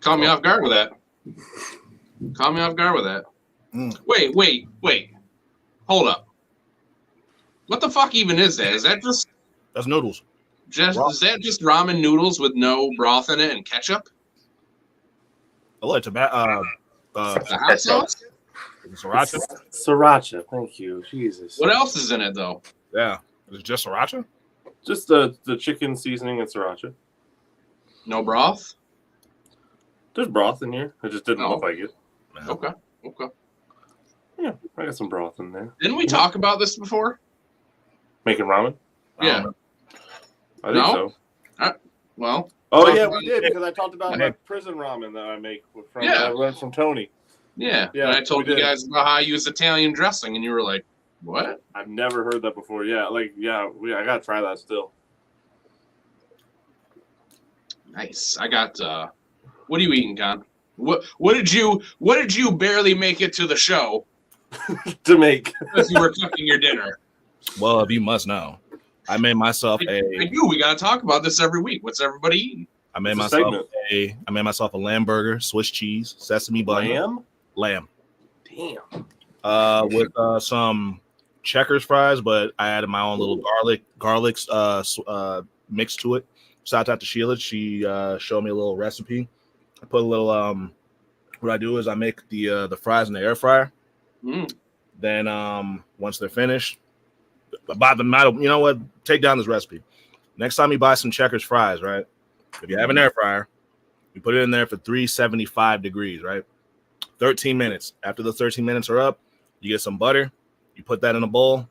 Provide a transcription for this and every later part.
Caught me off guard with that. Caught me off guard with that. Wait. Hold up. What the fuck even is that? Is that just... That's noodles. Is that just ramen noodles with no broth in it and ketchup? Oh, it's the hot sauce? Sriracha? Sriracha, thank you. Jesus. What else is in it, though? Yeah. Is it just sriracha? Just the chicken seasoning and sriracha. No broth? There's broth in here. It just didn't look like it. Okay. Yeah, I got some broth in there. Didn't we talk about this before? Making ramen? Yeah. I think so. Well. Oh, yeah, we did, because I talked about my prison ramen that I make from Tony. Yeah. And I told you guys about how I use Italian dressing, and you were like, what? I've never heard that before. Yeah, I got to try that still. Nice. I got, what are you eating, Con? What did you barely make it to the show to make? Because you were cooking your dinner. Well, if you must know, I made myself I do. We got to talk about this every week. What's everybody eating? I made myself a lamb burger, Swiss cheese, sesame bun. Lamb. Damn. With some Checkers fries, but I added my own little garlic mix to it. Shout out to Sheila. She showed me a little recipe. I put a little what I do is I make the fries in the air fryer. Then once they're finished, you know what? Take down this recipe. Next time you buy some Checkers fries, right? If you have an air fryer, you put it in there for 375 degrees, right? 13 minutes. After the 13 minutes are up, you get some butter. You put that in a bowl.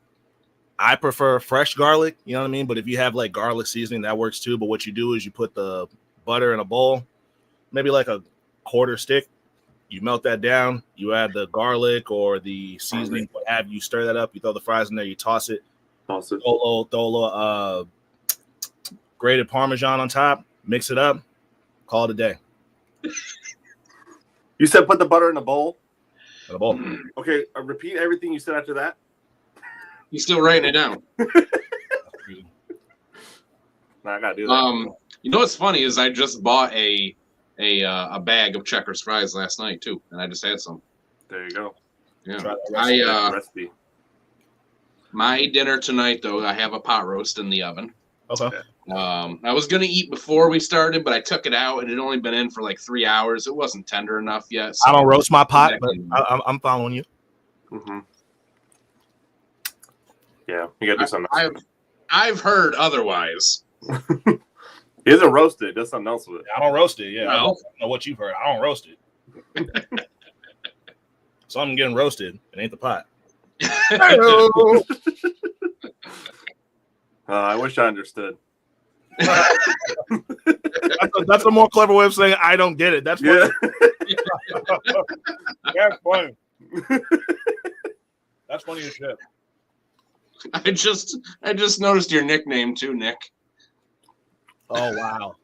I prefer fresh garlic, you know what I mean? But if you have like garlic seasoning, that works too. But what you do is you put the butter in a bowl, maybe like a quarter stick. You melt that down. You add the garlic or the seasoning, what have you. Stir that up. You throw the fries in there. You toss it. Throw a little grated Parmesan on top. Mix it up. Call it a day. You said put the butter in a bowl? In a bowl. Okay, repeat everything you said after that. You still writing it down? I gotta do that. You know what's funny is I just bought a bag of Checkers fries last night too, and I just had some. There you go. Yeah, recipe. My dinner tonight though, I have a pot roast in the oven. Okay. I was gonna eat before we started, but I took it out. It had only been in for like 3 hours. It wasn't tender enough yet. So I don't roast my pot, but I'm following you. Mm-hmm. Yeah, you gotta do something. I've heard otherwise. He isn't roasted. That's something else with it. I don't roast it. Yeah, No. I don't know what you've heard. I don't roast it. Something getting roasted. It ain't the pot. I wish I understood. That's a more clever way of saying I don't get it. That's funny. That's funny. That's funny as shit. I just noticed your nickname too, Nick. Oh wow.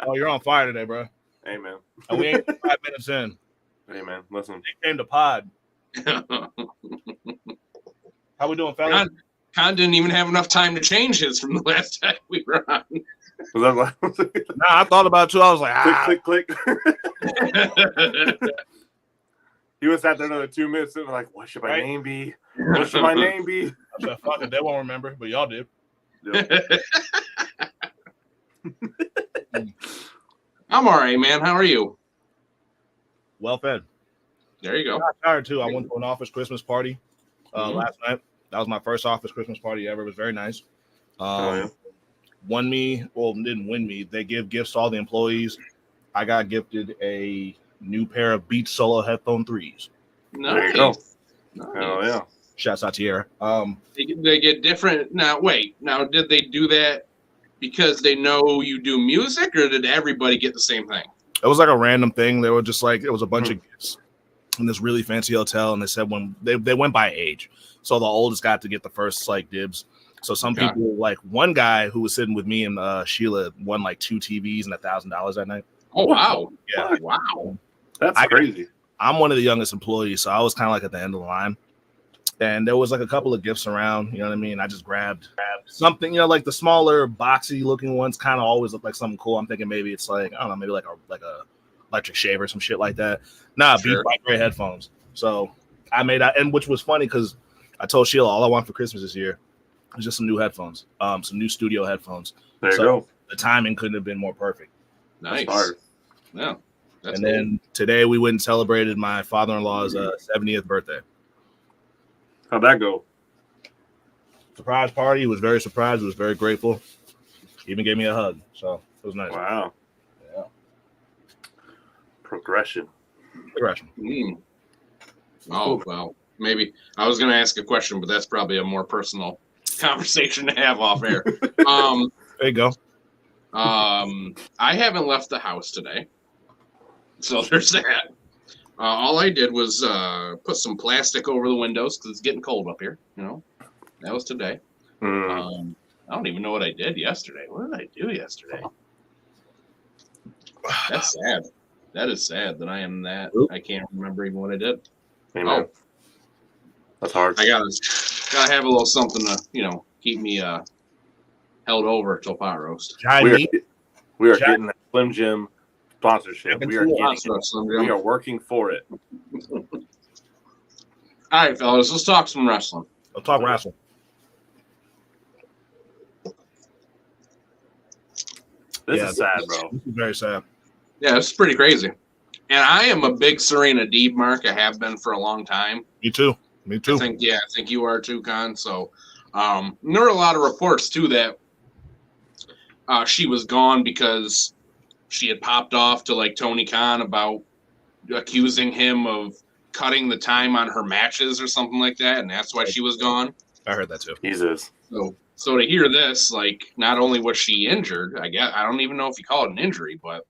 Oh, you're on fire today, bro. Hey man. And we ain't 5 minutes in. Hey man, listen. Nickname the pod. How we doing, fellas? Con didn't even have enough time to change his from the last time we were on. Was that like... Nah, I thought about it too. I was like, click. He was sat there another 2 minutes and like, what should my name be? What should my name be? I said, fuck it, they won't remember, but y'all did. Yep. I'm all right, man. How are you? Well fed. There you go. I'm tired too. I went to an office Christmas party last night. That was my first office Christmas party ever. It was very nice. Didn't win me. They give gifts to all the employees. I got gifted a new pair of Beats Solo headphone 3s. Nice. There you go. Nice. Oh yeah. Shouts out to Tierra. They get different. Now wait. Now did they do that because they know you do music, or did everybody get the same thing? It was like a random thing. They were just like, it was a bunch of gifts in this really fancy hotel, and they said when they went by age, so the oldest got to get the first like dibs. So some people, like one guy who was sitting with me and Sheila, won like 2 TVs and $1,000 that night. Oh wow! Yeah, wow, that's crazy. I'm one of the youngest employees, so I was kind of like at the end of the line. And there was like a couple of gifts around, you know what I mean? I just grabbed something, you know, like the smaller boxy looking ones kind of always look like something cool. I'm thinking maybe it's like, I don't know, maybe like a electric shaver, some shit like that. Nah, Sure. Beats by Dre headphones. So I made that, and which was funny because I told Sheila all I want for Christmas this year was just some new headphones, some new studio headphones. There you go. The timing couldn't have been more perfect. Nice. Yeah. That's and then today we went and celebrated my father-in-law's 70th birthday. How'd that go? Surprise party. He was very surprised. He was very grateful. He even gave me a hug. So it was nice. Wow. Yeah. Progression. Mm. Oh, well, maybe I was going to ask a question, but that's probably a more personal conversation to have off air. There you go. I haven't left the house today. So there's that. All I did was put some plastic over the windows because it's getting cold up here. You know, that was today. I don't even know what I did yesterday. What did I do yesterday? That's sad. That is sad that I am that. I can't remember even what I did. Amen. Oh, that's hard. I gotta have a little something to keep me held over till pot roast. We are getting that Slim Jim sponsorship. We are working for it. All right, fellas, let's talk some wrestling. Let's talk wrestling. This is sad, bro. This is very sad. Yeah, it's pretty crazy. And I am a big Serena Deeb mark. I have been for a long time. Me too. I think you are too, Con. So there were a lot of reports too that she was gone because she had popped off to like Tony Khan about accusing him of cutting the time on her matches or something like that, and that's why she was gone. I heard that too. Jesus. So to hear this, like, not only was she injured, I don't even know if you call it an injury, but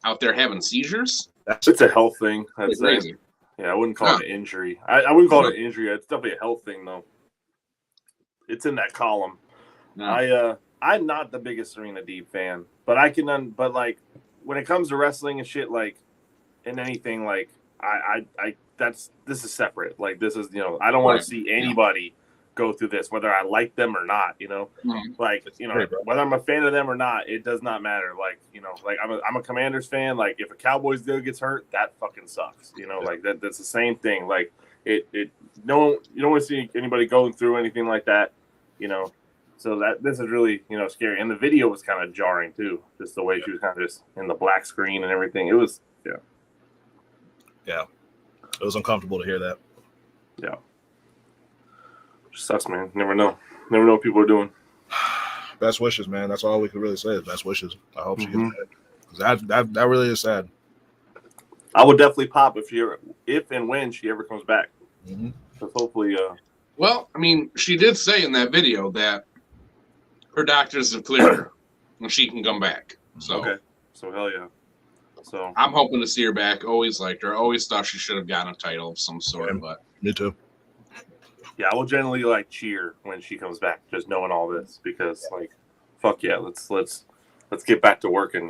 out there having seizures. It's a health thing. That's crazy. Yeah, I wouldn't call it an injury. I wouldn't call it an injury. It's definitely a health thing, though. It's in that column. No. I'm not the biggest Serena Deeb fan, but but like when it comes to wrestling and shit, like in anything, like this is separate. Like this is, I don't want to see anybody go through this, whether I like them or not, like, whether I'm a fan of them or not, it does not matter. Like, like I'm a Commanders fan. Like if a Cowboys deal gets hurt, that fucking sucks. Like that's the same thing. Like you don't want to see anybody going through anything like that, so that this is really, scary. And the video was kind of jarring too. Just the way she was kind of just in the black screen and everything. It was, yeah. It was uncomfortable to hear that. Yeah. Sucks, man. Never know what people are doing. Best wishes, man. That's all we can really say is best wishes. I hope she gets better. That really is sad. I would definitely pop if and when she ever comes back. So hopefully. Well, I mean, she did say in that video that her doctors have cleared her and she can come back. So okay. So hell yeah. So I'm hoping to see her back. Always liked her. Always thought she should have gotten a title of some sort. But me too. Yeah, I will generally cheer when she comes back, just knowing all this, because fuck yeah, let's get back to working,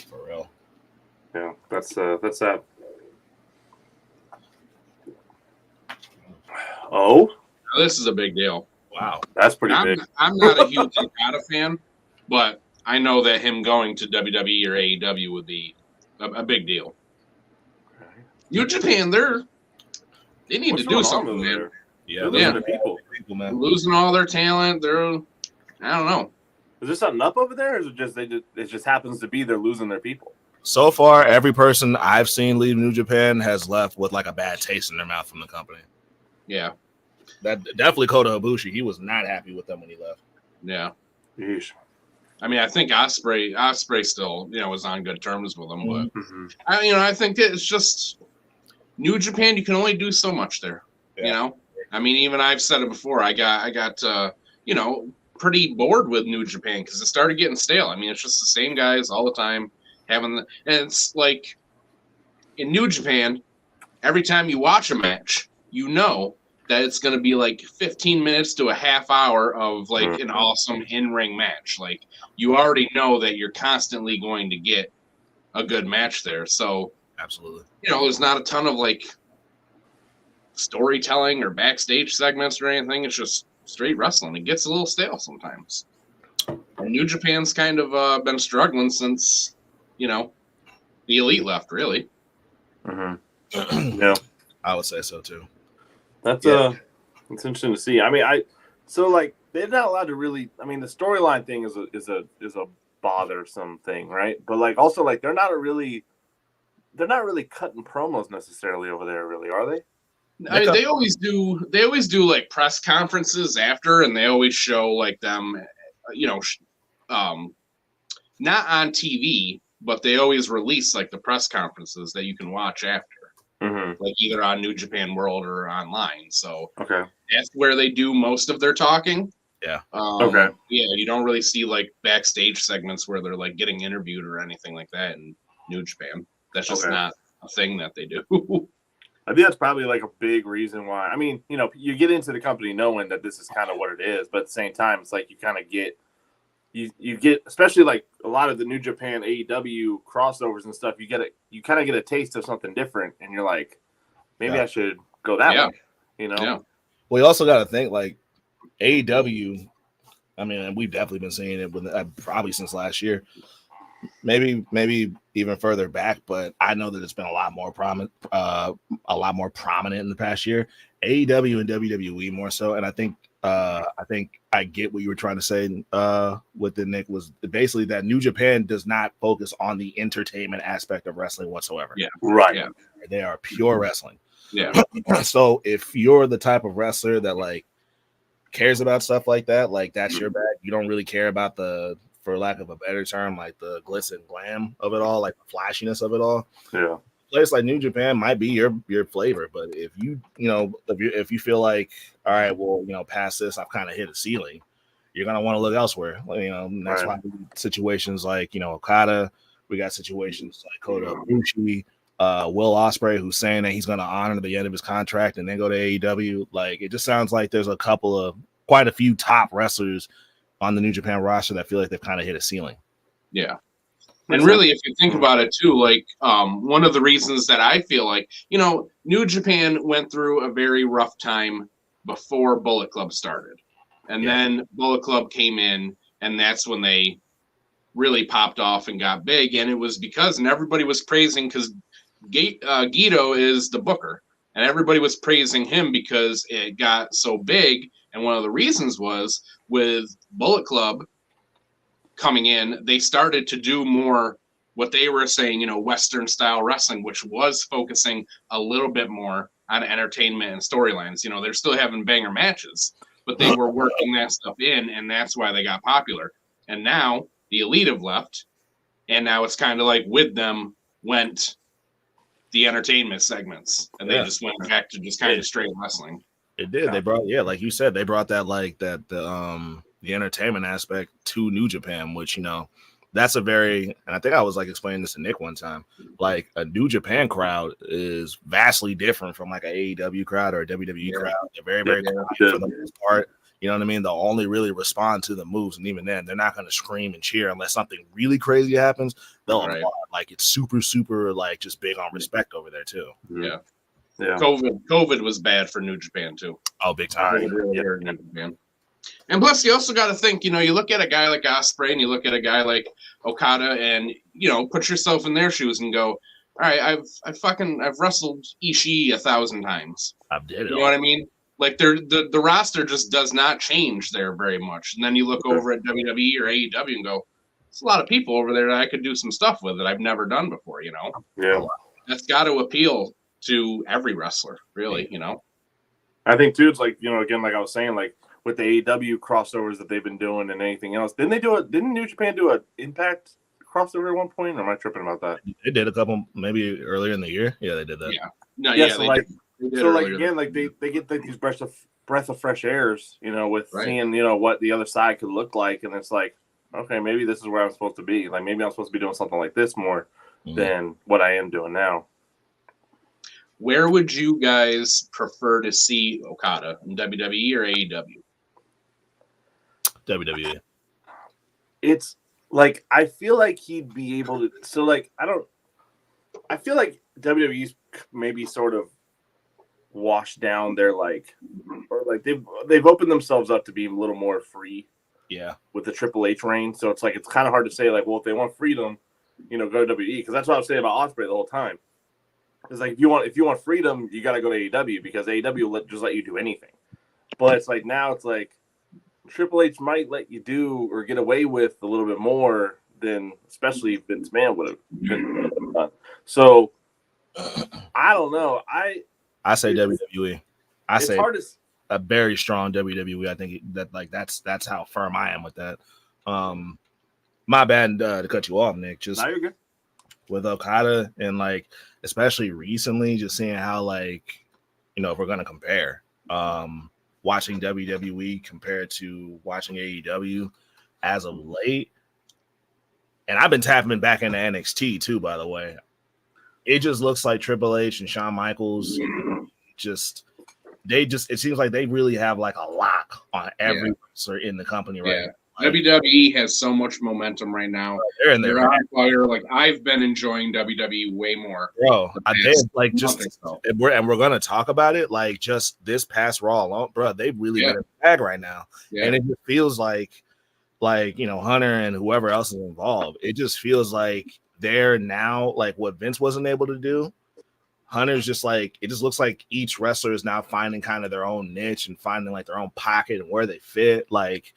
For real. Yeah, that's that. Oh, now this is a big deal. Wow, that's pretty big. I'm not a huge Okada fan, but I know that him going to WWE or AEW would be a big deal. Okay. New Japan, they need to do something, man. Yeah, people, man. Losing all their talent. I don't know. Is there something up over there, or is it just happens to be they're losing their people? So far, every person I've seen leave New Japan has left with a bad taste in their mouth from the company. Yeah, that definitely Kota Ibushi. He was not happy with them when he left. Yeah. Yeesh. I mean, I think Ospreay still, was on good terms with him, but I think it's just New Japan. You can only do so much there. Yeah. I mean, even I've said it before. I got pretty bored with New Japan because it started getting stale. I mean, it's just the same guys all the time and it's like in New Japan, every time you watch a match, that it's going to be 15 minutes to a half hour of an awesome in-ring match. You already know that you're constantly going to get a good match there. So absolutely, there's not a ton of storytelling or backstage segments or anything. It's just straight wrestling. It gets a little stale sometimes. And New Japan's kind of been struggling since, the Elite left, really. Mm-hmm. Yeah, I would say so too. That's it's interesting to see. I mean, so like they're not allowed to really. I mean, the storyline thing is a bothersome thing, right? But like also like they're not really cutting promos necessarily over there, really, are they? I mean, they always do. They always do like press conferences after, and they always show like them, not on TV, but they always release like the press conferences that you can watch after, like either on New Japan World or online. So that's where they do most of their talking. Yeah. Yeah, you don't really see like backstage segments where they're like getting interviewed or anything like that in New Japan. That's just not a thing that they do. I think that's probably like a big reason why. I mean, you get into the company knowing that this is kind of what it is, but at the same time, it's like you kind of get you get, especially like a lot of the New Japan AEW crossovers and stuff. You kind of get a taste of something different, and you're like, maybe I should go that way. Yeah. Well, you also got to think like AEW. I mean, we've definitely been seeing it with probably since last year. Maybe even further back, but I know that it's been a lot more prominent in the past year. AEW and WWE more so, and I think I get what you were trying to say with the Nick was basically that New Japan does not focus on the entertainment aspect of wrestling whatsoever. Yeah, right. Yeah. They are pure wrestling. Yeah. So if you're the type of wrestler that like cares about stuff like that, like that's your bag. You don't really care about the, for lack of a better term, like the glitz and glam of it all, like the flashiness of it all. Yeah. A place like New Japan might be your flavor, but if you feel like, all right, well, past this, I've kind of hit a ceiling, you're gonna want to look elsewhere. And that's why situations like Okada, we got situations like Kota Ibushi, Will Ospreay, who's saying that he's gonna honor the end of his contract and then go to AEW. Like it just sounds like there's quite a few top wrestlers on the New Japan roster that feel like they've kind of hit a ceiling. Yeah. And really, if you think about it too, like one of the reasons that I feel like, New Japan went through a very rough time before Bullet Club started. And then Bullet Club came in, and that's when they really popped off and got big. And it was because, and everybody was praising, because Guido is the booker, and everybody was praising him because it got so big. And one of the reasons was with Bullet Club coming in, they started to do more what they were saying, Western style wrestling, which was focusing a little bit more on entertainment and storylines. They're still having banger matches, but they were working that stuff in, and that's why they got popular. And now the Elite have left, and now it's kind of like with them went the entertainment segments, and they just went back to just kind of straight wrestling. It did. They brought, like you said, they brought that the entertainment aspect to New Japan, which that's a very, and I think I was like explaining this to Nick one time, like a New Japan crowd is vastly different from like an AEW crowd or a WWE crowd. They're very, very quiet for the most part. You know what I mean? They'll only really respond to the moves, and even then, they're not going to scream and cheer unless something really crazy happens. They'll applaud. Like it's super, super like just big on respect over there too. Yeah. Yeah. COVID was bad for New Japan too. Oh, big time. New Japan. And plus, you also got to think, you look at a guy like Ospreay and you look at a guy like Okada, and put yourself in their shoes and go, all right, I've wrestled Ishii 1,000 times. I've did it. You know what I mean? Like the roster just does not change there very much. And then you look over at WWE or AEW and go, there's a lot of people over there that I could do some stuff with that I've never done before. Yeah, that's got to appeal to every wrestler, really. I think too, it's like again, like I was saying, like with the AEW crossovers that they've been doing and anything else. Didn't New Japan do an Impact crossover at one point? Or am I tripping about that? They did a couple, maybe earlier in the year. Yeah, they did that. Yeah. No, yeah. So again, like they get like these breath of fresh airs, with seeing what the other side could look like, and it's like, okay, maybe this is where I'm supposed to be. Like maybe I'm supposed to be doing something like this more than what I am doing now. Where would you guys prefer to see Okada, in WWE or AEW? WWE. It's like I feel like he'd be able to. So like I feel like WWE's maybe sort of washed down their or they've opened themselves up to be a little more free. Yeah. With the Triple H reign, so it's like it's kind of hard to say like, well, if they want freedom, go to WWE, because that's what I was saying about Ospreay the whole time. It's like if you want freedom, you got to go to AEW, because AEW will just let you do anything. But it's like now it's like Triple H might let you do or get away with a little bit more than especially Vince McMahon would have done. So I don't know. I say WWE. I say hard to, a very strong WWE. I think that's how firm I am with that. My bad to cut you off, Nick. Just you're good. With Okada and like especially recently, just seeing how like if we're gonna compare, watching WWE compared to watching AEW as of late, and I've been tapping back into NXT too. By the way, it just looks like Triple H and Shawn Michaels it seems like they really have like a lock on every wrestler in the company right now. Like, WWE has so much momentum right now. They're in there. They're on fire. Like I've been enjoying WWE way more. Bro, we're gonna talk about it. Like just this past Raw alone, bro, they've really been in the bag right now. Yeah. And it just feels like Hunter and whoever else is involved. It just feels like they're now like what Vince wasn't able to do. Hunter's just like, it just looks like each wrestler is now finding kind of their own niche and finding like their own pocket and where they fit. Like,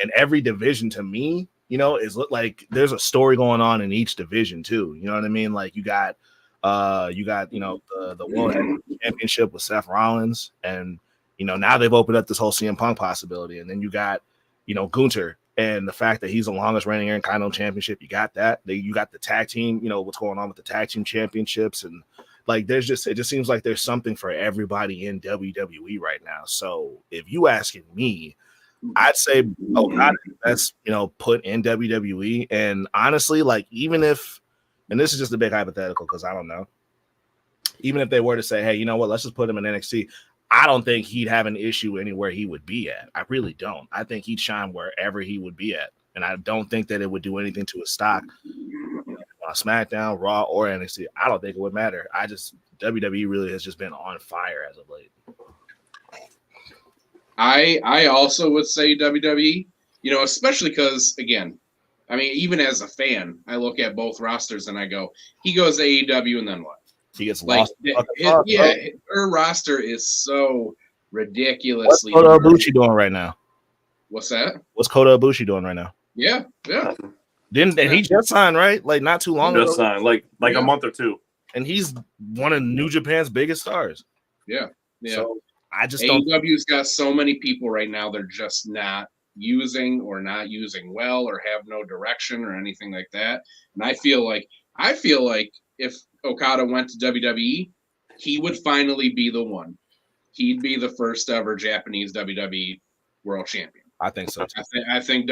and every division to me, is like there's a story going on in each division too. You know what I mean? Like you got the World Heavyweight Championship with Seth Rollins, and now they've opened up this whole CM Punk possibility, and then you got Gunther and the fact that he's the longest reigning Intercontinental Championship. You got that. You got the tag team. What's going on with the tag team championships and. Like it just seems like there's something for everybody in WWE right now. So if you asking me, I'd say Okada that's put in WWE. And honestly, like even if, and this is just a big hypothetical because I don't know, even if they were to say, hey, you know what, let's just put him in NXT, I don't think he'd have an issue anywhere he would be at. I really don't. I think he'd shine wherever he would be at, and I don't think that it would do anything to his stock. On SmackDown, Raw, or NXT, I don't think it would matter. WWE really has just been on fire as of late. I also would say WWE, especially because again, I mean, even as a fan, I look at both rosters and I go, he goes to AEW and then what? He gets lost. Her roster is so ridiculously. What's Kota Ibushi doing right now? What's that? What's Kota Ibushi doing right now? Yeah. And he just signed, right? Like not too long ago. Just signed, like a month or two. And he's one of New Japan's biggest stars. Yeah. So I just AEW's got so many people right now they're just not using well or have no direction or anything like that. And I feel like if Okada went to WWE, he would finally be the one. He'd be the first ever Japanese WWE World Champion. I think so. I think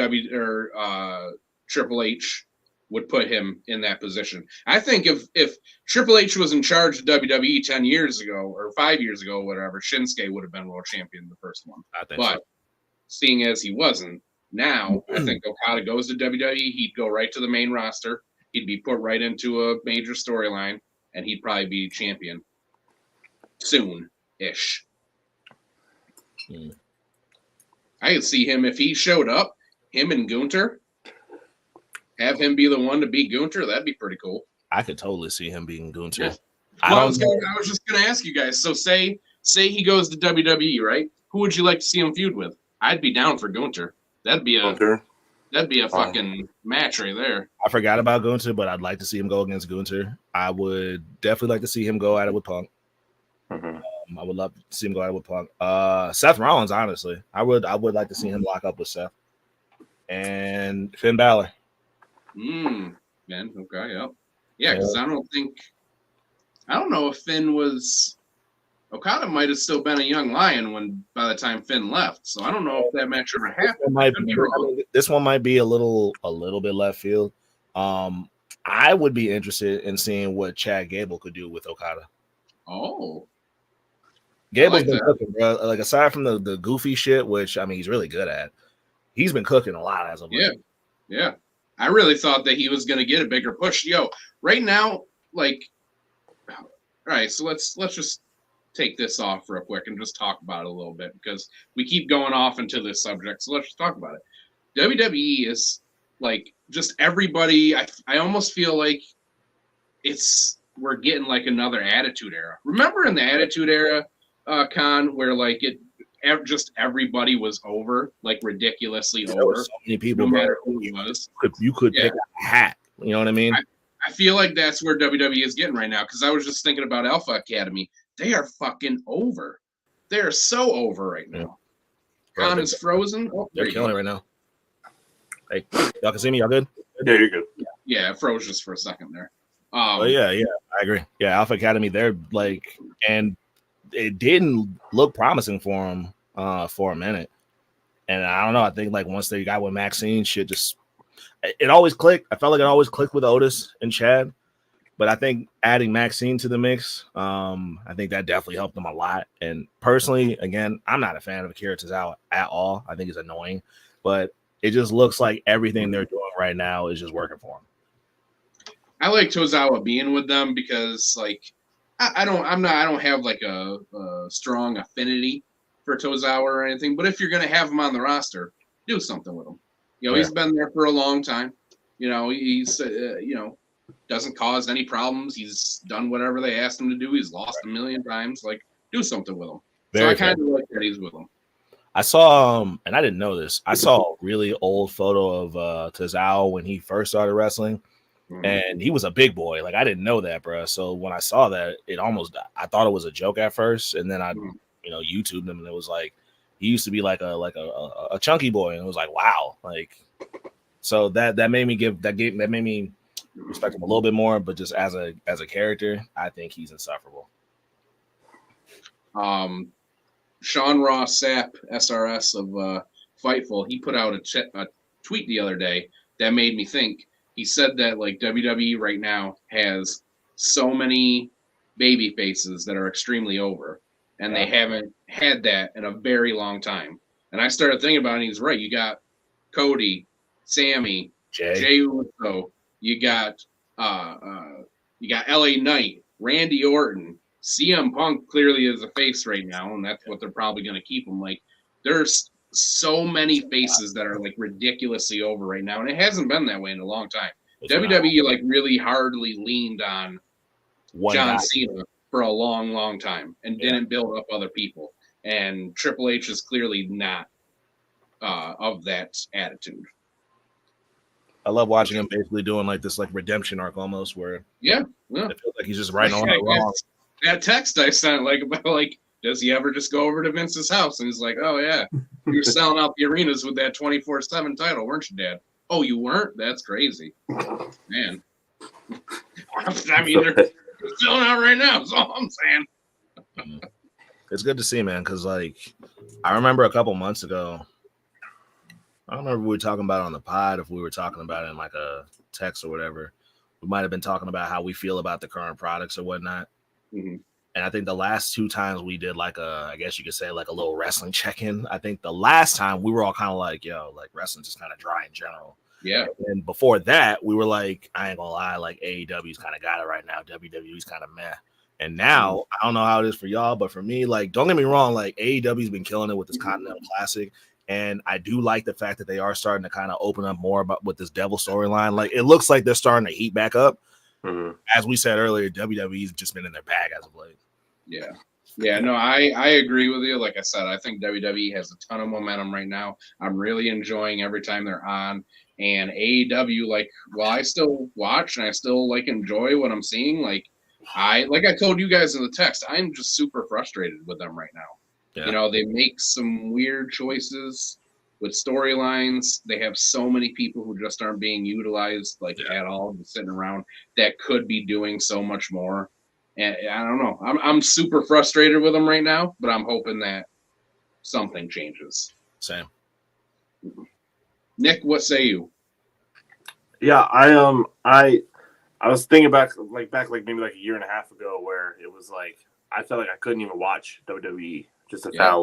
Triple H would put him in that position. I think if Triple H was in charge of WWE 10 years ago or 5 years ago, whatever, Shinsuke would have been world champion the first one. But seeing as he wasn't, now I think Okada goes to WWE, he'd go right to the main roster. He'd be put right into a major storyline, and he'd probably be champion soon-ish. I could see him if he showed up, him and Gunther, have him be the one to beat Gunther. That'd be pretty cool. I could totally see him beating Gunther. Yeah. I was just gonna ask you guys. So say he goes to WWE, right? Who would you like to see him feud with? I'd be down for Gunther. That'd be a fucking match right there. I forgot about Gunther, but I'd like to see him go against Gunther. I would definitely like to see him go at it with Punk. I would love to see him go at it with Punk. Seth Rollins, honestly, I would like to see him lock up with Seth and Finn Balor. Man, okay, yeah. Because I don't know if Finn was. Okada might have still been a young lion by the time Finn left, so I don't know if that match ever happened. This one might be a little bit left field. I would be interested in seeing what Chad Gable could do with Okada. Oh, Gable's been cooking, bro. Like aside from the goofy shit, which I mean he's really good at, he's been cooking a lot as of late. Yeah. I really thought that he was going to get a bigger push. Yo, right now, like, all right, so let's just take this off real quick and just talk about it a little bit because we keep going off into this subject. So let's just talk about it. WWE is like just everybody. I almost feel like we're getting like another Attitude Era. Remember in the Attitude Era, Con, where like just everybody was over, like ridiculously There over. were so many people, no bro. matter who it was. You could pick a hat. You know what I mean? I feel like that's where WWE is getting right now, because I was just thinking about Alpha Academy. They are fucking over. They are so over right now. Bro, Con is frozen. Oh, they're killing it right now. Hey, y'all can see me? Y'all good? Yeah, you're good. Yeah, it froze just for a second there. Yeah, I agree. Yeah, Alpha Academy, they're like, and it didn't look promising for them for a minute. And I don't know. I think like once they got with Maxine, shit just it always clicked. I felt like it always clicked with Otis and Chad. But I think adding Maxine to the mix, I think that definitely helped them a lot. And personally, again, I'm not a fan of Akira Tozawa at all. I think it's annoying, but it just looks like everything they're doing right now is just working for them. I like Tozawa being with them because, like, I don't have like a strong affinity for Tozawa or anything. But if you're gonna have him on the roster, do something with him. You know, he's been there for a long time. You know, he's doesn't cause any problems. He's done whatever they asked him to do. He's lost a million times. Like, do something with him. So I kind of like that he's with him. I saw and I didn't know this. I saw a really old photo of Tozawa when he first started wrestling. And he was a big boy. Like, I didn't know that, bro. So when I saw that, I thought it was a joke at first, and then I YouTubed him, and it was like he used to be like a chunky boy, and it was like, wow, like, so that made me respect him a little bit more. But just as a character, I think he's insufferable. Sean Ross Sapp, SRS of Fightful, he put out a tweet the other day that made me think. He said that like WWE right now has so many baby faces that are extremely over, and they haven't had that in a very long time. And I started thinking about it, and he's right. You got Cody, Sammy, Jay Uso, you got LA Knight, Randy Orton, CM Punk clearly is a face right now, and that's what they're probably going to keep him. Like, there's so many faces that are like ridiculously over right now, and it hasn't been that way in a long time. WWE like really hardly leaned on John Cena for a long time and didn't build up other people. And Triple H is clearly not of that attitude. I love watching him basically doing like this like redemption arc almost, where it feels like he's just writing all wrong. That text I sent like about like, does he ever just go over to Vince's house? And he's like, oh, yeah, you were selling out the arenas with that 24/7 title, weren't you, Dad? Oh, you weren't? That's crazy. Man. I mean, they're selling out right now. That's all I'm saying. It's good to see, man, because, like, I remember a couple months ago, I don't remember if we were talking about it on the pod, if we were talking about it in, like, a text or whatever. We might have been talking about how we feel about the current products or whatnot. Mm-hmm. And I think the last two times we did like I guess you could say like a little wrestling check-in. I think the last time we were all kind of like, yo, like wrestling's just kind of dry in general. Yeah. And before that, we were like, I ain't gonna lie, like AEW's kind of got it right now. WWE's kind of meh. And now I don't know how it is for y'all, but for me, like, don't get me wrong, like AEW's been killing it with this Continental Classic. And I do like the fact that they are starting to kind of open up more about with this Devil storyline. Like, it looks like they're starting to heat back up. Mm-hmm. As we said earlier, WWE's just been in their bag as of late. Yeah. Yeah, no, I agree with you. Like I said, I think WWE has a ton of momentum right now. I'm really enjoying every time they're on. And AEW, like, while I still watch and I still like enjoy what I'm seeing, like I told you guys in the text, I'm just super frustrated with them right now. Yeah. You know, they make some weird choices with storylines. They have so many people who just aren't being utilized at all, just sitting around that could be doing so much more. And I don't know. I'm super frustrated with them right now, but I'm hoping that something changes. Same. Nick, what say you? Yeah, I was thinking back maybe like a year and a half ago, where it was like I felt like I couldn't even watch WWE just of how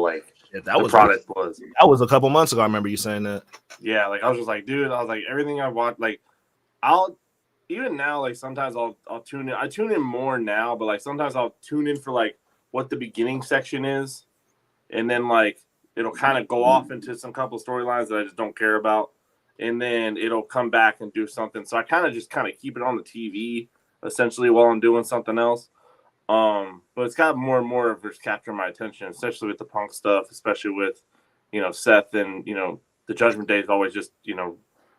the product was. That was a couple months ago. I remember you saying that. Yeah, like I was just like, dude, I was like, everything I watch, like even now, like sometimes I'll tune in. I tune in more now, but like sometimes I'll tune in for like what the beginning section is, and then like it'll kind of go off into some couple storylines that I just don't care about, and then it'll come back and do something. So I kind of keep it on the TV essentially while I'm doing something else. But it's got more and more of it's capturing my attention, especially with the Punk stuff, especially with, Seth and, the Judgment Day is always just,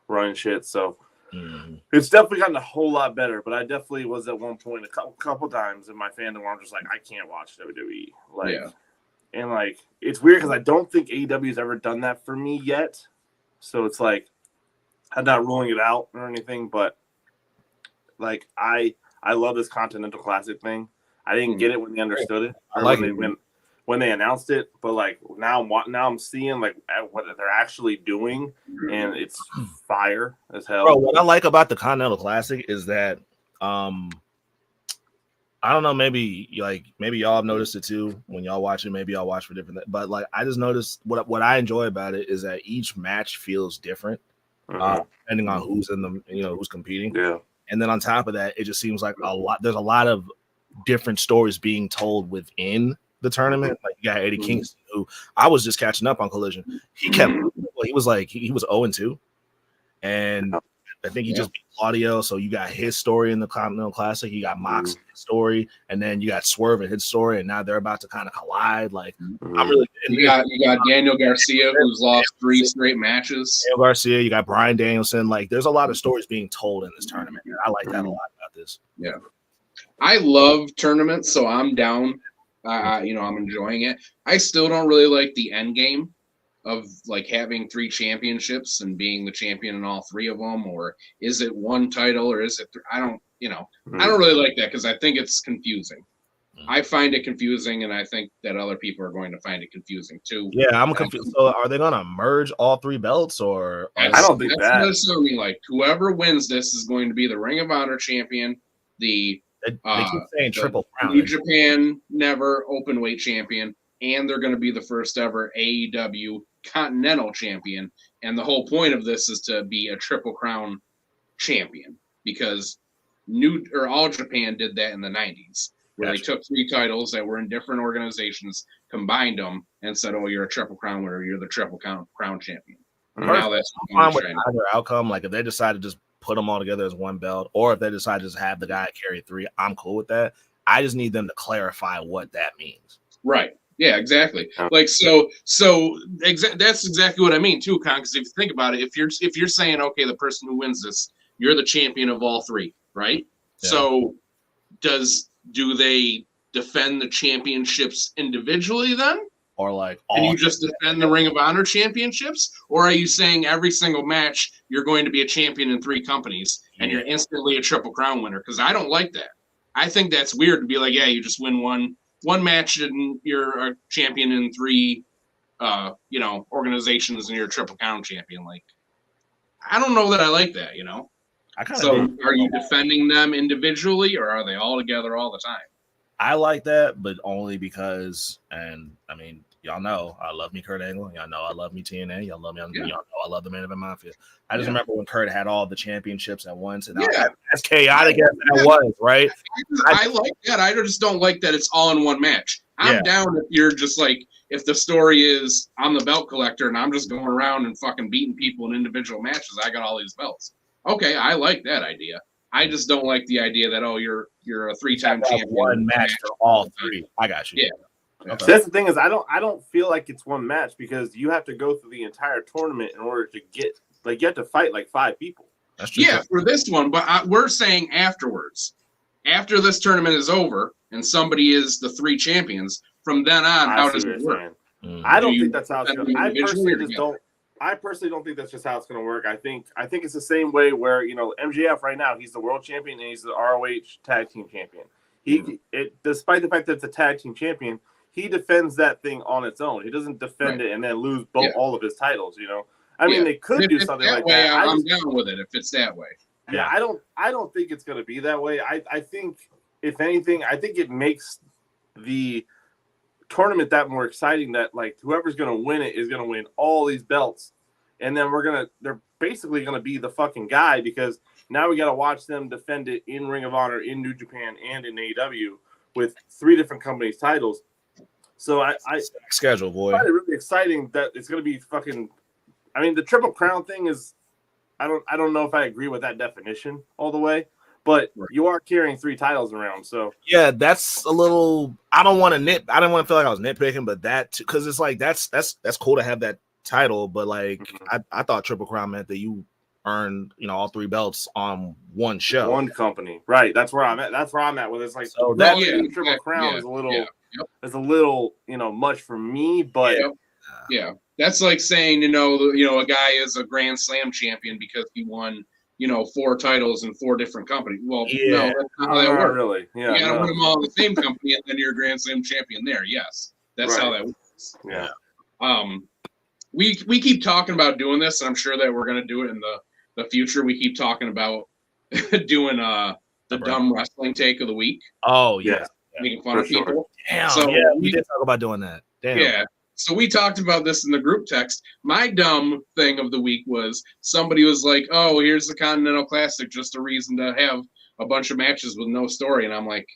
running shit. So it's definitely gotten a whole lot better. But I definitely was at one point a couple times in my fandom where I'm just like, I can't watch WWE. And it's weird because I don't think AEW has ever done that for me yet. So it's like, I'm not ruling it out or anything, but I love this Continental Classic thing. I didn't get it when they understood it. I like when they announced it, but now I'm seeing what they're actually doing, and it's fire as hell. Bro, what I like about the Continental Classic is that I don't know, maybe y'all have noticed it too when y'all watch it. Maybe y'all watch for different, but I just noticed what I enjoy about it is that each match feels different, depending on who's in the who's competing. Yeah, and then on top of that, it just seems like there's a lot of different stories being told within the tournament. Like you got Eddie Kingston, who I was just catching up on Collision. He kept he was 0-2, and I think he just beat Claudio. So you got his story in the Continental Classic, you got Mox's story, and then you got Swerve and his story, and now they're about to kind of collide. I'm really you got Daniel Garcia, who's lost 3 straight matches. Daniel Garcia, you got Bryan Danielson. There's a lot of stories being told in this tournament. I like that a lot about this. Yeah. I love tournaments, so I'm down. I'm enjoying it. I still don't really like the end game of having 3 championships and being the champion in all 3 of them, or is it 1 title or is it? I don't really like that because I think it's confusing. I find it confusing, and I think that other people are going to find it confusing too. Yeah, I'm confused. So, are they going to merge all 3 belts, or I don't think that's what it's sounding like. Whoever wins this is going to be the Ring of Honor champion. They keep saying Triple Crown. New Japan Never Openweight champion, and they're going to be the first ever AEW Continental champion. And the whole point of this is to be a Triple Crown champion because All Japan did that in the 90s, where they took 3 titles that were in different organizations, combined them, and said, "Oh, you're a Triple Crown winner. You're the Triple Crown champion." Now that's fine with either outcome. If they decide to just put them all together as 1 belt, or if they decide to just have the guy carry 3, I'm cool with that. I just need them to clarify what that means. Right. Yeah, exactly. That's exactly what I mean too, Con, because if you think about it, if you're saying, okay, the person who wins this, you're the champion of all 3, right? Yeah. So do they defend the championships individually then? Or and you just defend the Ring of Honor championships? Or are you saying every single match you're going to be a champion in 3 companies and you're instantly a Triple Crown winner? Because I don't like that. I think that's weird to be like, yeah, you just win one match and you're a champion in 3 organizations and you're a Triple Crown champion. I don't know that I like that, So are you defending them individually or are they all together all the time? I like that, but only because, y'all know I love me Kurt Angle. Y'all know I love me TNA. Y'all love me. Y'all know I love the Man Event Mafia. I just remember when Kurt had all the championships at once, and as chaotic as that was, right? I like that. I just don't like that it's all in one match. I'm down if you're just if the story is I'm the belt collector and I'm just going around and fucking beating people in individual matches. I got all these belts. Okay, I like that idea. I just don't like the idea that you're a 3-time champion. 1 match for all 3. I got you. Yeah. Okay. So that's the thing is I don't feel like it's 1 match because you have to go through the entire tournament in order to get you have to fight 5 people. That's true. Yeah, for this one, but we're saying afterwards, after this tournament is over and somebody is the 3 champions, from then on, how does it work? I don't think that's how it's going. I personally don't think that's just how it's going to work. I think it's the same way where MJF right now he's the world champion and he's the ROH tag team champion. Despite the fact that it's a tag team champion, he defends that thing on its own. He doesn't defend it and then lose all of his titles. I mean, they could do something like that. I'm down with it if it's that way. Yeah, I don't think it's going to be that way. I think if anything, I think it makes the tournament that more exciting that whoever's going to win it is going to win all these belts. And then they're basically going to be the fucking guy because now we got to watch them defend it in Ring of Honor, in New Japan, and in AEW with 3 different companies' titles. So I schedule, boy. I find it really exciting that it's going to be fucking. I mean, the Triple Crown thing is I don't know if I agree with that definition all the way, but you are carrying 3 titles around. So yeah, that's a little. I don't want to feel like I was nitpicking, but that because it's like that's cool to have that title, but like I thought Triple Crown meant that you earned all 3 belts on one show, one company, right? That's where I'm at. That's where I'm at with it's like so that Triple Crown is a little, is a little much for me, but yeah, that's like saying a guy is a Grand Slam champion because he won 4 titles in 4 different companies. Well, no, that's not how that works. Really, yeah, you gotta win them all in the same company, and then you're a Grand Slam champion there. Yes, that's how that works. Yeah. We keep talking about doing this, and I'm sure that we're gonna do it in the future. We keep talking about doing the dumb wrestling take of the week. Oh yeah, making fun of people. Damn. So yeah, we did talk about doing that. Damn. Yeah. So we talked about this in the group text. My dumb thing of the week was somebody was like, "Oh, here's the Continental Classic, just a reason to have a bunch of matches with no story." And I'm like,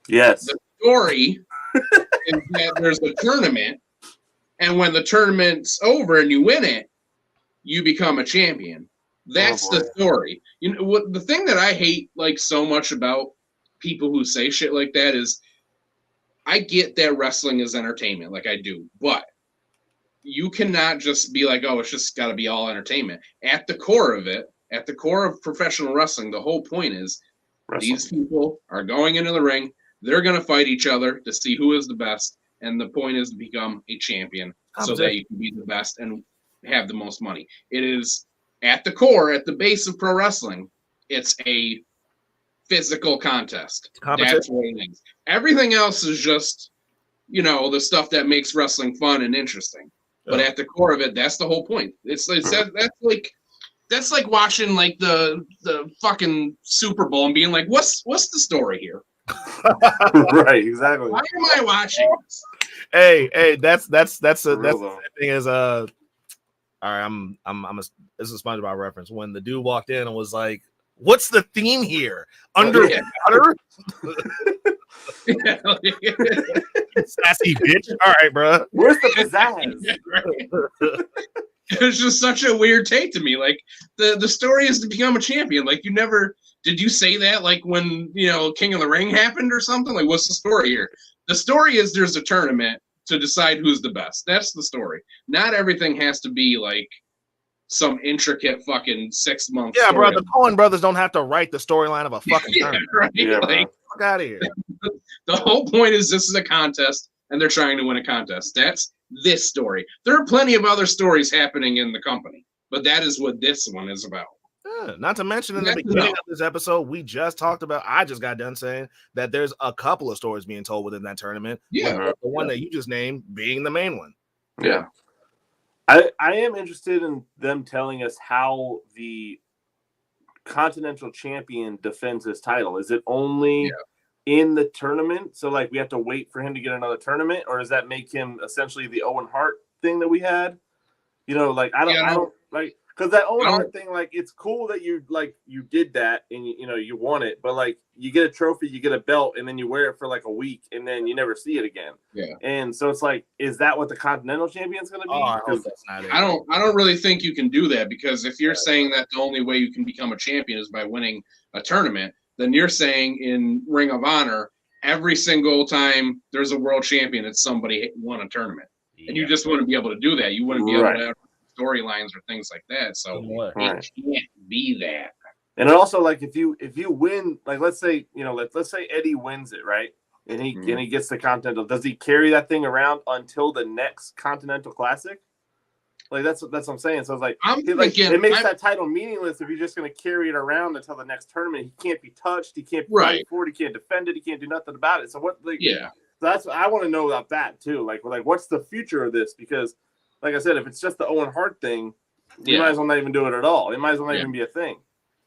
"Yes, the story is that there's a tournament, and when the tournament's over and you win it, you become a champion. That's the story." What the thing that I hate like so much about people who say shit like that is, I get that wrestling is entertainment, like I do, but you cannot just be like, "Oh, it's just got to be all entertainment." At the core of it, at the core of professional wrestling, the whole point is these people are going into the ring. They're going to fight each other to see who is the best, and the point is to become a champion so that you can be the best and have the most money. It is at the core, at the base of pro wrestling, it's a physical contest. That's what it is. Everything else is just, the stuff that makes wrestling fun and interesting. But at the core of it, that's the whole point. That's like watching like the fucking Super Bowl and being like, what's the story here? Right, exactly. Why am I watching this? Hey, that's the thing is all right, this is a SpongeBob reference. When the dude walked in and was like, "What's the theme here? Underwater?" Sassy bitch. All right, bro. Where's the pizzazz? It was just such a weird take to me. Like the story is to become a champion. Like did you say that like when King of the Ring happened or something? Like what's the story here? The story is there's a tournament to decide who's the best. That's the story. Not everything has to be like some intricate fucking 6 months. Yeah, bro. The Coen brothers don't have to write the storyline of a fucking tournament. Right? Yeah, like, fuck out of here. The whole point is this is a contest, and they're trying to win a contest. That's this story. There are plenty of other stories happening in the company, but that is what this one is about. Yeah, not to mention in the beginning of this episode, we just talked about. I just got done saying that there's a couple of stories being told within that tournament. Yeah, the one that you just named being the main one. Yeah. I am interested in them telling us how the Continental Champion defends his title. Is it only in the tournament? So, like, we have to wait for him to get another tournament? Or does that make him essentially the Owen Hart thing that we had? I don't like, because that Owen Hart thing, like, it's cool that you did that and, you won it. But, like, you get a trophy, you get a belt, and then you wear it for, like, a week, and then you never see it again. Yeah. And so it's like, is that what the Continental Champion's going to be? I hope that's not it. I don't really think you can do that, because if you're saying that the only way you can become a champion is by winning a tournament, then you're saying in Ring of Honor, every single time there's a world champion, it's somebody won a tournament. Yeah. And you just wouldn't be able to do that. You wouldn't be able to have storylines or things like that. So it can't be that. And also, like, if you win, like, let's say Eddie wins it, right? And he gets the Continental. Does he carry that thing around until the next Continental Classic? Like, that's what I'm saying. So it's like, it makes that title meaningless if you're just going to carry it around until the next tournament. He can't be touched. He can't fight for it. He can't defend it. He can't do nothing about it. So what? Like, so that's what I want to know about that too. Like, what's the future of this? Because, like I said, if it's just the Owen Hart thing, you might as well not even do it at all. It might as well not even be a thing.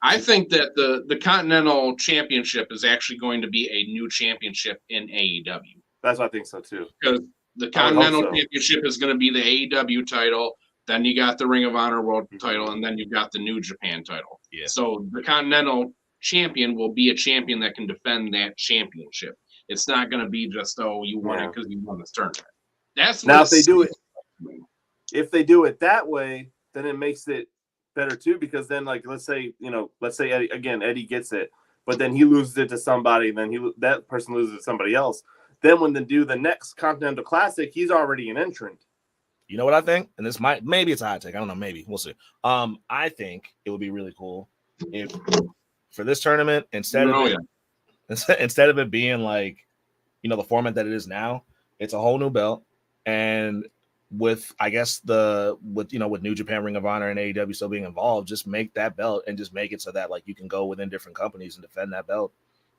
I think that the Continental Championship is actually going to be a new championship in AEW. That's what I think so too. Because the Continental Championship is going to be the AEW title. Then you got the Ring of Honor World title, and then you've got the New Japan title. Yeah. So the Continental Champion will be a champion that can defend that championship. It's not going to be just, you won it because you won this tournament. That's now if they do it. If they do it that way, then it makes it better too, because then like let's say Eddie gets it, but then he loses it to somebody, and then that person loses it to somebody else. Then when they do the next Continental Classic, he's already an entrant. You know what I think? And this maybe it's a hot take. I don't know. Maybe we'll see. I think it would be really cool if for this tournament instead of it being like, the format that it is now, it's a whole new belt, and with New Japan, Ring of Honor, and AEW still being involved, just make that belt and just make it so that like you can go within different companies and defend that belt.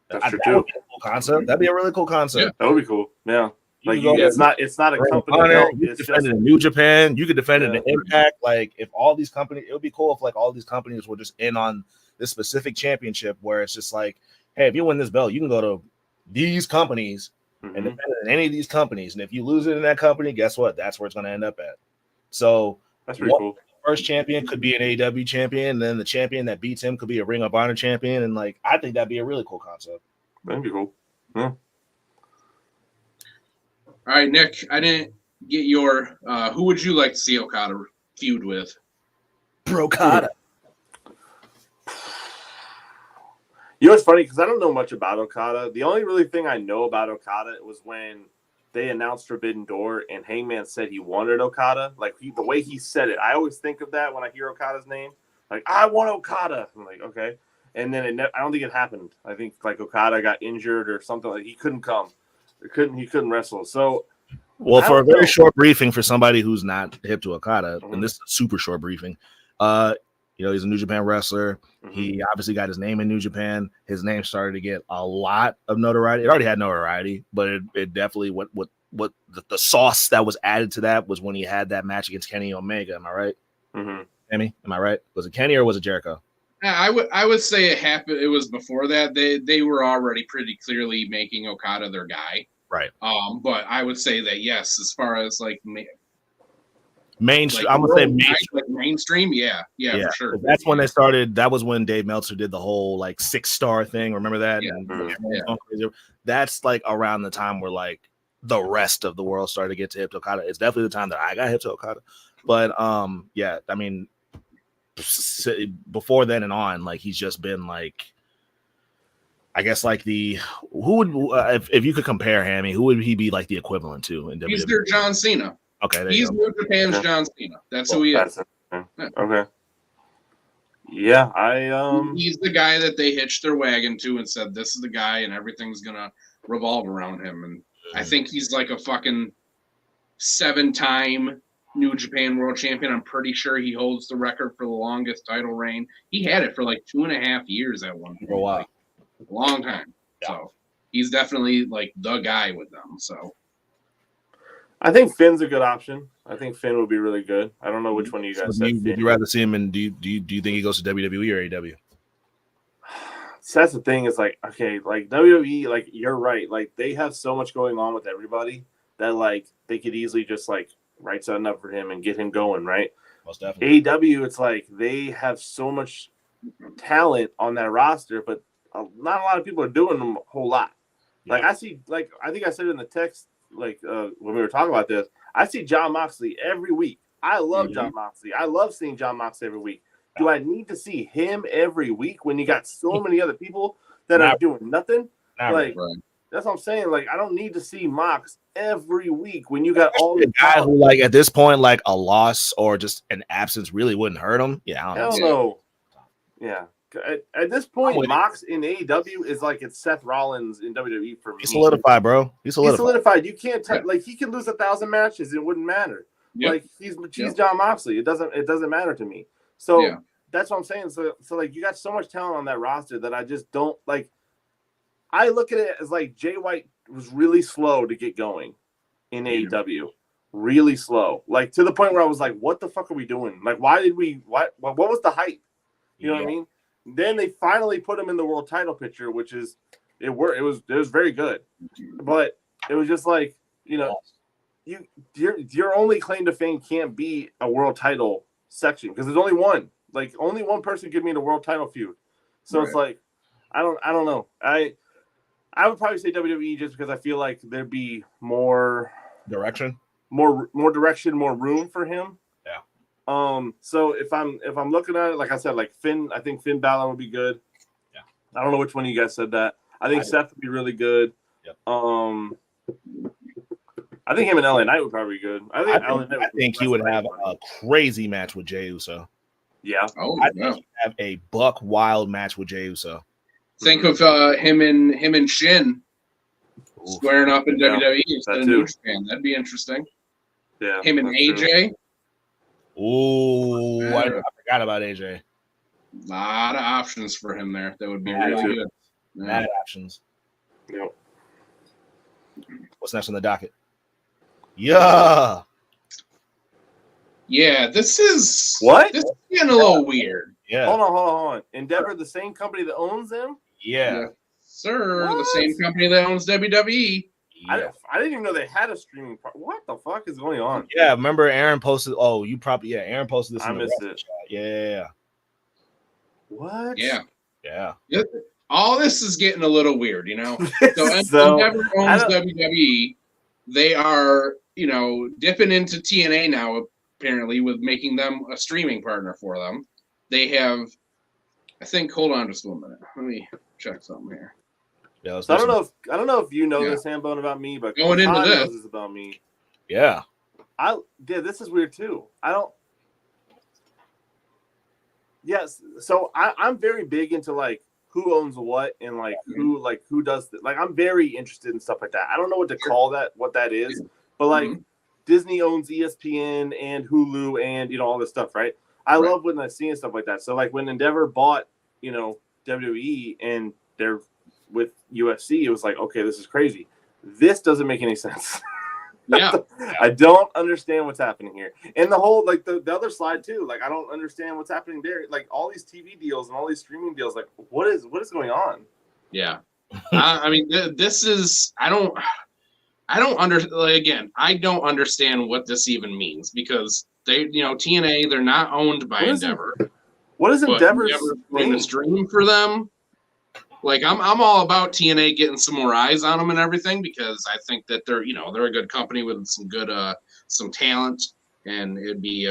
That's true that too. Would be a cool concept. That'd be a really cool concept. Yeah, that would be cool. Yeah. Like it's not a company belt. You could defend it in New Japan. You could defend it in Impact. Like if all these companies, it would be cool if like all these companies were just in on this specific championship where it's just like, hey, if you win this belt, you can go to these companies and defend it in any of these companies. And if you lose it in that company, guess what? That's where it's going to end up at. So that's pretty cool. First champion could be an AEW champion, and then the champion that beats him could be a Ring of Honor champion. And like, I think that'd be a really cool concept. That'd be cool. Yeah. All right, Nick, I didn't get your who would you like to see Okada feud with? Brokada. You know what's funny? Because I don't know much about Okada. The only really thing I know about Okada was when they announced Forbidden Door and Hangman said he wanted Okada. Like the way he said it, I always think of that when I hear Okada's name. Like, I want Okada. I'm like, okay. And then I don't think it happened. I think like Okada got injured or something. Like he couldn't come. He couldn't wrestle. So, well, for a very short briefing for somebody who's not hip to Okada, and this is a super short briefing. He's a New Japan wrestler. He obviously got his name in New Japan. His name started to get a lot of notoriety. It already had notoriety, but it definitely what the sauce that was added to that was when he had that match against Kenny Omega. Am I right? Emmy, am I right? Was it Kenny or was it Jericho? I would say it happened. It was before that. They were already pretty clearly making Okada their guy, right? But I would say that yes, as far as like mainstream, I would say mainstream, yeah, for sure. That's when they started. That was when Dave Meltzer did the whole like 6-star thing. Remember that? Yeah. That's like around the time where like the rest of the world started to get to hip to Okada. It's definitely the time that I got hip to Okada. But I mean, before then and on, like he's just been like, I guess like who would if you could compare Hammy, who would he be like the equivalent to in WWE? He's their John Cena. Okay, he's New Japan's John Cena. That's who he is. Okay. Yeah, he's the guy that they hitched their wagon to and said, "This is the guy, and everything's gonna revolve around him." And I think he's like a fucking 7-time New Japan World Champion. I'm pretty sure he holds the record for the longest title reign. He had it for like 2.5 years at one point. For a while. Like, a long time. Yeah. So he's definitely like the guy with them. So I think Finn's a good option. I think Finn would be really good. I don't know which one you guys said. Would you rather see him in? Do you think he goes to WWE or AEW? So that's the thing. Is like, okay, like WWE, like you're right. Like they have so much going on with everybody that like they could easily just like write something up for him and get him going, right? Most definitely. AEW, it's like they have so much talent on that roster, but not a lot of people are doing them a whole lot. Yeah. Like I see, like I think I said in the text, like when we were talking about this, I see Jon Moxley every week. I love Jon Moxley. I love seeing Jon Moxley every week. Do I need to see him every week when you got so many other people that are doing nothing? Like that's what I'm saying. Like I don't need to see Mox every week when you got all the guy who like at this point like a loss or just an absence really wouldn't hurt him. Yeah, I don't know. Yeah. At this point, Mox in AEW is like it's Seth Rollins in WWE for me. He's solidified, bro. He's solidified. You can't like he can lose 1,000 matches. It wouldn't matter. Yep. Like he's Jon Moxley. It doesn't matter to me. So that's what I'm saying. So like you got so much talent on that roster that I just don't like. I look at it as like Jay White was really slow to get going in AEW. Really slow. Like to the point where I was like, what the fuck are we doing? Like why did we what was the hype? You know what I mean? Then they finally put him in the world title picture, which is it worked. It was very good, but it was just like your only claim to fame can't be a world title section because there's only one. Like only one person could be in a world title feud. So it's like I don't know. I would probably say WWE just because I feel like there'd be more direction, more direction, more room for him. Yeah. So if I'm looking at it, like I said, like I think Finn Balor would be good. Yeah. I don't know which one of you guys said that. I think Seth would be really good. Yep. I think him and LA Knight would probably be good. I think he would have a crazy match with Jey Uso. Yeah. I think he'd have a buck wild match with Jey Uso. Think of him and Shin squaring up in WWE instead of New Japan. That'd be interesting. Yeah. Him and AJ. Ooh, I forgot about AJ. A lot of options for him there. That would be really good. Mad options. Yep. What's next on the docket? Yeah. Yeah, this is getting a little weird. Yeah. Hold on. Endeavor, the same company that owns them? Yeah. Sir, the same company that owns WWE. Yeah. I didn't even know they had a streaming part. What the fuck is going on? Yeah, remember Aaron posted. Oh, you probably Aaron posted this. I missed it. Chat. Yeah. What? Yeah. All this is getting a little weird, you know. So Endeavor owns WWE. They are, dipping into TNA now, apparently, with making them a streaming partner for them. They have, I think. Hold on, just 1 minute. Let me check something here. Yeah. So I don't know if you know this, Hambone, about me, but going into this knows about me. Yeah. This is weird too. Yes. So I'm very big into like who owns what and like who does like I'm very interested in stuff like that. I don't know what to call that, what that is, but like Disney owns ESPN and Hulu and all this stuff, right? I love when I see stuff like that. So like when Endeavor bought WWE and they're with UFC, it was like, okay, this is crazy. This doesn't make any sense. Yeah. I don't understand what's happening here. And the whole, like, the other slide, too. Like, I don't understand what's happening there. Like, all these TV deals and all these streaming deals, like, what is going on? Yeah. I mean, this is, I don't understand what this even means because they, TNA, they're not owned by Endeavor. What is Endeavor's going to stream for them? Like I'm all about TNA getting some more eyes on them and everything because I think that they're a good company with some good some talent and it'd be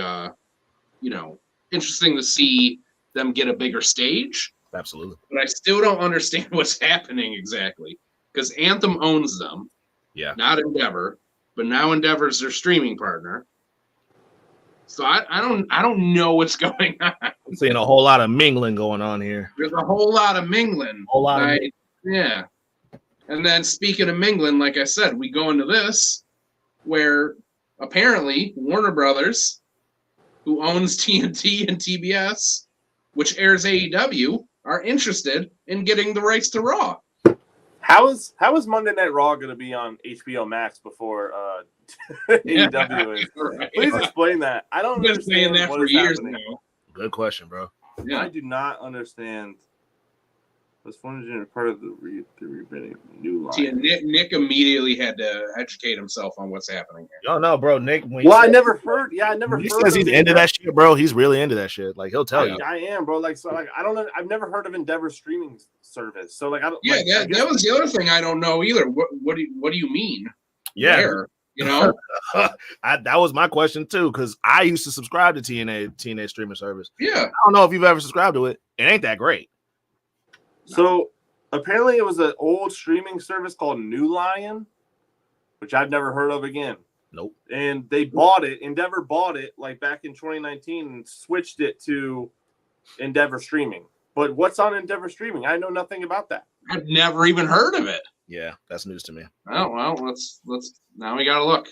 interesting to see them get a bigger stage. Absolutely. But I still don't understand what's happening exactly because Anthem owns them. Yeah. Not Endeavor, but now Endeavor's their streaming partner. So I don't know what's going on. I'm seeing a whole lot of mingling going on here. There's a whole lot of mingling. Yeah. And then speaking of mingling, like I said, we go into this where apparently Warner Brothers, who owns TNT and TBS, which airs AEW, are interested in getting the rights to Raw. How is Monday Night Raw going to be on HBO Max before AEW is? Right. Please explain that. I don't understand that for years now. Good question, bro. Yeah. I do not understand. Was Fortune part of the rebranding New Line? See, Nick immediately had to educate himself on what's happening here. No, bro, Nick. I never heard. Yeah, I never heard. He says he's into that shit, bro. He's really into that shit. Like he'll tell you. I am, bro. Like so, like I don't know. I've never heard of Endeavor streaming service. So like I don't. Yeah, like, that was the other thing I don't know either. What do you mean? Yeah. Where? That was my question too, because I used to subscribe to TNA streaming service. Yeah. I don't know if you've ever subscribed to it. It ain't that great. So apparently it was an old streaming service called New Lion, which I've never heard of again. Nope. And they bought it. Endeavor bought it like back in 2019 and switched it to Endeavor streaming. But what's on Endeavor streaming? I know nothing about that. I've never even heard of it. Yeah, that's news to me. Oh well, let's now we gotta look.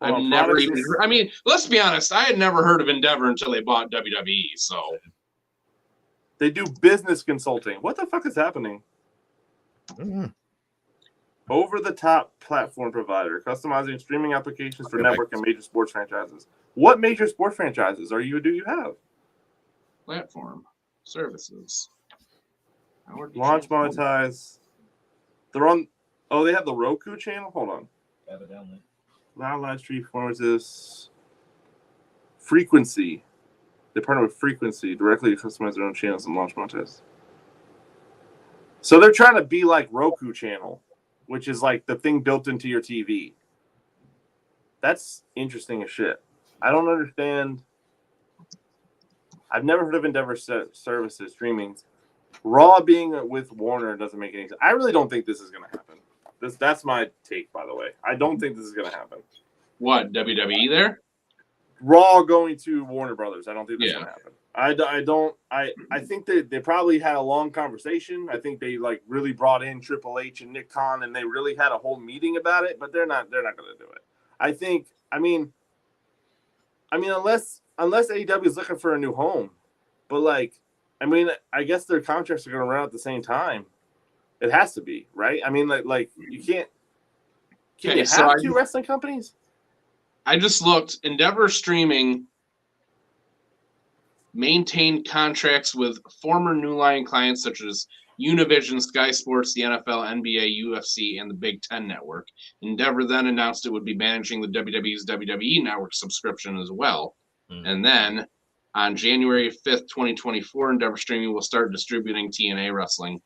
I've never even. I mean, let's be honest. I had never heard of Endeavor until they bought WWE. So they do business consulting. What the fuck is happening? Mm-hmm. Over-the-top platform provider, customizing streaming applications for network and major sports franchises. What major sports franchises do you have? Platform services. Launch, monetize. They're on. Oh, they have the Roku channel. Hold on. Evidently. Live stream performances. Frequency. They partner with Frequency directly to customize their own channels and launch monetize. So they're trying to be like Roku channel, which is like the thing built into your TV. That's interesting as shit. I don't understand I've never heard of Endeavor Services streamings. Raw being with Warner doesn't make any sense. I really don't think this is going to happen. That's my take, by the way. I don't think this is going to happen. What, WWE there? Raw going to Warner Brothers. I don't think that's going to happen. I think they probably had a long conversation. I think they like really brought in Triple H and Nick Khan, and they really had a whole meeting about it. But they're not going to do it. I mean, unless AEW is looking for a new home, but like, I mean, I guess their contracts are going to run out at the same time. It has to be, right? I mean, like you can't. Can you have two wrestling companies? I just looked. Endeavor Streaming maintained contracts with former New Line clients such as Univision, Sky Sports, the NFL, NBA, UFC, and the Big Ten Network. Endeavor then announced it would be managing the WWE's WWE Network subscription as well. And then on January 5th, 2024, Endeavor Streaming will start distributing TNA Wrestling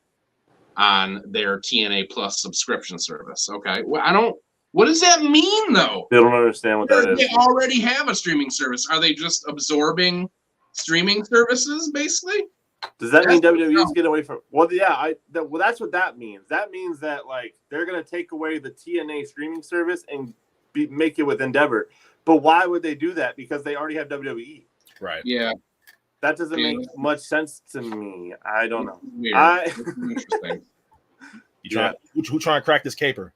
on their TNA Plus subscription service. Okay. Well, what does that mean, though? They don't understand what that is. They already have a streaming service. Are they just absorbing streaming services, basically? Does that mean WWE's getting away from? Well, yeah. Well, that's what that means. That means that like they're gonna take away the TNA streaming service and make it with Endeavor. But why would they do that? Because they already have WWE. Right. Yeah. That doesn't make much sense to me. I don't know. Interesting. Who trying to crack this caper?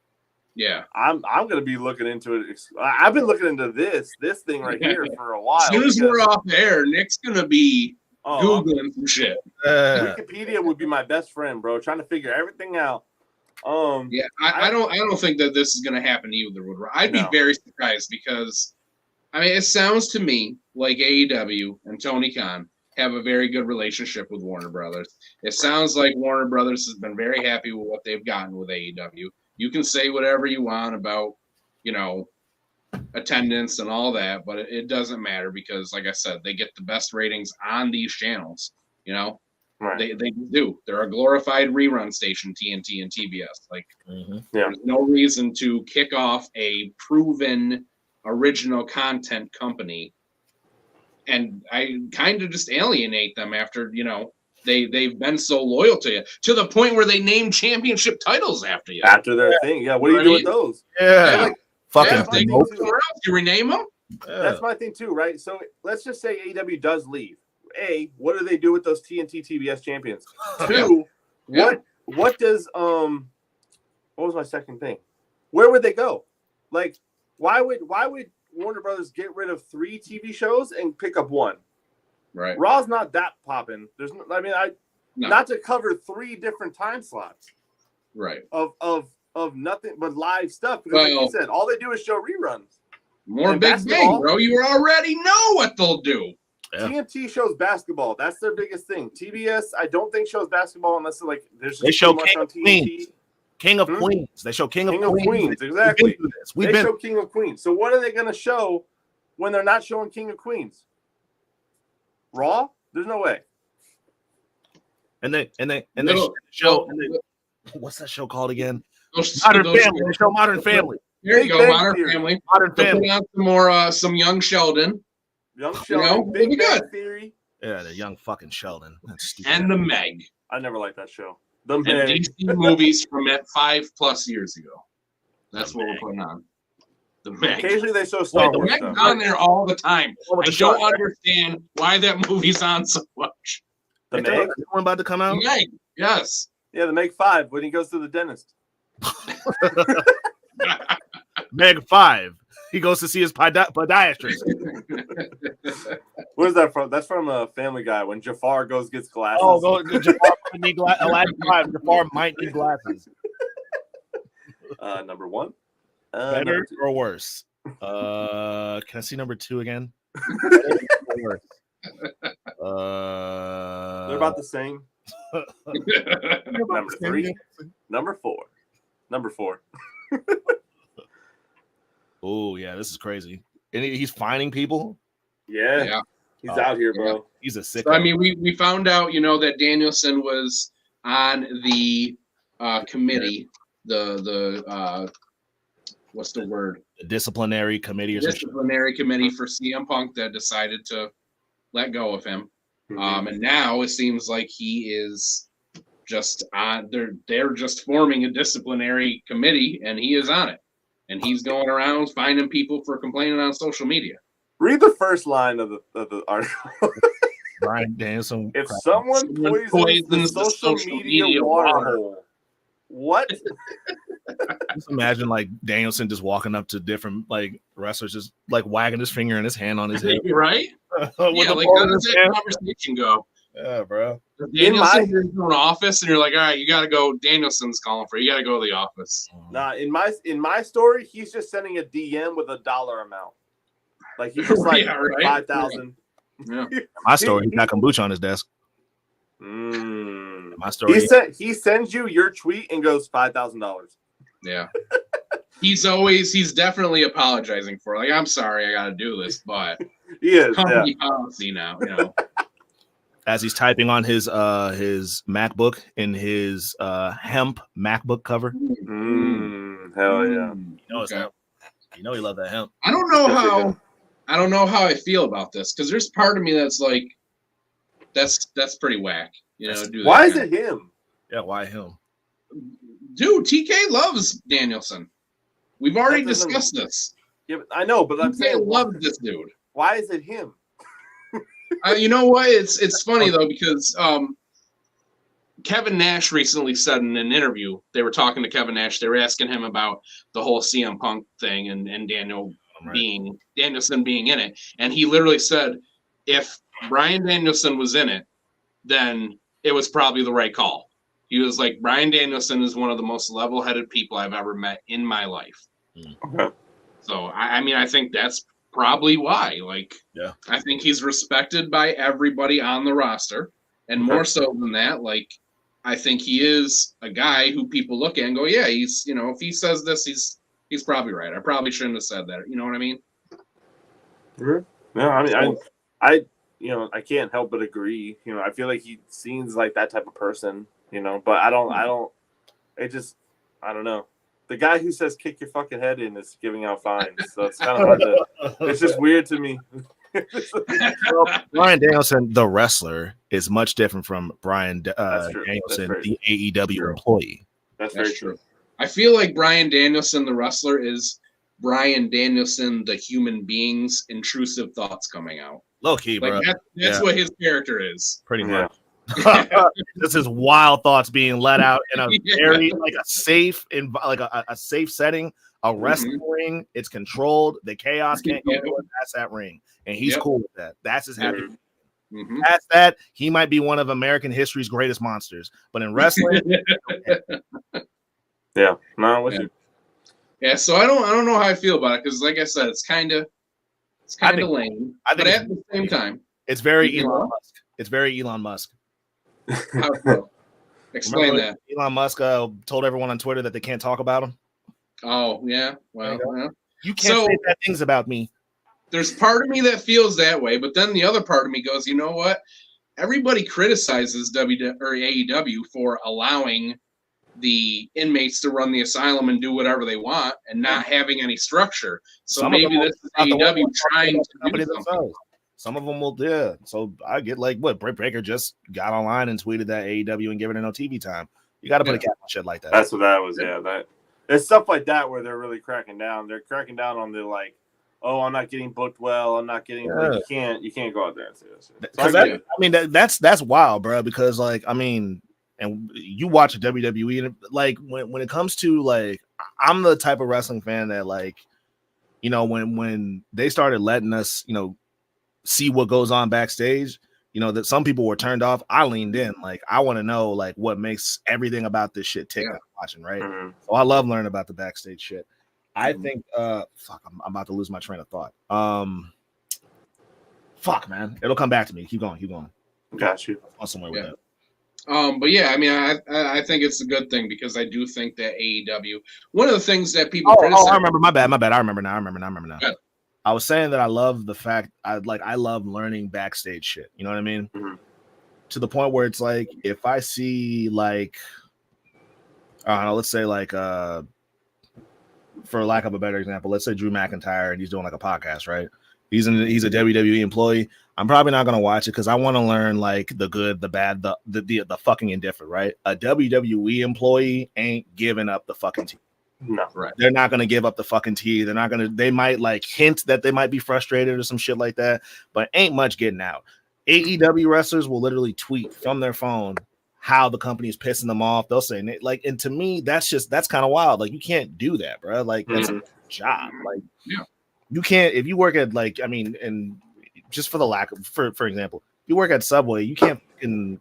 Yeah. I'm gonna be looking into it. I've been looking into this thing right here for a while. As soon as we're off air, Nick's gonna be Googling some shit. Wikipedia would be my best friend, bro. Trying to figure everything out. Yeah, I don't think that this is gonna happen either. I'd be very surprised because, I mean, it sounds to me like AEW and Tony Khan have a very good relationship with Warner Brothers. It sounds like Warner Brothers has been very happy with what they've gotten with AEW. You can say whatever you want about, attendance and all that, but it doesn't matter because, like I said, they get the best ratings on these channels. Right. They do. They're a glorified rerun station, TNT and TBS. Like, there's no reason to kick off a proven original content company, and I kind of just alienate them after they've been so loyal to you to the point where they name championship titles after you. After their thing, yeah. What do you do with those? Yeah, fucking you rename them. That's my thing too, right? So let's just say AEW does leave. A, what do they do with those TNT TBS champions? Two, what does what was my second thing? Where would they go? Like, why would Warner Brothers get rid of 3 TV shows and pick up 1? Right. Raw's not that popping. There's not to cover 3 different time slots. Right. Of nothing but live stuff. Because like you said, all they do is show reruns. More Big Bang, bro. You already know what they'll do. Yeah. TNT shows basketball. That's their biggest thing. TBS, I don't think shows basketball unless there's they show King of Queens. King of Queens. They show King of Queens. Exactly. They show King of Queens. So what are they going to show when they're not showing King of Queens? Raw? There's no way. And they show. What's that show called again? Modern Family. They show Modern Family. There you go, Modern Family. Modern Family. Put out some more, some Young Sheldon. Young Sheldon. Big Bang Theory. Yeah, the young fucking Sheldon. And the Meg. I never liked that show. The Meg. And DC movies from 5+ years ago. That's what we're putting on. The Meg. Occasionally they show Star Wars. The Meg's on there all the time. I don't understand why that movie's on so much. The Meg? Is one about to come out? The Meg, yes. Yeah, the Meg 5 when he goes to the dentist. Meg 5. He goes to see his podiatrist. Where's that from? That's from a Family Guy when Jafar gets glasses. Oh, Jafar might need glasses. Number 1. Better or worse? Can I see number 2 again? They're about the same. Number 3. Number 4. Number 4. Oh yeah, this is crazy. And he's finding people. Yeah. He's out here, bro. Yeah. He's a sick. So, I mean, we found out, that Danielson was on the committee, the what's the word? The disciplinary committee or disciplinary committee for CM Punk that decided to let go of him. And now it seems like he is just on. They're just forming a disciplinary committee, and he is on it. And he's going around finding people for complaining on social media. Read the first line of the article. Bryan Danielson. If someone poisons the social media water hole, what? Just imagine like Danielson just walking up to different like wrestlers, just like wagging his finger and his hand on his head. Right? Yeah, like how does that conversation go? Yeah, bro. Danielson's in an office, and you're like, all right, you got to go. Danielson's calling for you. You got to go to the office. Nah, in my story, he's just sending a DM with a dollar amount. Like he's just like 5,000. Yeah. My story, he's got kombucha on his desk. My story. He sends you your tweet and goes $5,000. Yeah. He's definitely apologizing for it. Like, I'm sorry I gotta do this, but he is company policy now, you know. As he's typing on his MacBook in his hemp MacBook cover. Hell yeah. You know he loved that hemp. I don't know how I feel about this, because there's part of me that's like, that's pretty whack. You know, why is it him? Yeah, why him? Dude, TK loves Danielson. We've already discussed this. Yeah, I know, but I'm saying loves this dude. Why is it him? You know what? It's funny though, because Kevin Nash recently said in an interview, they were talking to Kevin Nash, they were asking him about the whole CM Punk thing and Danielson being in it, and he literally said, if Bryan Danielson was in it, then it was probably the right call. He was like, Bryan Danielson is one of the most level-headed people I've ever met in my life. Okay. So I mean, I think that's probably why. Like, yeah, I think he's respected by everybody on the roster, and more so than that, like, I think he is a guy who people look at and go, yeah, he's, you know, if he says this, he's probably right. I probably shouldn't have said that. You know what I mean? No, I mean, I you know, I can't help but agree. You know, I feel like he seems like that type of person, you know, but I don't know. The guy who says kick your fucking head in is giving out fines. So it's kind of hard to, it's just weird to me. Well, Bryan Danielson, the wrestler, is much different from Bryan Danielson, the AEW employee. That's very true. I feel like Bryan Danielson, the wrestler, is Bryan Danielson, the human being's intrusive thoughts coming out. Low key, like, bro. That's what his character is. Pretty much. This is wild thoughts being let out in a very like a safe a safe setting, a wrestling ring. It's controlled. The chaos can't go anywhere past that ring, and he's cool with that. That's his happy. Past that, he might be one of American history's greatest monsters, but in wrestling, yeah, no, with you. Yeah, so I don't know how I feel about it, because, like I said, it's kind of lame. But at the same time, it's very Elon Musk. It's very Elon Musk. How so? Explain that. Elon Musk told everyone on Twitter that they can't talk about him. Oh yeah, well, you can't say bad things about me. There's part of me that feels that way, but then the other part of me goes, you know what? Everybody criticizes AEW for allowing the inmates to run the asylum and do whatever they want and not having any structure. So maybe this is AEW trying to do something. Some of them will, yeah. So I get like what Britt Baker just got online and tweeted that AEW and giving her no TV time. You got to put a cap on shit like that. That's what that was. Yeah, that it's stuff like that where they're really cracking down. They're cracking down on the like, oh, I'm not getting booked well. I'm not getting. Like, you can't go out there and say that. So I mean, that's wild, bro. Because like, I mean, and you watch WWE, and like when it comes to like, I'm the type of wrestling fan that like, you know, when they started letting us, you know, see what goes on backstage, you know, that some people were turned off. I leaned in, like, I want to know like what makes everything about this shit tick. I'm watching, right? So I love learning about the backstage shit. I think I'm about to lose my train of thought. Fuck, man, it'll come back to me. Keep going. Got you. I'm somewhere with that. But yeah, I mean, I think it's a good thing, because I do think that AEW, one of the things that people criticize. I remember. My bad. I remember now. Yeah. I was saying that I love the fact I love learning backstage shit. You know what I mean? To the point where it's like, if I see like, I don't know, let's say like for lack of a better example, let's say Drew McIntyre and he's doing like a podcast, right? He's a WWE employee. I'm probably not gonna watch it because I want to learn like the good, the bad, the fucking indifferent, right? A WWE employee ain't giving up the fucking tea. No, right. They're not gonna give up the fucking tea. They're not gonna. They might like hint that they might be frustrated or some shit like that, but ain't much getting out. AEW wrestlers will literally tweet from their phone how the company is pissing them off. They'll say like, and to me, that's kind of wild. Like you can't do that, bro. Like that's a job. Like you can't if you work at like and just for the lack of for example, if you work at Subway, you can't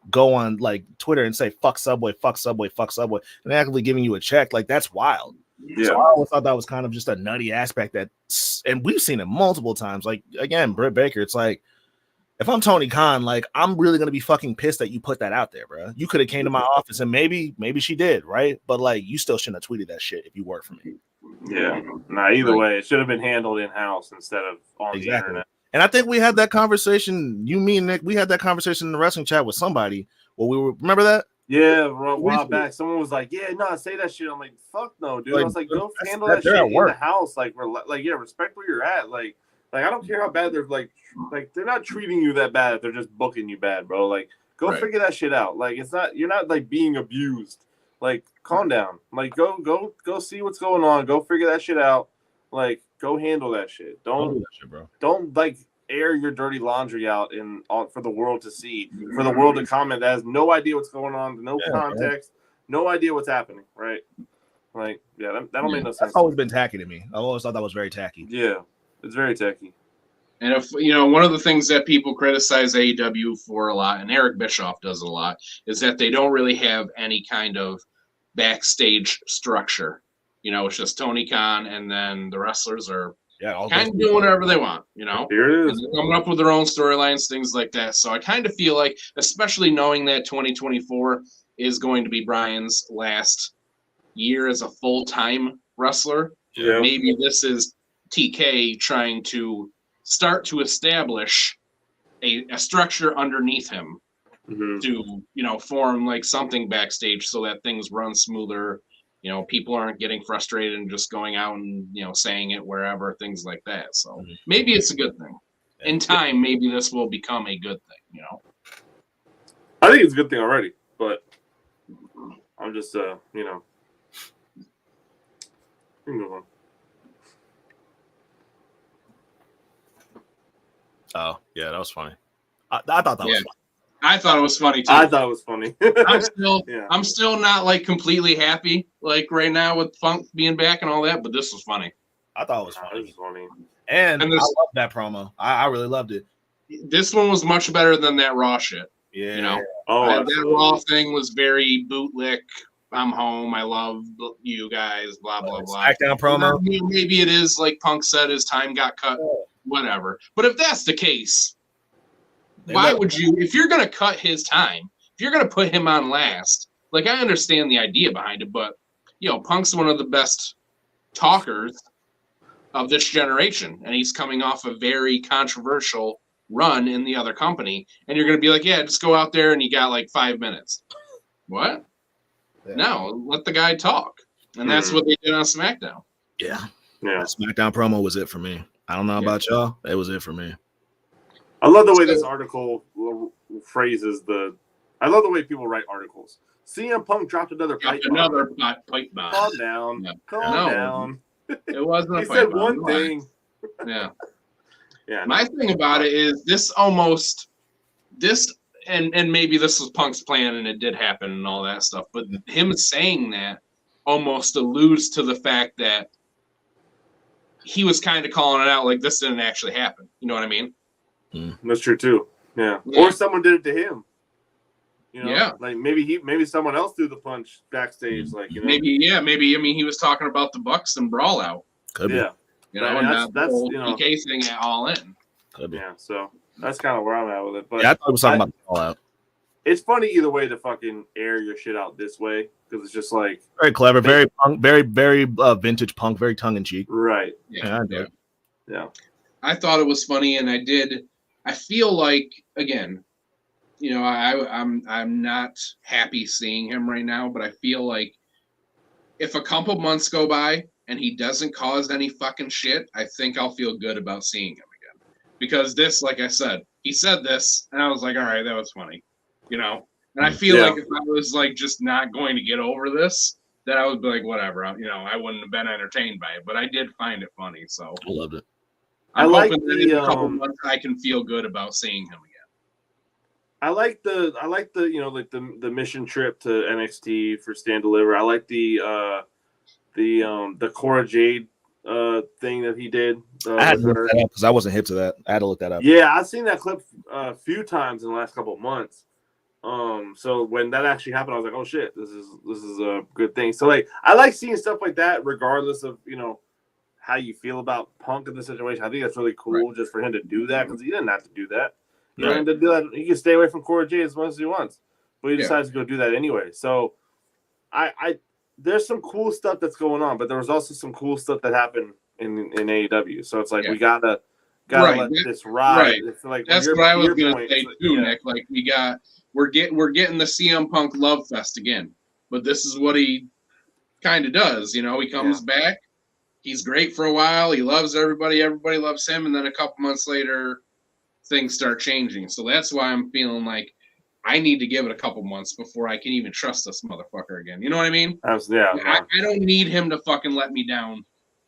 go on like Twitter and say fuck Subway, fuck Subway, fuck Subway, and actively giving you a check. Like that's wild. Yeah. So I always thought that was kind of just a nutty aspect and we've seen it multiple times. Like again, Britt Baker, it's like if I'm Tony Khan, like I'm really gonna be fucking pissed that you put that out there, bro. You could have came to my office and maybe she did, right? But like you still shouldn't have tweeted that shit if you work for me. Yeah. Nah, either way, it should have been handled in house instead of on the internet. And I think we had that conversation. You, me, and Nick, we had that conversation in the wrestling chat with somebody. Well, we were remember that? Yeah, a while back, someone was like, "Yeah, no, say that shit." I'm like, "Fuck no, dude." Like, I was like, "Go handle that shit in the house." Like, respect where you're at. Like I don't care how bad they're like they're not treating you that bad if they're just booking you bad, bro. Like, go figure that shit out. Like, you're not like being abused. Like, calm down. Like, go see what's going on. Go figure that shit out. Like, go handle that shit. Don't do that shit, bro. Don't like air your dirty laundry out for the world to see, for the world to comment that has no idea what's going on, no context, no idea what's happening, right? Like, that don't make no sense. That's always been tacky to me. I always thought that was very tacky. Yeah, it's very tacky. And if one of the things that people criticize AEW for a lot, and Eric Bischoff does it a lot, is that they don't really have any kind of backstage structure. It's just Tony Khan, and then the wrestlers are kind of doing whatever they want, Here it is. They're coming up with their own storylines, things like that. So I kind of feel like, especially knowing that 2024 is going to be Brian's last year as a full-time wrestler, maybe this is TK trying to start to establish a structure underneath him to, form like something backstage so that things run smoother. People aren't getting frustrated and just going out and, saying it wherever, things like that. So maybe it's a good thing. In time, maybe this will become a good thing, I think it's a good thing already, but I'm just, we can move on. Oh, yeah, that was funny. I thought that was funny. I thought it was funny too. I thought it was funny. I'm still not like completely happy like right now with Funk being back and all that, but this was funny. I thought it was funny. And I loved that promo. I really loved it. This one was much better than that Raw shit. Yeah. That Raw thing was very bootlick. I'm home. I love you guys. Blah blah blah. SmackDown promo. Maybe it is like Punk said. His time got cut. Whatever. But if that's the case, why would you? If you're gonna cut his time, if you're gonna put him on last, like I understand the idea behind it, but Punk's one of the best talkers of this generation, and he's coming off a very controversial run in the other company, and you're gonna be like, yeah, just go out there and you got like 5 minutes. What? Yeah. No, let the guy talk, and that's what they did on SmackDown. Yeah. That SmackDown promo was it for me. I don't know about y'all. It was it for me. I love the way this article phrases I love the way people write articles. CM Punk dropped another pipe bomb. Calm down. Yeah. Calm down. It wasn't a pipe bomb. He said one thing. Yeah. My thing about it is and maybe this was Punk's plan and it did happen and all that stuff, but him saying that almost alludes to the fact that he was kind of calling it out like this didn't actually happen. You know what I mean? That's true too. Yeah. Or someone did it to him. Like maybe someone else threw the punch backstage. Like maybe. I mean, he was talking about the Bucks and Brawl Out. Could be. And that's PK thing all in. Could be. Yeah. So that's kind of where I'm at with it. But I thought it was talking about Brawl Out. It's funny either way to fucking air your shit out this way because it's just like very clever, very Punk, very vintage Punk, very tongue in cheek. Right. Yeah. I thought it was funny, and I feel like again, I'm not happy seeing him right now, but I feel like if a couple months go by and he doesn't cause any fucking shit, I think I'll feel good about seeing him again. Because this, like I said, he said this, and I was like, all right, that was funny, you know. And I feel like if I was like just not going to get over this, that I would be like, whatever, you know, I wouldn't have been entertained by it. But I did find it funny, so I loved it. I'm hoping that in a couple months I can feel good about seeing him again. I like the you know, like the mission trip to NXT for Stand Deliver. I like the Cora Jade thing that he did. I had to look that up because I wasn't hip to that. I had to look that up. Yeah, I've seen that clip a few times in the last couple of months. So when that actually happened, I was like, oh shit, this is a good thing. So like, I like seeing stuff like that, regardless of, you know, how you feel about Punk in the situation. I think that's really cool just for him to do that, because he didn't have to do that. You know, to do that, he can stay away from Cora Jade as much as he wants, but he decides to go do that anyway. So I there's some cool stuff that's going on, but there was also some cool stuff that happened in AEW. So it's like we gotta let this ride. Right. It's like that's what I was gonna say too, Nick. Like we're getting the CM Punk love fest again, but this is what he kind of does. You know, he comes back, he's great for a while, he loves everybody loves him, and then a couple months later, things start changing. So that's why I'm feeling like I need to give it a couple months before I can even trust this motherfucker again. You know what I mean? I don't need him to fucking let me down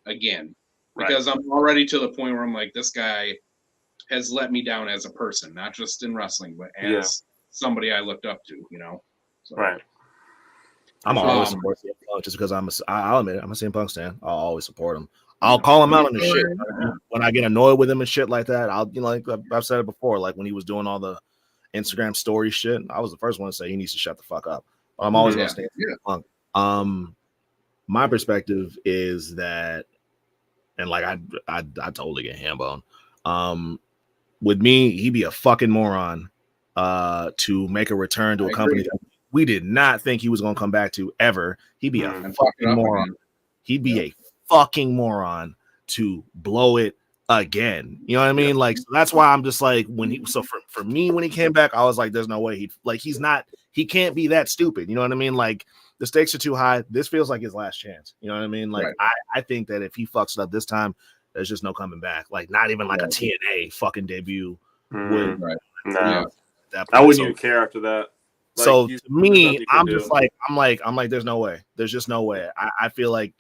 again, because I'm already to the point where I'm like, this guy has let me down as a person, not just in wrestling, but as somebody I looked up to, you know? So, I'm always support CM Punk just because I'll admit it, I'm a CM Punk stan. I'll always support him. I'll call him out on the shit when I get annoyed with him and shit like that. I'll, you know, like I've said it before, like when he was doing all the Instagram story shit, I was the first one to say he needs to shut the fuck up. But I'm always gonna stay Punk. My perspective is that, and like I totally get Hambone. With me, he'd be a fucking moron to make a return to a company that we did not think he was gonna come back to ever. He'd be a fucking moron. He'd be a fucking moron to blow it again. You know what I mean? Like, so that's why I'm just like, for me, when he came back, I was like, there's no way he can't be that stupid. You know what I mean? Like, the stakes are too high. This feels like his last chance. You know what I mean? Like, I think that if he fucks it up this time, there's just no coming back. Like, not even like a TNA fucking debut would. I wouldn't even care after that. Like, so to me, I'm like, there's no way. There's just no way. I feel like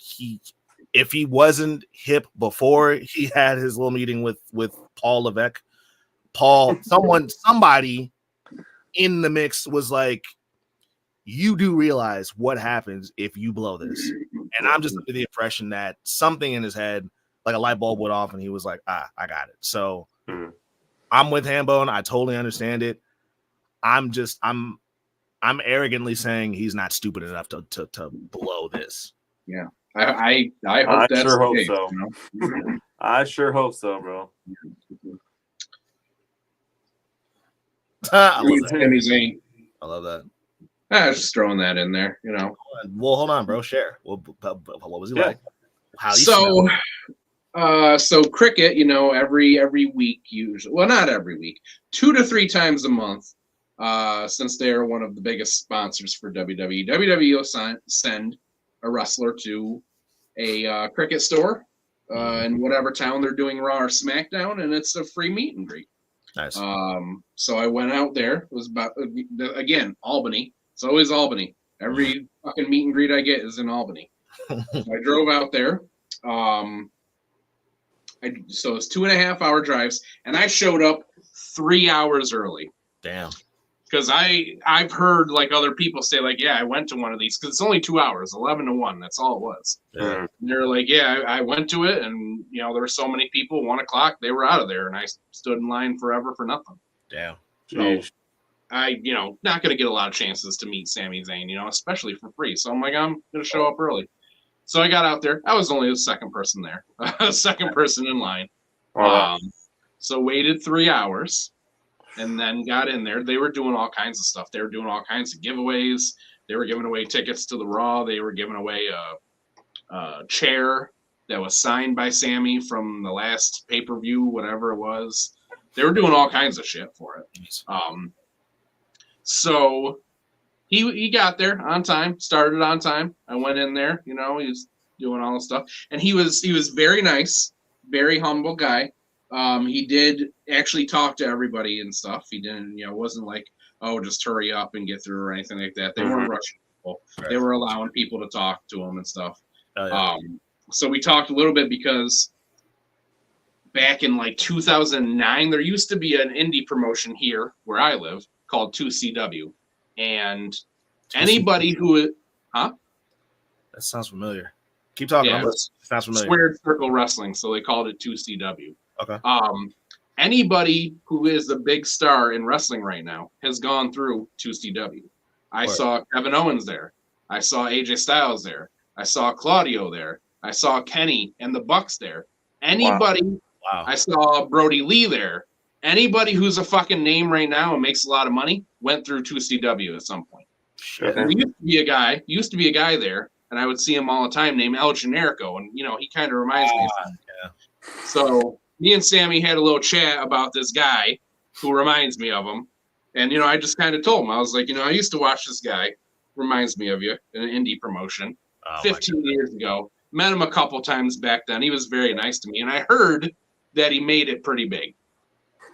if he wasn't hip before he had his little meeting with Paul Levesque, somebody in the mix was like, you do realize what happens if you blow this. And I'm just under the impression that something in his head, like a light bulb went off, and he was like, I got it. So I'm with Hambone. I totally understand it. I'm arrogantly saying he's not stupid enough to blow this. Yeah. I hope that's sure hope case, so. You know? I sure hope so, bro. I love that. I was just throwing that in there, you know. Well, hold on, bro. Share. What was he like? How so Cricket, you know, every week usually. Well, not every week. 2 to 3 times a month. Since they are one of the biggest sponsors for WWE, WWE will send a wrestler to a Cricket store in whatever town they're doing Raw or SmackDown, and it's a free meet and greet. Nice. So I went out there. It was about, again, Albany. It's always Albany. Every fucking meet and greet I get is in Albany. So I drove out there. So it's 2.5 hour drives, and I showed up 3 hours early. Damn. Because I've heard like other people say like, yeah, I went to one of these because it's only 2 hours, 11 to 1. That's all it was. Yeah. And they're like, yeah, I went to it, and you know there were so many people. 1 o'clock, they were out of there, and I stood in line forever for nothing. Damn. So I, not gonna get a lot of chances to meet Sami Zayn, especially for free. So I'm like, I'm gonna show up early. So I got out there. I was only the second person there, second person in line. So waited 3 hours. And then got in there. They were doing all kinds of stuff. They were doing all kinds of giveaways. They were giving away tickets to the Raw. They were giving away a chair that was signed by Sammy from the last pay-per-view, whatever it was. They were doing all kinds of shit for it. So he got there on time, started on time. I went in there. He doing all the stuff. And he was very nice, very humble guy. He did actually talk to everybody and stuff. He didn't, wasn't like, oh, just hurry up and get through or anything like that. They weren't rushing people. Right. They were allowing people to talk to him and stuff. Oh, yeah. So we talked a little bit because back in like 2009, there used to be an indie promotion here where I live called 2CW. And anybody who, That sounds familiar. Keep talking. Yeah, sounds familiar. Squared Circle Wrestling, so they called it 2CW. Okay. Anybody who is a big star in wrestling right now has gone through 2CW. I saw Kevin Owens there. I saw AJ Styles there. I saw Claudio there. I saw Kenny and the Bucks there. Anybody, wow. I saw Brody Lee there. Anybody who's a fucking name right now and makes a lot of money went through 2CW at some point. Shit. There used to be a guy there, and I would see him all the time named El Generico, and he kind of reminds me of him. Yeah. So me and Sammy had a little chat about this guy who reminds me of him. And, I just kind of told him, I was like, I used to watch this guy, reminds me of you, in an indie promotion 15 years ago. Met him a couple times back then. He was very nice to me. And I heard that he made it pretty big.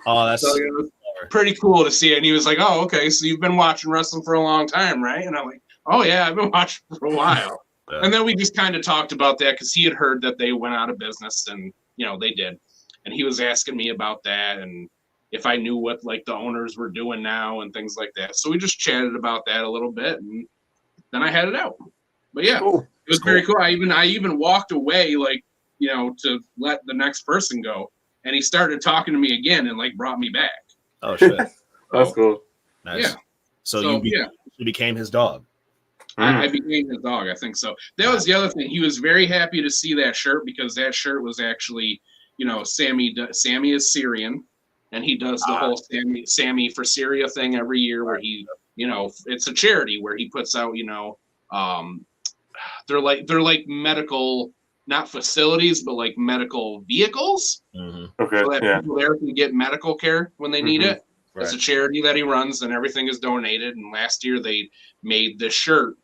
Oh, that's so it was pretty cool to see it. And he was like, oh, okay, so you've been watching wrestling for a long time, right? And I'm like, oh, yeah, I've been watching for a while. Yeah. And then we just kind of talked about that because he had heard that they went out of business and, they did. And he was asking me about that and if I knew what like the owners were doing now and things like that. So we just chatted about that a little bit and then I had it out. But yeah, It was very cool. I even walked away like, to let the next person go. And he started talking to me again and like brought me back. Oh shit. That's cool. Nice. Yeah. So you became his dog. I became his dog, I think so. That was the other thing. He was very happy to see that shirt because that shirt was actually Sammy is Syrian, and he does the whole Sammy for Syria thing every year where he, it's a charity where he puts out, they're like medical, not facilities, but like medical vehicles. Mm-hmm. Okay. So that people there can get medical care when they need it. Right. It's a charity that he runs and everything is donated. And last year they made this shirt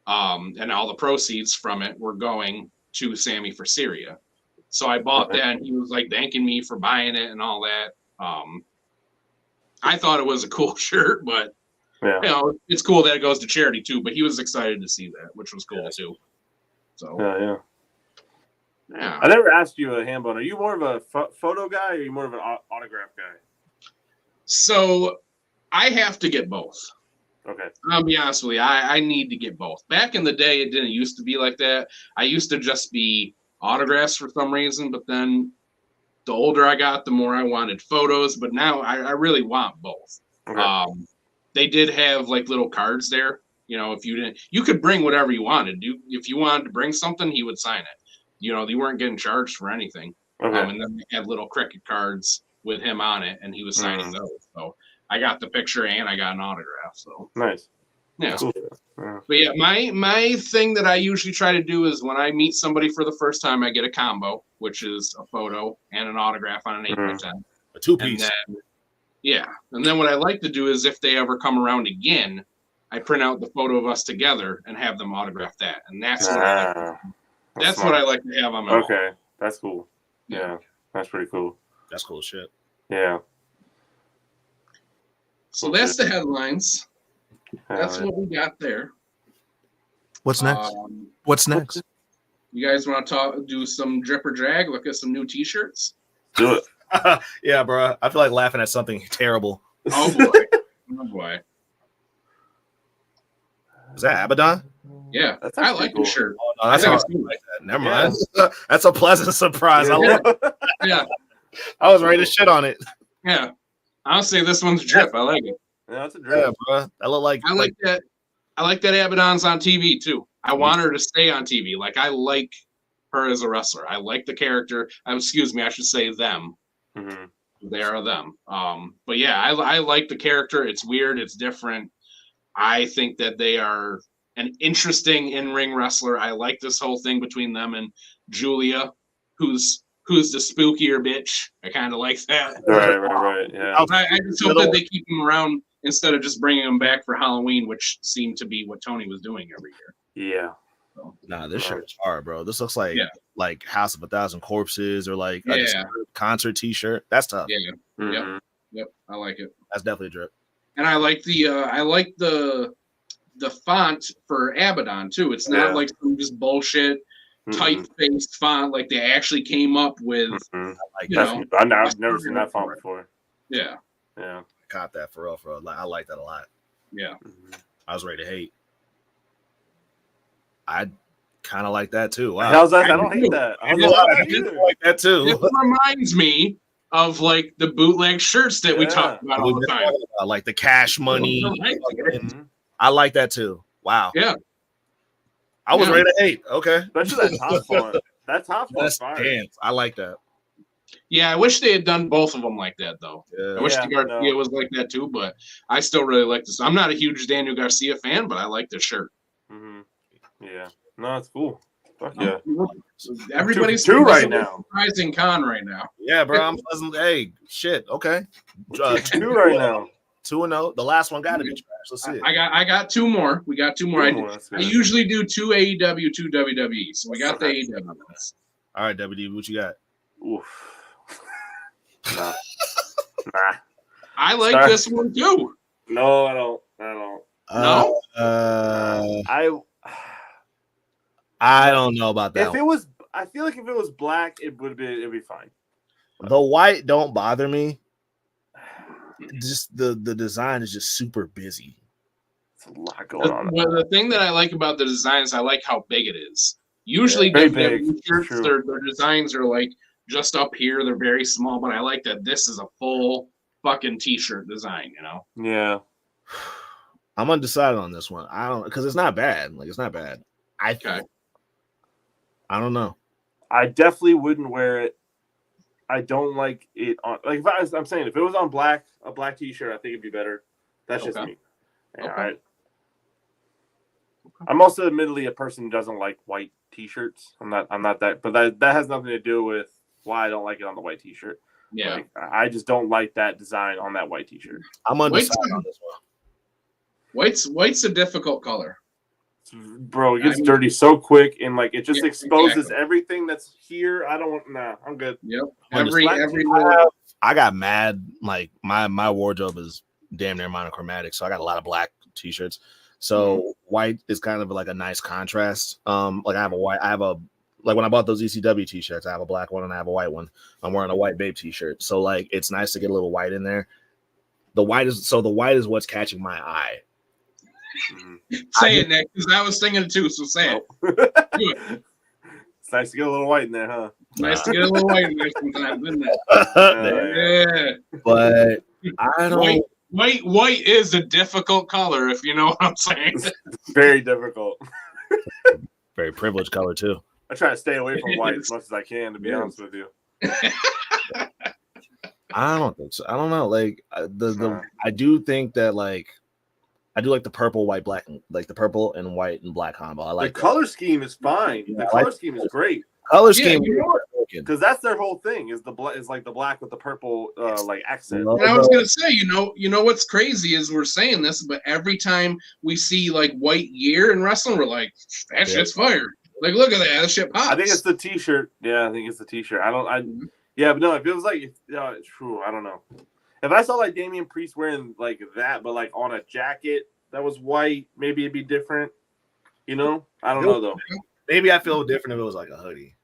and all the proceeds from it were going to Sammy for Syria. So I bought that, and he was like thanking me for buying it and all that. I thought it was a cool shirt, but it's cool that it goes to charity too. But he was excited to see that, which was cool too. So yeah. I never asked you, Hambone. Are you more of a photo guy, or are you more of an autograph guy? So I have to get both. Okay. I'll be honest with you. I need to get both. Back in the day, it didn't used to be like that. I used to just be autographs for some reason, but then the older I got, the more I wanted photos. But now I really want both. Okay. They did have like little cards there. If you didn't, you could bring whatever you wanted. If you wanted to bring something, he would sign it. You weren't getting charged for anything. Okay. And then they had little cricket cards with him on it, and he was signing those. So I got the picture and I got an autograph. So nice. Yeah. Cool. But yeah, my thing that I usually try to do is when I meet somebody for the first time, I get a combo, which is a photo and an autograph on an 8x10. A 2-piece. And then what I like to do is if they ever come around again, I print out the photo of us together and have them autograph that. And that's what I like to do. That's what I like to have on my wall. Okay, that's cool. Yeah, that's pretty cool. That's cool shit. Yeah. So that's the headlines. That's what we got there. What's next? What's next? You guys want to do some drip or drag? Look at some new T-shirts. Do it. Yeah, bro. I feel like laughing at something terrible. Oh boy! Oh boy! Is that Abaddon? Yeah, I like the shirt. Oh, no, that's like that. Never mind. That's a pleasant surprise. I love it. Yeah. I was ready to shit on it. Yeah. I'll say this one's drip. I like it. Yeah, that's a drip. Yeah, bro. I like that. I like that Abaddon's on TV too. I want her to stay on TV. Like I like her as a wrestler. I like the character. Excuse me, I should say them. Mm-hmm. They are them. But yeah, I like the character. It's weird. It's different. I think that they are an interesting in-ring wrestler. I like this whole thing between them and Julia, who's the spookier bitch. I kind of like that. Right. Yeah. I just hope that they keep him around instead of just bringing him back for Halloween, which seemed to be what Tony was doing every year. Yeah. So. Nah, this shirt is hard, bro. This looks like House of a Thousand Corpses or like a concert T-shirt. That's tough. Yeah. Mm-hmm. Yep. I like it. That's definitely a drip. And I like the font for Abaddon too. It's not like some just bullshit typeface font. Like they actually came up with. I've never seen that font before. Yeah. Yeah. Caught that for real. I like that a lot. Yeah. I was ready to hate. I kind of like that too. Wow. How's that? I don't hate that. I like that too. It reminds me of like the bootleg shirts that we talk about all the time, like the Cash Money. I like that too. Wow. Yeah. I was ready to hate. Okay. Especially that top font. That top font. I like that. Yeah, I wish they had done both of them like that, though. Yeah. I wish the Garcia was like that, too, but I still really like this. I'm not a huge Daniel Garcia fan, but I like this shirt. Mm-hmm. Yeah. No, it's cool. Fuck yeah. Everybody's two right now. Surprising con right now. Yeah, bro. I'm pleasant. Hey, shit. Okay. 2 right now. 2-0. The last one got to be trash. Let's see it. I got 2 more. We got 2 more. I usually do 2 AEW, 2 WWE. So we got the AEW ones. All right, WD, what you got? Oof. Nah. I like this one too. No, I don't. No. I don't know about that. I feel like if it was black, it'd be fine. The white don't bother me. Just the design is just super busy. It's a lot going on. Well, the thing that I like about the design is I like how big it is. Usually, shirts, their designs are like just up here. They're very small, but I like that this is a full fucking T-shirt design. You know? Yeah. I'm undecided on this one. I don't because it's not bad. Like it's not bad. I don't know. I definitely wouldn't wear it. I don't like it on like I'm saying if it was on a black T-shirt, I think it'd be better. That's just me. Yeah, I'm also admittedly a person who doesn't like white T-shirts. I'm not that, but that has nothing to do with why I don't like it on the white T-shirt. Yeah, like, I just don't like that design on that white T-shirt. I'm undecided on this one. White's a difficult color. Bro, it gets dirty so quick, and like it just exposes everything that's here. I don't want. Nah, I'm good. Yep. I got mad. Like my wardrobe is damn near monochromatic, so I got a lot of black T-shirts. So white is kind of like a nice contrast. Like I have a like when I bought those ECW T-shirts, I have a black one and I have a white one. I'm wearing a white Babe T-shirt, so like it's nice to get a little white in there. The white is what's catching my eye. Say it, Nick, because I was thinking it too. So say it. It's nice to get a little white in there, huh? Nice to get a little white in there sometimes, isn't it? Yeah. But I don't. White is a difficult color, if you know what I'm saying. Very difficult. Very privileged color too. I try to stay away from white as much as I can, to be honest with you. I don't think so. I don't know. Like I do think that like. I do like the purple, white, black, like the purple and white and black combo. I like the color scheme is fine. The color scheme is great. Color scheme, because that's their whole thing. Is like the black with the purple like accent. And I was gonna say, you know what's crazy is we're saying this, but every time we see like white gear in wrestling, we're like, that shit's fire. Like, look at that shit pops. I think it's the T-shirt. Yeah, I think it's the T-shirt. Yeah, but no, if it was like, it's true. I don't know. If I saw like Damian Priest wearing like that, but like on a jacket that was white, maybe it'd be different. You know? I don't know though. Maybe I feel different if it was like a hoodie.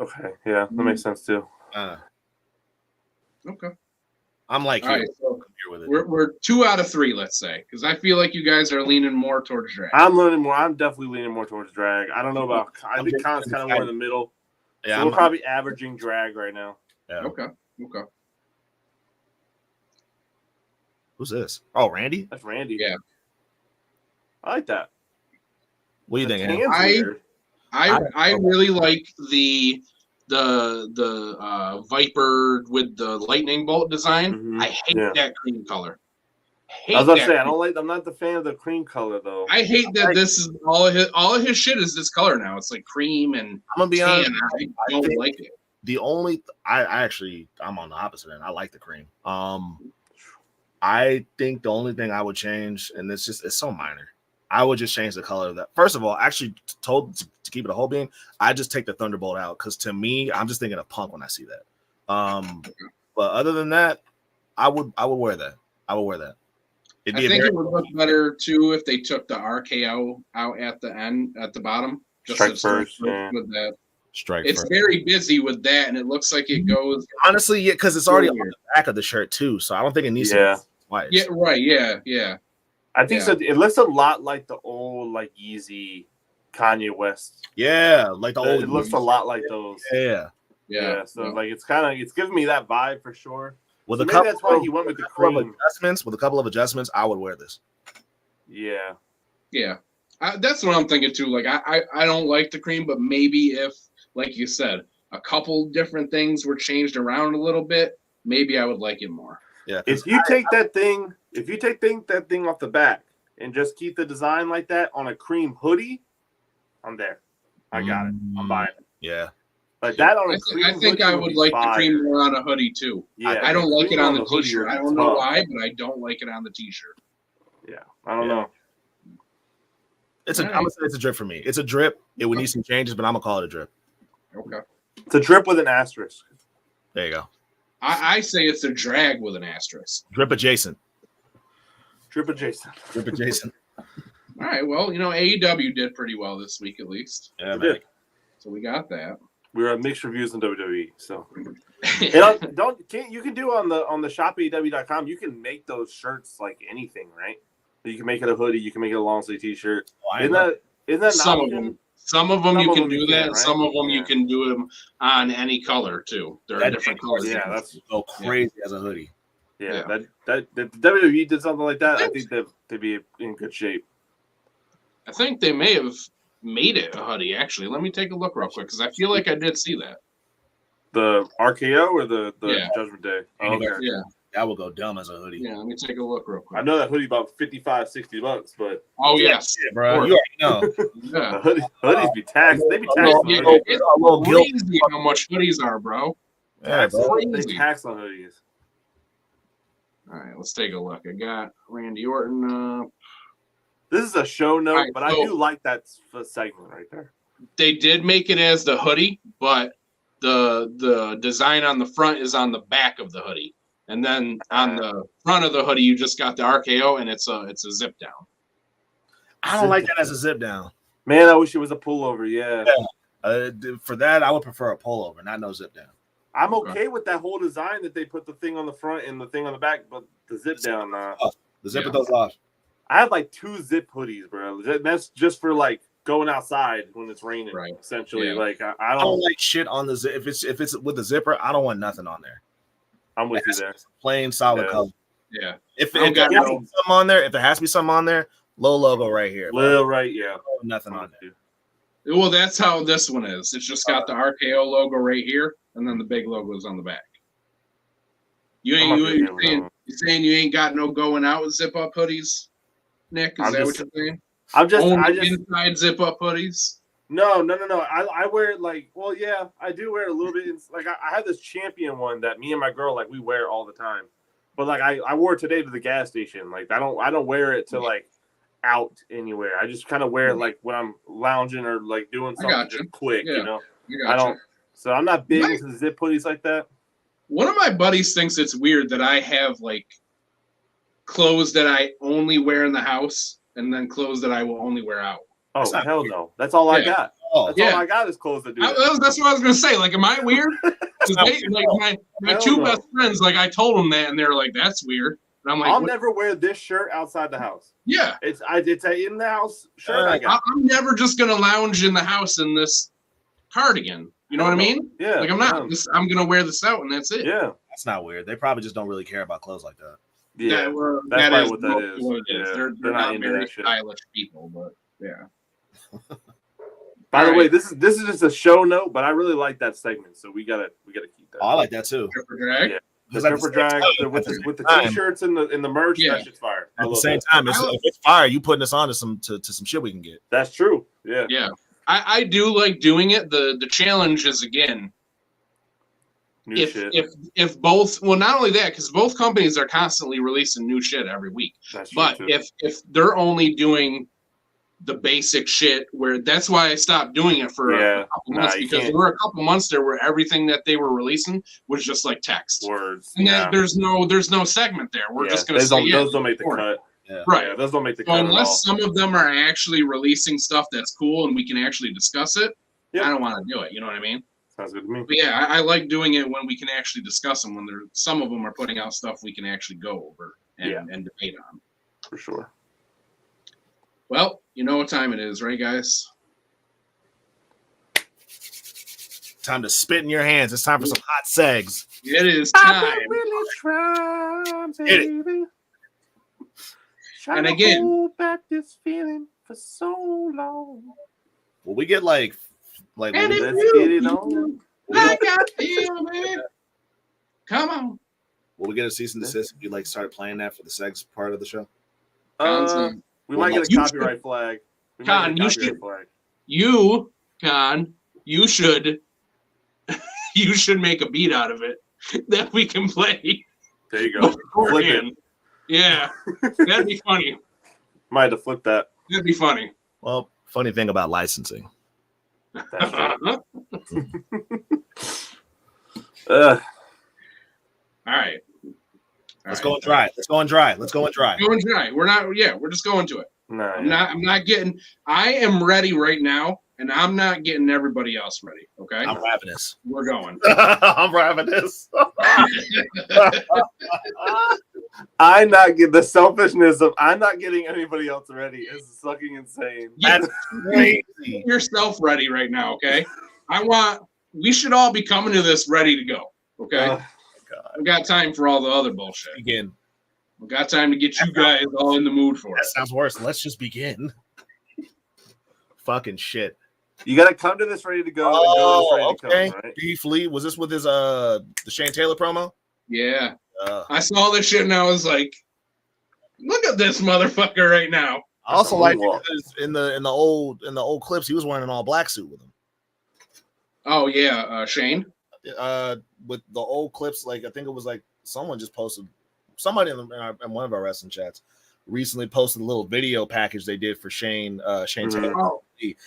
Okay, yeah, that makes sense too. Okay. I'm like, all right, so we're 2 out of 3, let's say, because I feel like you guys are leaning more towards drag. I'm definitely leaning more towards drag. I don't know about. I think Con's kind of more in the middle. Yeah, so we're probably averaging drag right now. Yeah. Okay. Who's this? Oh, Randy? That's Randy. Yeah. I like that. What do you think? I really like the Viper with the lightning bolt design. Mm-hmm. I hate that cream color. I was about to say I'm not the fan of the cream color though. I hate that this is all of his shit is this color now. It's like cream and I'm gonna be honest. I don't like it. The only I'm on the opposite end. I like the cream. I think the only thing I would change, and it's so minor, I would just change the color of that. First of all, actually told to keep it a whole beam, I just take the Thunderbolt out because to me, I'm just thinking of Punk when I see that. But other than that, I would wear that. I would wear that. I think it would look better too if they took the RKO out at the end, at the bottom. Just Strike first, with that. Strike it's first. very busy with that, and it looks like it goes. Honestly, yeah, because it's already on the back of the shirt too, so I don't think it needs to be twice. Yeah, right. Yeah. I think so. It looks a lot like the old like Yeezy Kanye West. Yeah, like the old. It looks a lot like those. Yeah. So like it's giving me that vibe for sure. With so a couple, that's why he went with the cream adjustments. With a couple of adjustments, I would wear this. Yeah. That's what I'm thinking too. Like I don't like the cream, but maybe if, like you said, a couple different things were changed around a little bit, maybe I would like it more. Yeah. If you take that thing off the back and just keep the design like that on a cream hoodie, I'm there. I got it. I'm buying it. Yeah. Like that on a cream I think I would like the cream more on a hoodie too. Yeah. I don't like it on the t-shirt. I don't know why, but I don't like it on the t-shirt. Yeah. I don't know. I'm gonna say it's a drip for me. It's a drip. It would need some changes, but I'm gonna call it a drip. Okay. It's a drip with an asterisk. There you go. I say it's a drag with an asterisk. Drip adjacent. Drip adjacent. Drip adjacent. All right. Well, AEW did pretty well this week at least. Yeah, man. So we got that. We were at mixed reviews in WWE. So you can do on the shopaew.com, you can make those shirts like anything, right? You can make it a hoodie, you can make it a long sleeve t-shirt. Isn't that some of them? Some of them you can do that. Right? Some of them you can do them on any color too. There are different colors. Yeah, that's so crazy as a hoodie. Yeah, that WWE did something like that. I think they'd be in good shape. I think they may have made it a hoodie. Actually, let me take a look real quick because I feel like I did see that. The RKO or the Judgment Day? Oh, okay. Yeah. That would go dumb as a hoodie. Yeah, let me take a look real quick. I know that hoodie about $55-$60, but yes, bro, you already know. Yeah, hoodies be taxed. They be taxed. It's crazy how much hoodies are, bro. Yeah, bro. They tax on hoodies. All right, let's take a look. I got Randy Orton. This is a show note, but I do like that segment right there. They did make it as the hoodie, but the design on the front is on the back of the hoodie. And then on the front of the hoodie, you just got the RKO, and it's a zip down. I don't like that as a zip down. Man, I wish it was a pullover. Yeah. For that, I would prefer a pullover, not no zip down. I'm okay with that whole design that they put the thing on the front and the thing on the back, but the zip down. The zipper goes off. I have like 2 zip hoodies, bro. That's just for like going outside when it's raining. Right. Essentially, like I don't like shit on the zip. If it's with the zipper, I don't want nothing on there. I'm with you there. Plain solid color. Yeah. If there has to be something on there, low logo right here. Right, yeah. Nothing on there. Well, that's how this one is. It's just got the RKO logo right here, and then the big logo is on the back. You're saying you ain't got no going out zip up hoodies, Nick? Is that what you're saying? I just inside zip up hoodies. No. I wear it like, well, yeah, I do wear it a little bit. Like I have this Champion one that me and my girl like we wear all the time. But like I wore it today to the gas station. Like I don't wear it to like out anywhere. I just kind of wear it like when I'm lounging or like doing something just quick, I don't. So I'm not big into zip hoodies like that. One of my buddies thinks it's weird that I have like clothes that I only wear in the house and then clothes that I will only wear out. Oh, hell no. That's all I got. That's all I got is clothes to do. That's what I was going to say. Like, am I weird? Like my two best friends, like I told them that and they're like, that's weird. And I'm like, I'll never wear this shirt outside the house. Yeah. It's a in the house shirt I got. I'm never just going to lounge in the house in this cardigan. You know what I mean? Yeah. Like I'm not. I'm going to wear this out and that's it. Yeah. That's not weird. They probably just don't really care about clothes like that. Yeah. That's probably what that is. What it is. They're not very stylish people, but yeah. By the way, this is just a show note, but I really like that segment, so we gotta keep that. Oh, I like that too. Tripper drag, the tripper drag with the t-shirts and the merch. That shit's fire. At the same time, if it's fire, you putting us on to some shit we can get. That's true. Yeah. Yeah. I do like doing it. The challenge is again. If both, well, not only that, because both companies are constantly releasing new shit every week. That's true. But if they're only doing the basic shit. Where that's why I stopped doing it for a couple months because there were a couple months there where everything that they were releasing was just like text words, and then there's no segment there. We're just gonna say those don't make the cut. Yeah. Right. Yeah, those don't make the so cut. Unless some of them are actually releasing stuff that's cool and we can actually discuss it, I don't want to do it. You know what I mean? Sounds good to me. But yeah, I like doing it when we can actually discuss them. When some of them are putting out stuff we can actually go over and debate on. For sure. Well, you know what time it is, right, guys? Time to spit in your hands. It's time for some hot segs. It is time. Really trying, baby. And again, hold back this feeling for so long. Will we get like let's get it on. I got feel, man. Come on. Will we get a cease and desist if you like start playing that for the sex part of the show? We might get a copyright flag. Con, you should you should make a beat out of it that we can play. There you go. Flip it. Yeah, that'd be funny. Might have to flip that. That'd be funny. Well, funny thing about licensing. All right. Let's go and dry. Let's go and dry. Going dry. We're not. Yeah, we're just going to it. No, I'm not getting. I am ready right now, and I'm not getting everybody else ready. Okay. I'm ravenous. We're going. I'm ravenous. I'm not getting the selfishness of I'm not getting anybody else ready. It's fucking insane. That's crazy. Get yourself ready right now, okay? We should all be coming to this ready to go. Okay. God. I've got time for all the other bullshit. Begin. We've got time to get you guys all in the mood for it. That sounds worse. Let's just begin. Fucking shit. You gotta come to this ready to go. Okay. Come, right? Beef Lee, was this with his the Shane Taylor promo? Yeah. I saw this shit and I was like, look at this motherfucker right now. I also like because in the old clips he was wearing an all black suit with him. Oh yeah, Shane. With the old clips, like I think it was like someone just posted, somebody in one of our wrestling chats recently posted a little video package they did for Shane Taylor.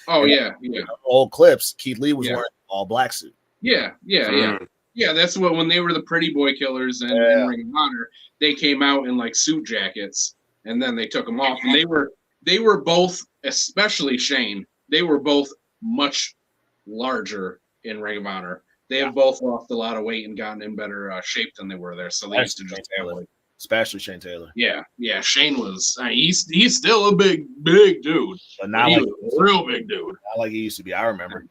Oh yeah. Old clips. Keith Lee was wearing an all black suit. Yeah. Yeah, that's what when they were the Pretty Boy Killers and Ring of Honor, they came out in like suit jackets and then they took them off. And they were both, especially Shane, they were both much larger in Ring of Honor. They have both lost a lot of weight and gotten in better shape than they were there. So they used to just especially Shane Taylor. Yeah. Shane was. He's still a big dude, but now he was a real big dude. Not like he used to be. I remember.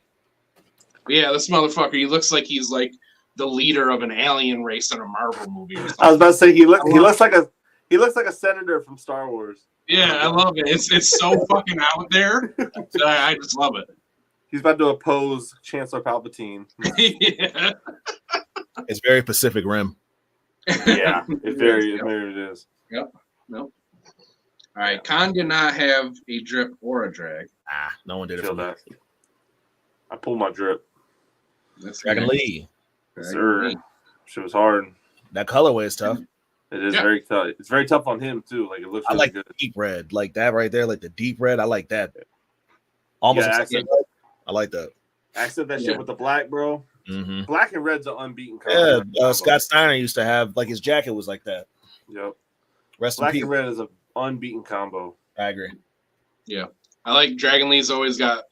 Yeah, this motherfucker. He looks like he's like the leader of an alien race in a Marvel movie. Or something. I was about to say he looks like a senator from Star Wars. Yeah, I love it. It's so fucking out there. I just love it. He's about to oppose Chancellor Palpatine. Yeah. It's very Pacific Rim. Yeah, it is. Yep. Nope. All right, Khan did not have a drip or a drag. No one did it for that. I pulled my drip. That's Dragon Lee. Sir, shit was hard. That colorway is tough. It is very tough. It's very tough on him too. Like it looks. I really like good. the deep red, like that right there, like the deep red. I like that. Almost. I like that. Accent that shit with the black, bro. Mm-hmm. Black and red's an unbeaten color. Yeah, Scott Steiner used to have like his jacket was like that. Yep. Black and red is an unbeaten combo. I agree. Yeah, I like Dragon Lee's always got.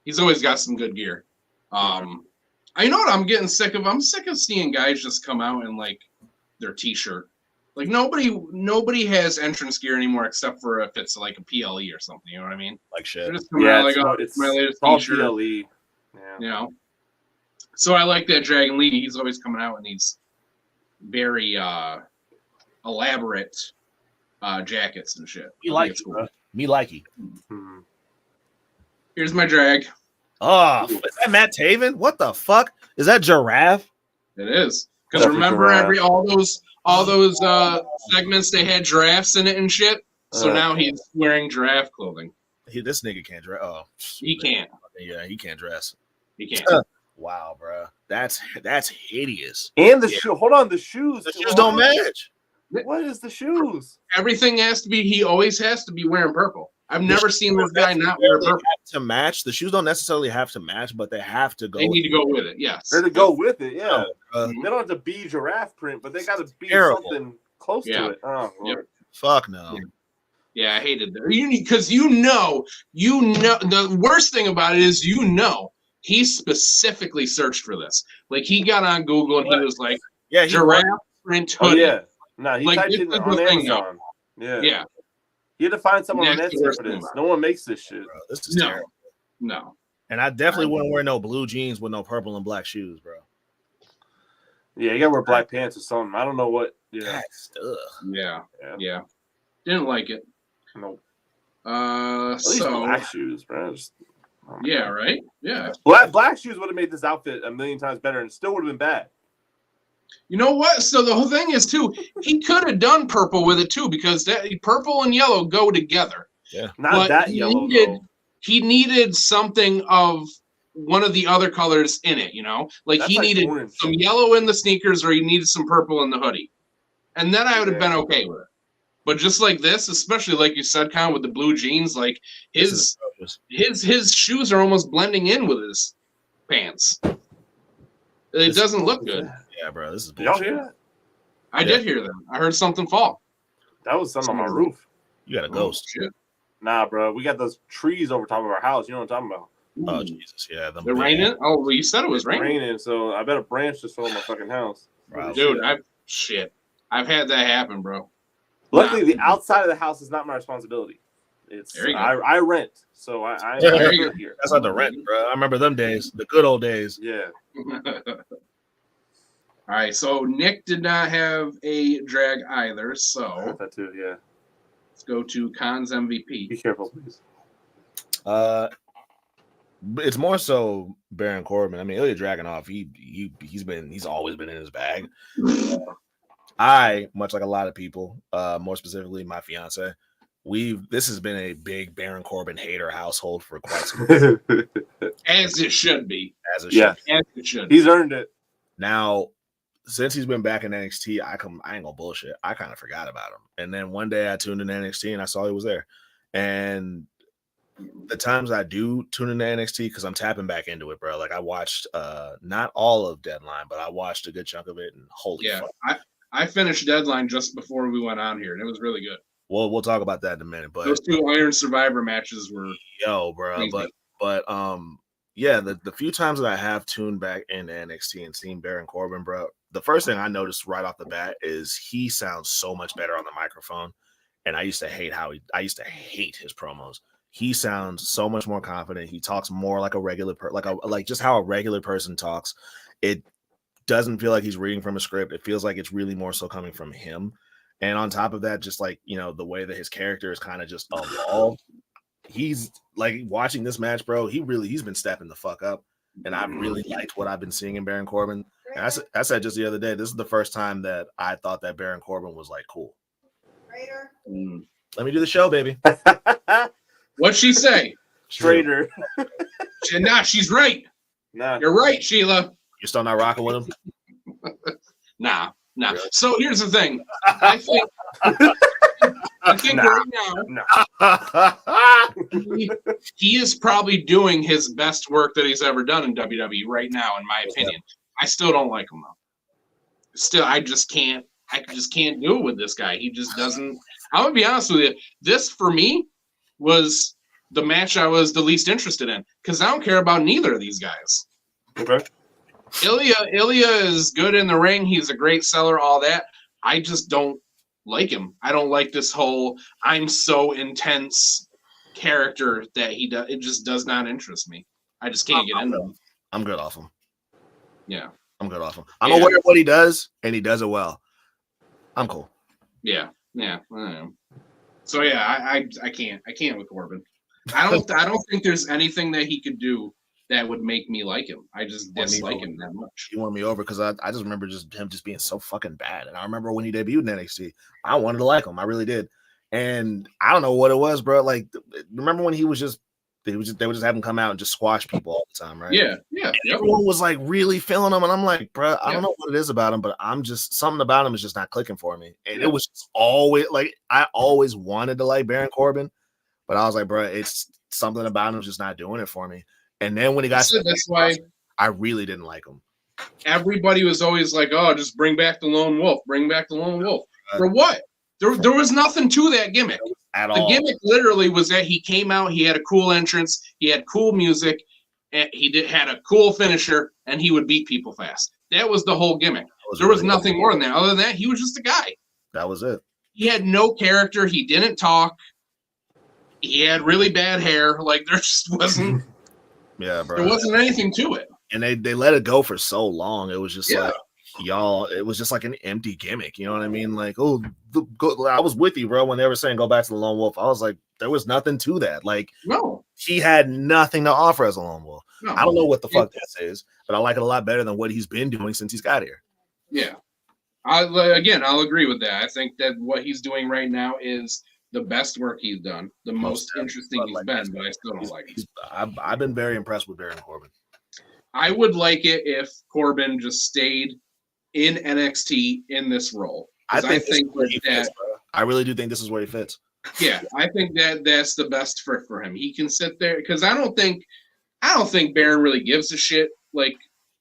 He's always got some good gear. I know what I'm getting sick of. I'm sick of seeing guys just come out in like their t-shirt. Like nobody has entrance gear anymore except for if it's like a PLE or something. You know what I mean? Like shit. They're just coming out like, it's my latest t-shirt. PLE. Yeah. You know. So I like that Dragon Lee. He's always coming out in these very elaborate jackets and shit. Me like cool. Me likey. Mm-hmm. Here's my drag. Oh, is that Matt Taven? What the fuck? Is that Giraffe? It is. Because remember all those segments they had giraffes in it and shit. So now he's wearing giraffe clothing. This nigga can't dress. Oh, he can't. Yeah, he can't dress. He can't. Wow, bro, that's hideous. And the shoe. Hold on, the shoes. The shoes don't match. What is the shoes? Everything has to be. He always has to be wearing purple. I've never seen this guy not wear purple. To match. The shoes don't necessarily have to match, but they have to go. They need to go with it. Yes, they're to go with it. Yeah, they don't have to be giraffe print, but they got to be something close to it. Oh, Lord. Fuck no. Yeah, I hated that. Because you know, the worst thing about it is he specifically searched for this. Like he got on Google and he was like, giraffe print hoodie. Oh, yeah. No, he typed it on Amazon. Yeah. You had to find someone on Etsy for this. No one makes this shit. Bro, this is terrible. No. And I definitely wouldn't wear no blue jeans with no purple and black shoes, bro. Yeah, you gotta wear black pants or something. I don't know what. Yeah. Yeah. Didn't like it. Nope. At least black shoes, bro. Right? Yeah. Black shoes would have made this outfit a million times better and still would have been bad. You know what? So the whole thing is too, he could have done purple with it too, because purple and yellow go together. Yeah. Not that yellow. He needed something of one of the other colors in it, Like he needed some yellow in the sneakers, or he needed some purple in the hoodie. And then I would have been okay with it. But just like this, especially like you said, Con, with the blue jeans, like his shoes are almost blending in with his pants. It doesn't look good. Yeah, bro, this is bullshit. Did y'all hear that? I did hear that. I heard something fall. That was something on my roof. You got a ghost. Shit. Nah, bro, we got those trees over top of our house. You know what I'm talking about? Oh, Jesus, yeah. The raining? Oh, well, you said it was raining. So I bet a branch just fell on my fucking house. Wow. Dude, I've had that happen, bro. Luckily, the outside of the house is not my responsibility. It's I rent, so I'm here. That's not the rent, bro. I remember them days, the good old days. Yeah. All right, so Nick did not have a drag either, so I have that too, yeah. Let's go to Con's MVP. Be careful, please. It's more so Baron Corbin. I mean, Ilya Dragunov, he's always been in his bag. I, much like a lot of people, more specifically my fiance, this has been a big Baron Corbin hater household for quite some time. As it should be. As it should. He's earned it. Now, since he's been back in NXT, I ain't gonna bullshit. I kind of forgot about him. And then one day I tuned in NXT and I saw he was there. And the times I do tune into NXT, because I'm tapping back into it, bro. Like I watched not all of Deadline, but I watched a good chunk of it, and holy fuck. I finished Deadline just before we went on here, and it was really good. Well, we'll talk about that in a minute. But those two Iron Survivor matches were bro. Crazy. But yeah, the few times that I have tuned back into NXT and seen Baron Corbin, bro, the first thing I noticed right off the bat is he sounds so much better on the microphone. And I used to hate his promos. He sounds so much more confident. He talks more like a regular like just how a regular person talks. It doesn't feel like he's reading from a script. It feels like it's really more so coming from him. And on top of that, just like, the way that his character is kind of just evolved. He's like watching this match, bro. He's been stepping the fuck up. And I really liked what I've been seeing in Baron Corbin. And I said just the other day, this is the first time that I thought that Baron Corbin was like cool. Let me do the show, baby. What'd she say? Straighter. She's right. Nah. You're right, Sheila. You're still not rocking with him? Nah. Really? So here's the thing. I think right now he is probably doing his best work that he's ever done in WWE right now, in my opinion. I still don't like him though. Still, I just can't do it with this guy. He just doesn't. I'm gonna be honest with you. This for me was the match I was the least interested in, because I don't care about neither of these guys. Okay. Ilya is good in the ring. He's a great seller, all that. I just don't like him. I don't like this whole I'm so intense character that he does. It just does not interest me. I just can't get into him. I'm good off him. Yeah. I'm good off him. I'm aware of what he does, and he does it well. I'm cool. Yeah. I am. So yeah, I can't with Corbin. I don't think there's anything that he could do that would make me like him. I just dislike him that much. You won me over because I just remember him being so fucking bad. And I remember when he debuted in NXT, I wanted to like him. I really did. And I don't know what it was, bro. Like, remember when they would just have him come out and just squash people all the time, right? Yeah. Everyone was like really feeling him, and I'm like, bro, I don't know what it is about him, but something about him is just not clicking for me. And it was always like I always wanted to like Baron Corbin, But I was like, bro, it's something about him just not doing it for me. And then when he got that's why I really didn't like him. Everybody was always like, "Oh, just bring back the Lone Wolf. Bring back the Lone Wolf." For what? There was nothing to that gimmick at all. The gimmick literally was that he came out, he had a cool entrance, he had cool music, and had a cool finisher, and he would beat people fast. That was the whole gimmick. There was nothing more than that. Other than that, he was just a guy. That was it. He had no character. He didn't talk. He had really bad hair. Like, there just wasn't. Yeah, bro. There wasn't anything to it. And they let it go for so long. It was just like, y'all, it was just like an empty gimmick. You know what I mean? Like, I was with you, bro, when they were saying go back to the Lone Wolf. I was like, there was nothing to that. Like, no, he had nothing to offer as a Lone Wolf. No. I don't know what the fuck this is, but I like it a lot better than what he's been doing since he's got here. Yeah. I'll agree with that. I think that what he's doing right now is the best work he's done, the most interesting he's been, but I still don't like it. I've been very impressed with Baron Corbin. I would like it if Corbin just stayed in NXT in this role. I think that I really do think this is where he fits. Yeah, I think that's the best for him. He can sit there because I don't think Baron really gives a shit. Like,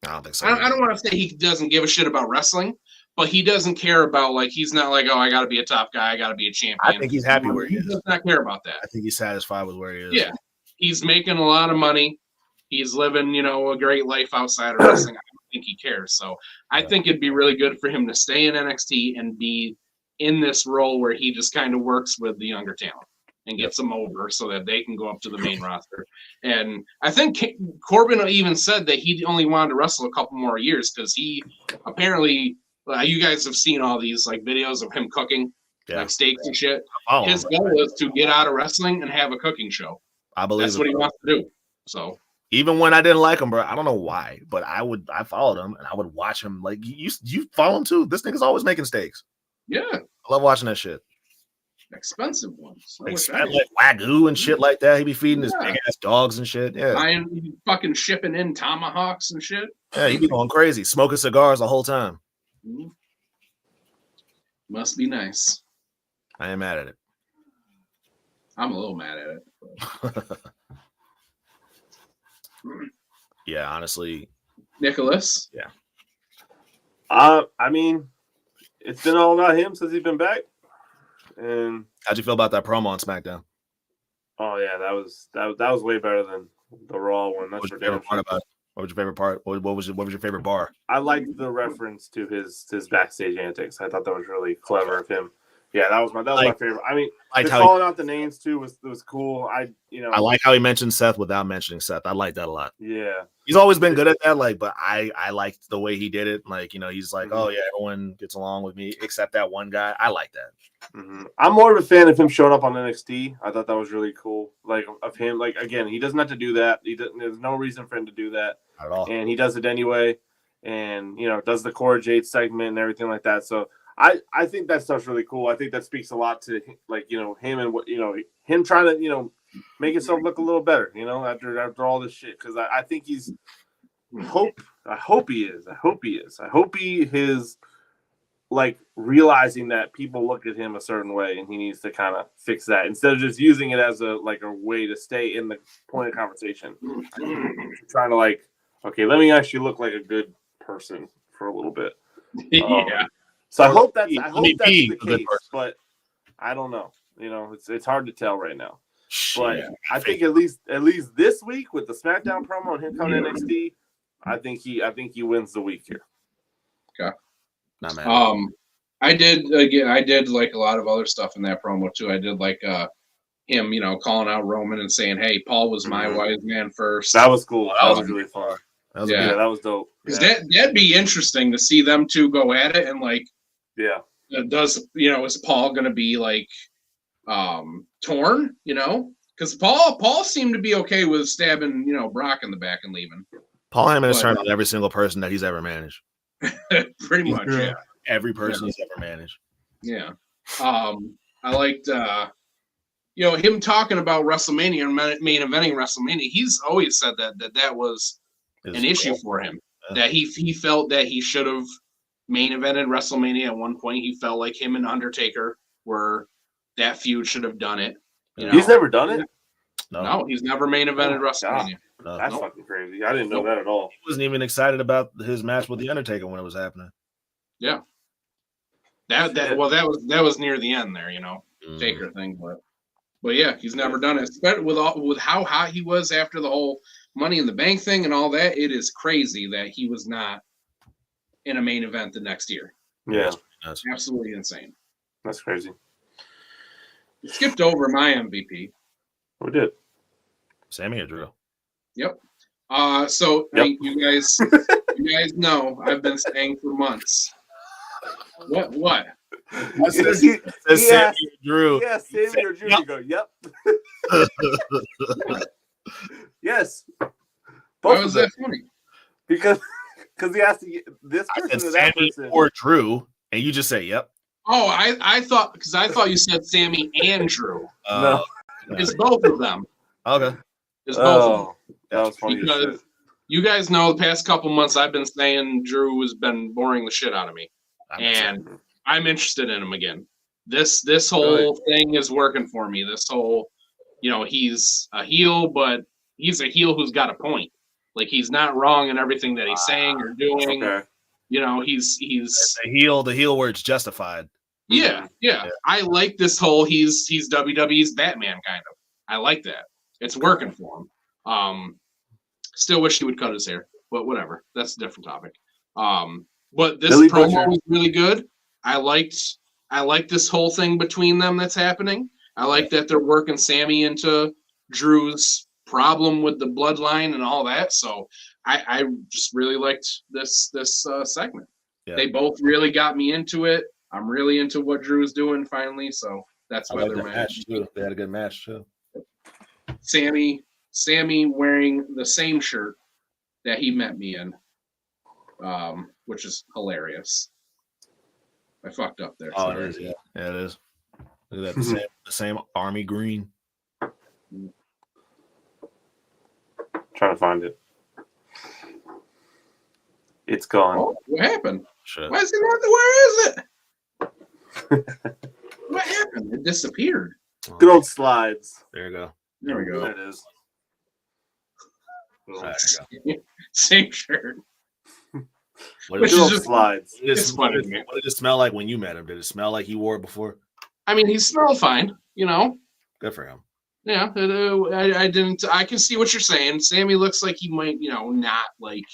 I don't think so. I don't want to say he doesn't give a shit about wrestling, but he doesn't care about, like, he's not like, oh, I got to be a top guy, I got to be a champion. I think he's happy where he is. He does not care about that. I think he's satisfied with where he is. Yeah, he's making a lot of money. He's living, a great life outside of wrestling. I don't think he cares. So I think it'd be really good for him to stay in NXT and be in this role where he just kind of works with the younger talent and gets them over so that they can go up to the main roster. And I think Corbin even said that he only wanted to wrestle a couple more years because he apparently, you guys have seen all these like videos of him cooking, like steaks and shit. His goal is to get out of wrestling and have a cooking show. I believe that's what he wants to do. So even when I didn't like him, bro, I don't know why, but I followed him and I would watch him. Like, you follow him too. This nigga's always making steaks. Yeah, I love watching that shit. Expensive ones, like Wagyu and shit like that. He be feeding his big ass dogs and shit. Yeah, buying fucking shipping in tomahawks and shit. Yeah, he be going crazy, smoking cigars the whole time. Mm-hmm. Must be nice. I ain't mad at it. I'm a little mad at it. Yeah, honestly. Nicholas? Yeah. I mean, it's been all about him since he's been back. And how'd you feel about that promo on SmackDown? Oh yeah, that was way better than the Raw one. That's what was your favorite part about it? What was your favorite part? What was your favorite bar? I liked the reference to his backstage antics. I thought that was really clever of him. Yeah, that was my favorite. I mean, calling out the names too was cool. I like how he mentioned Seth without mentioning Seth. I like that a lot. Yeah, he's always been good at that. Like, but I liked the way he did it. Like, he's like, oh yeah, everyone gets along with me except that one guy. I like that. Mm-hmm. I'm more of a fan of him showing up on NXT. I thought that was really cool. Like, of him. Like, again, he doesn't have to do that. There's no reason for him to do that at all. And he does it anyway. And does the Cora Jade segment and everything like that. So. I think that stuff's really cool. I think that speaks a lot to him and what him trying to make himself look a little better after all this shit, because I think he's I hope he is like realizing that people look at him a certain way and he needs to kind of fix that instead of just using it as a way to stay in the point of conversation. Trying to okay, let me actually look like a good person for a little bit. Yeah. So I hope that's the case, but I don't know. It's hard to tell right now. But I think at least this week with the SmackDown promo and him coming to NXT, I think he wins the week here. Okay. Not mad. I did like a lot of other stuff in that promo too. I did like him, calling out Roman and saying, "Hey, Paul was my wise man first." That was cool. That was really fun. That was dope. Because that'd be interesting to see them two go at it and is Paul going to be torn? Because Paul seemed to be okay with stabbing Brock in the back and leaving. Paul Heyman has turned on every single person that he's ever managed. Pretty much, yeah. Every person he's ever managed. Yeah. I liked him talking about WrestleMania and main eventing WrestleMania. He's always said that was an issue for him. Yeah. That he felt that he should have main evented WrestleMania at one point. He felt like him and Undertaker that feud should have done it. He's never done it? No, he's never main evented WrestleMania. No. That's fucking crazy. I didn't know that at all. He wasn't even excited about his match with The Undertaker when it was happening. Yeah. That was near the end there, Taker thing, but yeah, he's never done it. With how hot he was after the whole Money in the Bank thing and all that, it is crazy that he was not in a main event the next year. Yeah. That's absolutely insane. That's crazy. You skipped over my MVP. We did. Sammy or Drew? Yep. You guys know I've been saying for months. What? I said Sammy or Drew. Yeah, Sammy or Drew. You go, yep. Yes. Why was that funny? Because he asked this person or that person. Or Drew, and you just say, yep. Oh, I thought you said Sammy and Drew. No. It's both of them. Okay. It's both of them. That was funny. Because you guys know the past couple months I've been saying Drew has been boring the shit out of me. And I'm interested in him again. This whole thing is working for me. This whole, he's a heel, but he's a heel who's got a point. Like, he's not wrong in everything that he's saying or doing. Okay. He's the heel where it's justified. Yeah. I like this whole he's WWE's Batman kind of. I like that. It's working for him. Still wish he would cut his hair, but whatever. That's a different topic. But this promo was really good. I liked this whole thing between them that's happening. I like that they're working Sammy into Drew's problem with the bloodline and all that. So I just really liked this segment. Yeah. They both really got me into it. I'm really into what Drew's doing finally. So that's why they're match too. They had a good match too. Sammy wearing the same shirt that he met me in, which is hilarious. I fucked up there. Oh, it is. Yeah, it is. Look at that. The same army green. Trying to find it. It's gone. Oh, what happened? Shit. Why is it not? Where is it? What happened? It disappeared. Good old slides. There you go. There we go. There it is. There you go. Same shirt. Good old slides. What did it smell like when you met him? Did it smell like he wore it before? I mean, he smelled fine. Good for him. Yeah, I didn't. I can see what you're saying. Sammy looks like he might, not like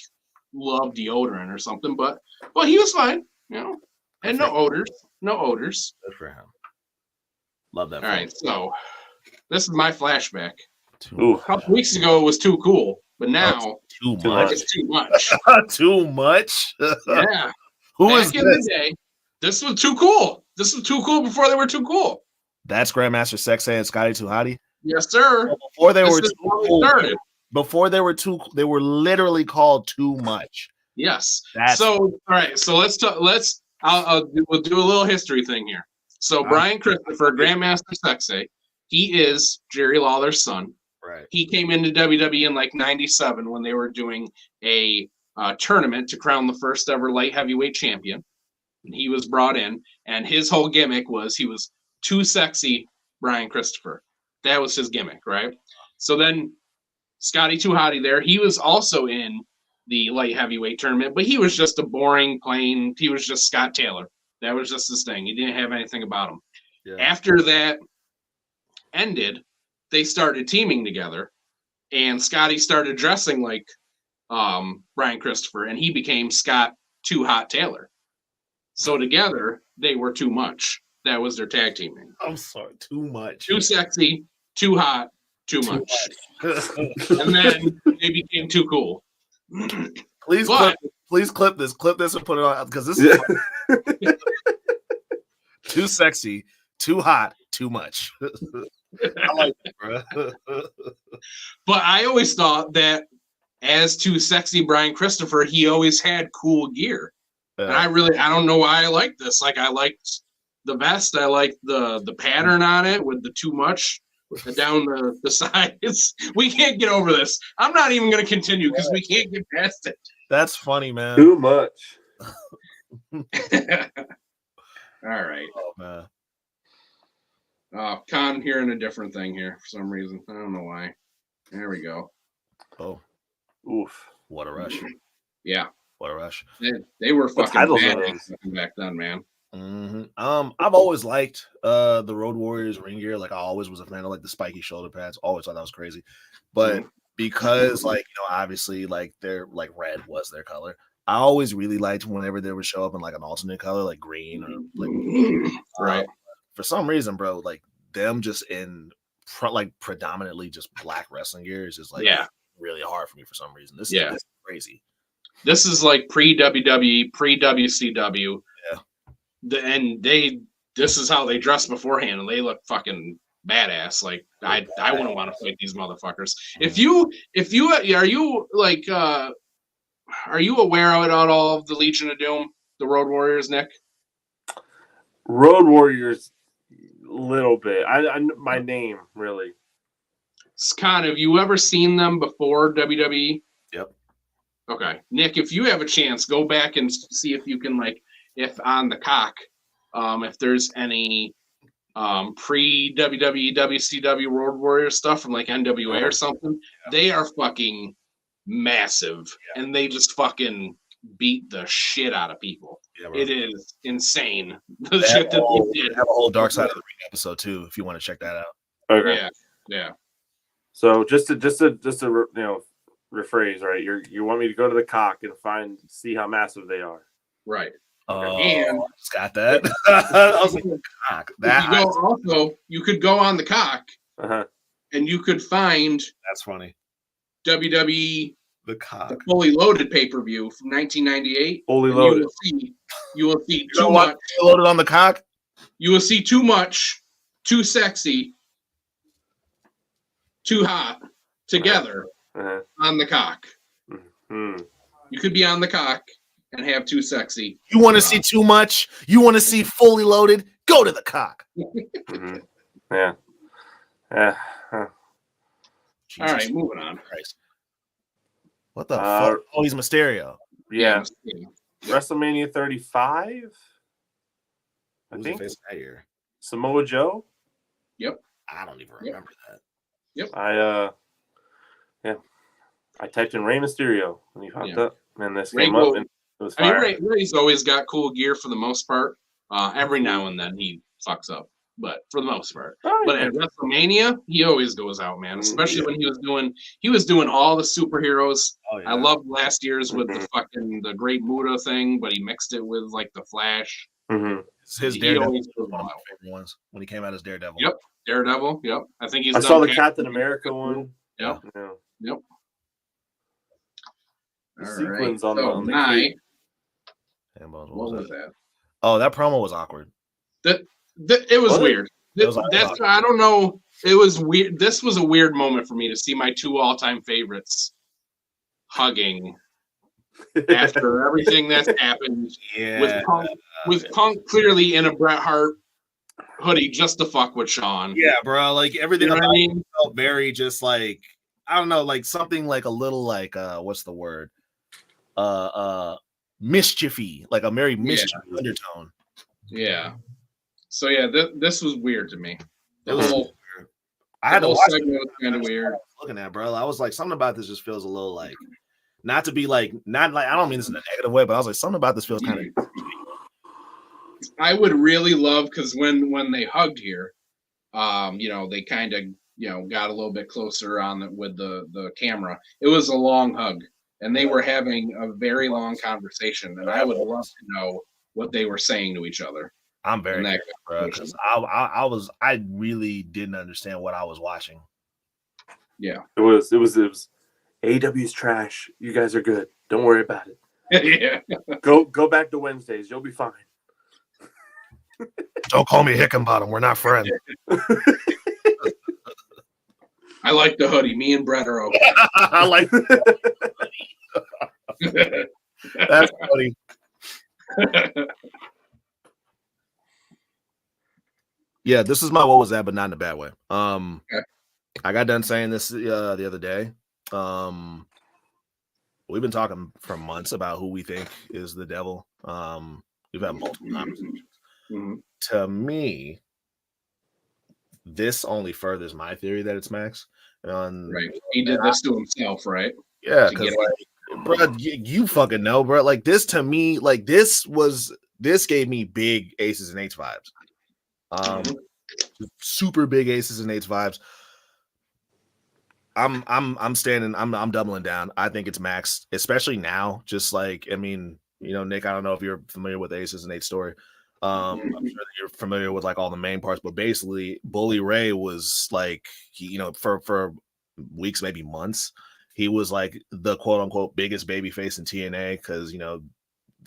love deodorant or something, but he was fine. And no odors. Good for him. Love that. All right, so this is my flashback. Ooh. A couple weeks ago it was too cool, but now too much. It's too much. Too much. Yeah. Who Back is in this? the day, this was too cool. This was too cool before they were too cool. That's Grandmaster Sexay and Scotty Too Hottie. Yes, sir. Before they were too cool. Before they were literally called Too Much. Yes. All right. So we'll do a little history thing here. So Brian Christopher, Grandmaster Sexay, he is Jerry Lawler's son. Right. He came into WWE in like '97 when they were doing a tournament to crown the first ever light heavyweight champion. And he was brought in, and his whole gimmick was he was too sexy, Brian Christopher. That was his gimmick, right? So then Scotty Too Hottie there, he was also in the light heavyweight tournament, but he was just a boring, plain, he was just Scott Taylor. That was just his thing. He didn't have anything about him. Yeah. After that ended, they started teaming together, and Scotty started dressing like Brian Christopher, and he became Scott Too Hot Taylor. So together, they were Too Much. That was their tag team name. I'm sorry, Too Much. Too sexy, too hot, too much. And then they became Too Cool. Please clip this. Clip this and put it on, because this is too sexy, too hot, too much. I like it, bro. But I always thought that as Too Sexy Brian Christopher, he always had cool gear. And I don't know why I like this. Like, I liked the vest. I liked the pattern on it with the Too Much down the sides. We can't get over this. I'm not even going to continue because we can't get past it. That's funny, man. Too much. All right. Oh, man. Con, I'm hearing a different thing here for some reason. I don't know why. There we go. Oh, oof! What a rush! Yeah, what a rush! They were fucking titles are bad those? back then, man. I've always liked the Road Warriors ring gear. Like I always was a fan of like the spiky shoulder pads. Always thought that was crazy, but because like obviously like their like red was their color. I always really liked whenever they would show up in like an alternate color, like green or like Right. For some reason, bro, like them just in like predominantly just black wrestling gear is just like really hard for me for some reason. This is crazy. This is like pre-WWE, pre-WCW. Yeah. This is how they dress beforehand, and they look fucking badass. Like I wouldn't want to fight these motherfuckers. If you are you aware of it at all of the Legion of Doom, the Road Warriors, Nick? Road Warriors, little bit. I my name really. Scott, have you ever seen them before WWE? Yep. Okay, Nick, if you have a chance, go back and see if you can if on the cock, if there's any pre-WWE, WCW Road Warrior stuff from like NWA or something. They are fucking massive, and they just fucking beat the shit out of people. Yeah, it is insane. The shit that they did. Have a whole Dark Side of the Ring episode too, if you want to check that out. Okay. Yeah. So just to rephrase, right? You want me to go to the cock and see how massive they are, right? And just got that. I was like, cock. You could go on the cock, and you could find. That's funny. WWE the cock, the Fully Loaded pay-per-view from 1998. Fully Loaded. You will see too much. Loaded on the cock. You will see too much, too sexy, too hot together on the cock. Mm-hmm. You could be on the cock and have too sexy. You want to see too much? You want to see Fully Loaded? Go to the cock. Mm-hmm. Yeah. Yeah. Huh. All right, moving on. Christ. What the fuck? Oh, he's Mysterio. Yeah. WrestleMania 35. I think that year. Samoa Joe. Yep. I don't even remember that. Yep. I typed in Rey Mysterio when he popped up, and this came up, and it was fire. Rey's always got cool gear for the most part. Every now and then he fucks up, but for the most part. But at WrestleMania, he always goes out, man. Especially when he was doing all the superheroes. Oh, yeah. I loved last year's with the Great Muta thing, but he mixed it with like the Flash. Mm-hmm. His Daredevil was one of my favorite ones when he came out as Daredevil. Yep, Daredevil. Yep, I think I saw the Captain America one. Yep. Yeah. Yep. The sequins on the cape. What was that? Oh, that promo was awkward. It was weird. I don't know. It was weird. This was a weird moment for me to see my two all-time favorites hugging after everything that's happened. Yeah. With Punk clearly in a Bret Hart hoodie just to fuck with Shawn. Yeah, bro. Like everything about it felt very just like, I don't know, like something like a little like what's the word? Mischiefy, like a very mischief undertone. Yeah. So yeah, this was weird to me. I had to watch it. Was kind of weird. Looking at, bro, I was like, something about this just feels a little like, not to be like, not like, I don't mean this in a negative way, but I was like, something about this feels kind of. I would really love, because when they hugged here, they kind of got a little bit closer with the camera. It was a long hug, and they were having a very long conversation, and I would love to know what they were saying to each other. I'm very curious, bro, because I really didn't understand what I was watching. Yeah, it was AEW's trash. You guys are good. Don't worry about it. Yeah. Go back to Wednesdays. You'll be fine. Don't call me Hickenbottom. We're not friends. I like the hoodie. Me and Brett are okay. I like that's funny. Yeah, this is my what was that, but not in a bad way. Okay. I got done saying this the other day. We've been talking for months about who we think is the devil. We've had multiple conversations. Mm-hmm. To me, this only furthers my theory that it's Max. Right. He did this to himself, right? Yeah, because bro, you fucking know, bro. Like this to me, like this gave me big aces and eights vibes. Super big aces and eights vibes. I'm doubling down. I think it's Max, especially now. Just like, I mean, Nick, I don't know if you're familiar with the aces and eights story. I'm sure that you're familiar with like all the main parts, but basically Bully Ray was like, he, for weeks, maybe months, he was like the quote unquote biggest baby face in TNA because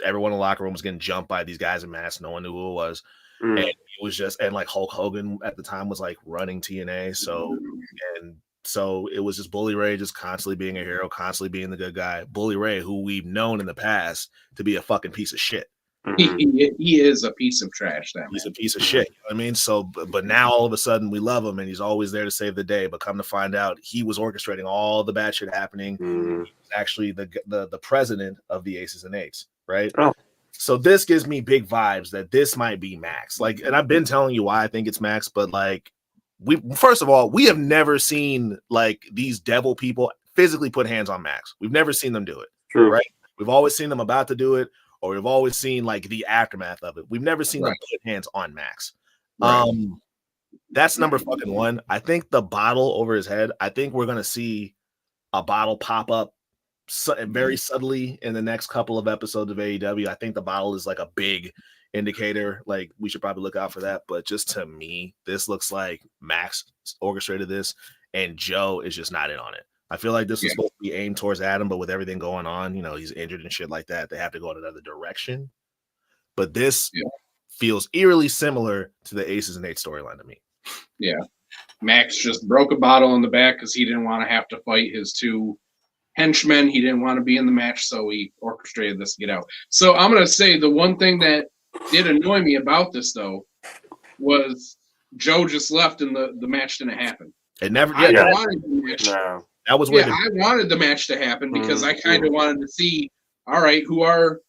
everyone in the locker room was getting jumped by these guys in masks. No one knew who it was. And it was just, and like Hulk Hogan at the time was like running TNA. So it was just Bully Ray just constantly being a hero, constantly being the good guy. Bully Ray, who we've known in the past to be a fucking piece of shit. He is a piece of trash. He's a piece of shit. You know what I mean? So, but now all of a sudden we love him and he's always there to save the day. But come to find out, he was orchestrating all the bad shit happening. He was actually the president of the Aces and Eights, right? Oh. So this gives me big vibes that this might be Max. Like, and I've been telling you why I think it's Max, but like, first of all, we have never seen like these devil people physically put hands on Max. We've never seen them do it. True. Right? We've always seen them about to do it, or we've always seen like the aftermath of it. We've never seen them put hands on Max. That's number fucking one. I think the bottle over his head, I think we're gonna see a bottle pop up very subtly in the next couple of episodes of AEW. I think the bottle is like a big indicator. Like we should probably look out for that. But just to me, this looks like Max orchestrated this and Joe is just not in on it. I feel like this was supposed to be aimed towards Adam, but with everything going on, he's injured and shit like that, they have to go in another direction. But this feels eerily similar to the Aces and Eights storyline to me. Yeah. Max just broke a bottle in the back because he didn't want to have to fight his two henchmen. He didn't want to be in the match, so he orchestrated this to get out. So I'm going to say the one thing that did annoy me about this, though, was Joe just left and the match didn't happen. It never did. I wanted the match. No. That was weird. I wanted the match to happen because I kind of wanted to see, all right, who are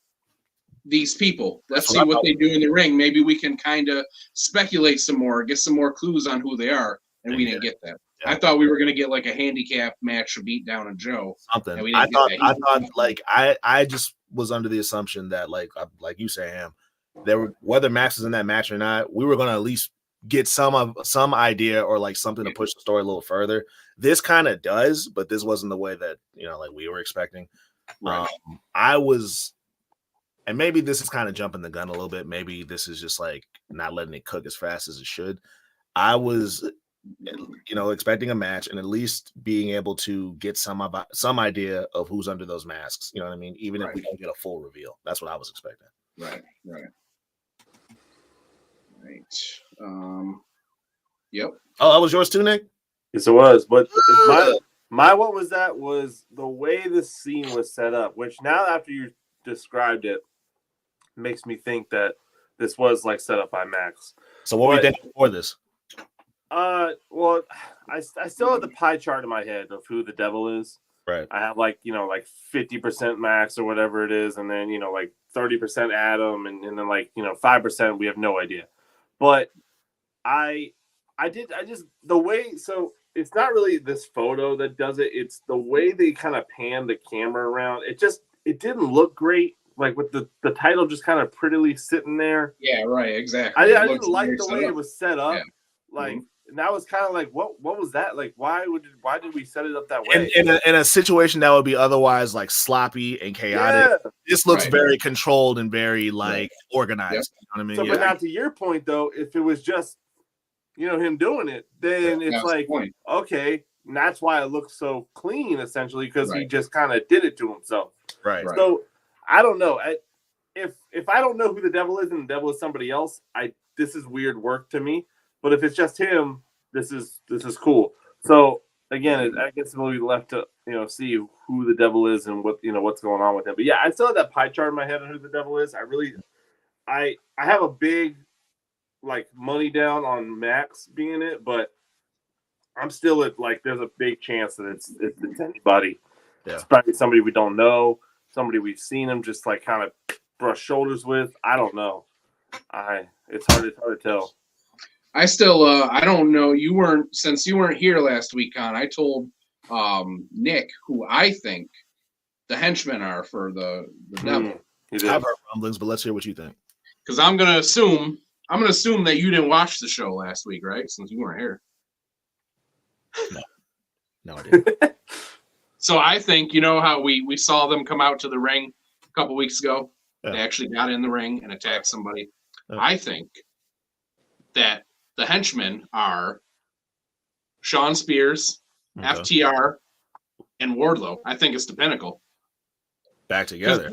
these people? Let's see what they do in the ring. Maybe we can kind of speculate some more, get some more clues on who they are, and we didn't get that. Yeah. I thought we were going to get like a handicap match, a beat down of Joe. Something. I thought like I just was under the assumption that like you say, Ham, whether Max is in that match or not, we were going to at least get some idea or like something to push the story a little further. This kind of does, but this wasn't the way that like we were expecting. Right. I was, and maybe this is kind of jumping the gun a little bit. Maybe this is just like not letting it cook as fast as it should. I was, expecting a match and at least being able to get some idea of who's under those masks. You know what I mean? Even if we don't get a full reveal, that's what I was expecting. Right. Yep. Oh, that was yours too, Nick? Yes, it was. But my what was that was the way the scene was set up, which now after you described it makes me think that this was like set up by Max. So what were you thinking before this? Well, I still have the pie chart in my head of who the devil is. Right. I have like 50% Max or whatever it is, and then like 30% Adam, and then like 5% we have no idea. But I just the way, so it's not really this photo that does it. It's the way they kind of pan the camera around. It didn't look great. Like with the title just kind of prettily sitting there. Yeah, right, exactly. I didn't like the way it was set up. Yeah. Like, and that was kind of like, what was that? Like, why did we set it up that way? In a situation that would be otherwise like sloppy and chaotic, this looks very controlled and very like organized. You know what I mean? So, but now to your point though, if it was just him doing it, then it's like okay, and that's why it looks so clean essentially because he just kind of did it to himself. Right. So I don't know. If I don't know who the devil is and the devil is somebody else, this is weird work to me. But if it's just him, this is cool. So again, I guess we'll be left to see who the devil is and what what's going on with him. But yeah, I still have that pie chart in my head on who the devil is. I have a big like money down on Max being it, but I'm still at like there's a big chance that it's anybody. Yeah. It's probably somebody we don't know, somebody we've seen him just like kind of brush shoulders with. I don't know. It's hard to tell. I still, I don't know. Since you weren't here last week, Con. I told Nick who I think the henchmen are for the devil. I've heard rumblings, but let's hear what you think. Because I'm gonna assume that you didn't watch the show last week, right? Since you weren't here. No, I didn't. So I think, you know how we saw them come out to the ring a couple weeks ago? Yeah. They actually got in the ring and attacked somebody. Yeah. I think that the henchmen are Sean Spears, FTR, and Wardlow. I think it's the Pinnacle. Back together.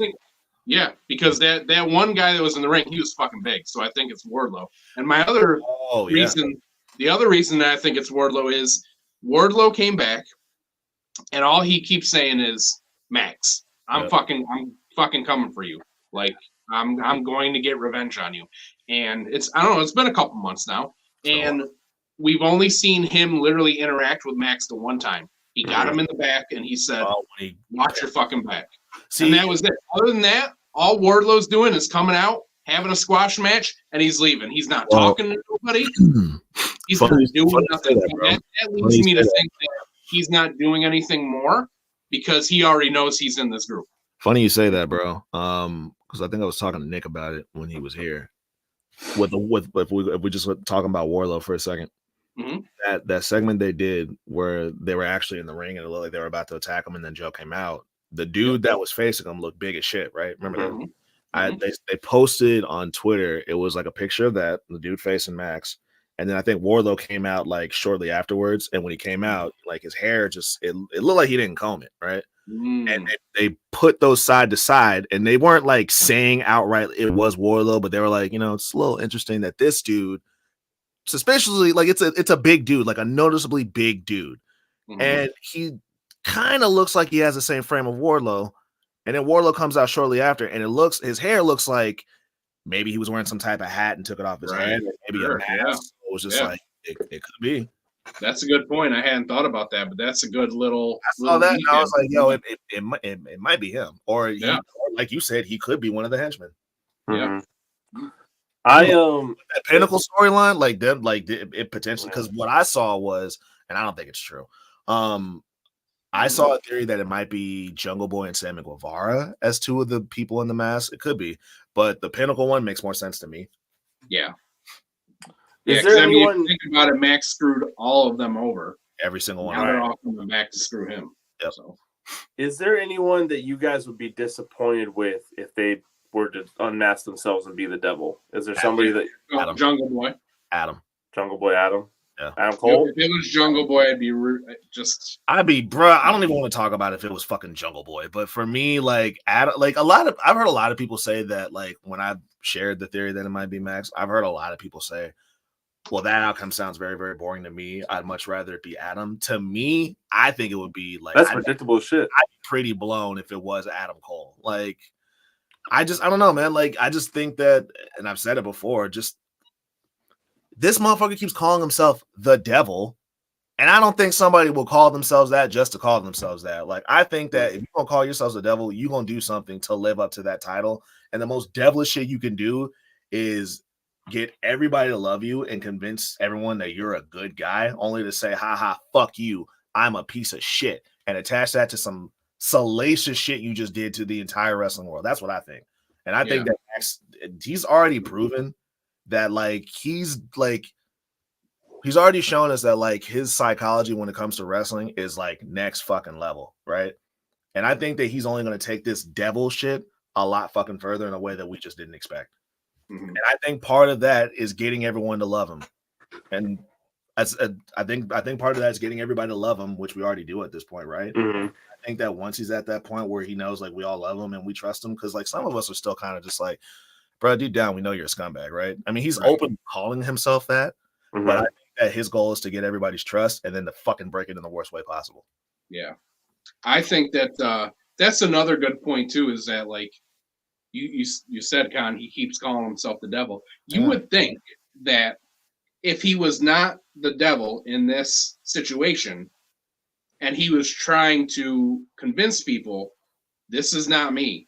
Because that one guy that was in the ring, he was fucking big. So I think it's Wardlow. And my other reason, the other reason that I think it's Wardlow is Wardlow came back, and all he keeps saying is, Max, I'm fucking coming for you. Like, I'm going to get revenge on you. And it's been a couple months now. And we've only seen him literally interact with Max the one time. He got him in the back and he said, watch your fucking back. And that was it. Other than that, all Wardlow's doing is coming out, having a squash match, and he's leaving. He's not talking to nobody. He's not doing nothing. That leads me to think that he's not doing anything more because he already knows he's in this group. Funny you say that, bro. Because I think I was talking to Nick about it when he was here. If we just were talking about Wardlow for a second, that segment they did where they were actually in the ring and it looked like they were about to attack him, and then Joe came out. The dude that was facing him looked big as shit, right? Remember that? They posted on Twitter. It was like a picture of that, the dude facing Max. And then I think Wardlow came out like shortly afterwards. And when he came out, like his hair just, it looked like he didn't comb it, right? And they put those side to side, and they weren't like saying outright it was Wardlow, but they were like, it's a little interesting that this dude, suspiciously, like it's a big dude, like a noticeably big dude. And he kind of looks like he has the same frame of Wardlow. And then Wardlow comes out shortly after, and his hair looks like maybe he was wearing some type of hat and took it off his head, or maybe a mask. Yeah. It was just like it could be. That's a good point. I hadn't thought about that, but that's a good little. I saw that, and I was like, "Yo, it might be him, or like you said, he could be one of the henchmen." Yeah. That Pinnacle storyline, like them, like it potentially, because what I saw was, and I don't think it's true. I saw a theory that it might be Jungle Boy and Sammy Guevara as two of the people in the mask. It could be, but the Pinnacle one makes more sense to me. Yeah. Is there anyone? If you think about it, Max screwed all of them over. Every single one. Now they're all coming back to screw him. Yep. So. Is there anyone that you guys would be disappointed with if they were to unmask themselves and be the devil? Is there somebody that Jungle Boy? Jungle Boy Adam? Yeah. Adam Cole? If it was Jungle Boy, I'd be bro, I don't even want to talk about if it was fucking Jungle Boy. But for me, like Adam, like I've heard a lot of people say that, like when I've shared the theory that it might be Max, I've heard a lot of people say, well, that outcome sounds very, very boring to me. I'd much rather it be Adam. To me, I think it would be like that's predictable shit. I'd be pretty blown if it was Adam Cole. Like, I don't know, man. Like, I just think that, and I've said it before, just this motherfucker keeps calling himself the devil, and I don't think somebody will call themselves that just to call themselves that. Like, I think that if you're gonna call yourselves the devil, you're gonna do something to live up to that title. And the most devilish shit you can do is get everybody to love you and convince everyone that you're a good guy, only to say, ha, fuck you, I'm a piece of shit, and attach that to some salacious shit you just did to the entire wrestling world. That's what I think. And I think that Max, he's already proven that, like, he's already shown us that, like, his psychology when it comes to wrestling is, like, next fucking level, right? And I think that he's only going to take this devil shit a lot fucking further in a way that we just didn't expect. And I think part of that is getting everyone to love him. And I think part of that is getting everybody to love him, which we already do at this point, right? I think that once he's at that point where he knows, like, we all love him and we trust him, because, like, some of us are still kind of just like, bro, deep down, we know you're a scumbag, right? I mean, he's open calling himself that, but I think that his goal is to get everybody's trust and then to fucking break it in the worst way possible. Yeah. I think that that's another good point, too, is that, like, you said, Con, he keeps calling himself the devil. You would think that if he was not the devil in this situation and he was trying to convince people, this is not me,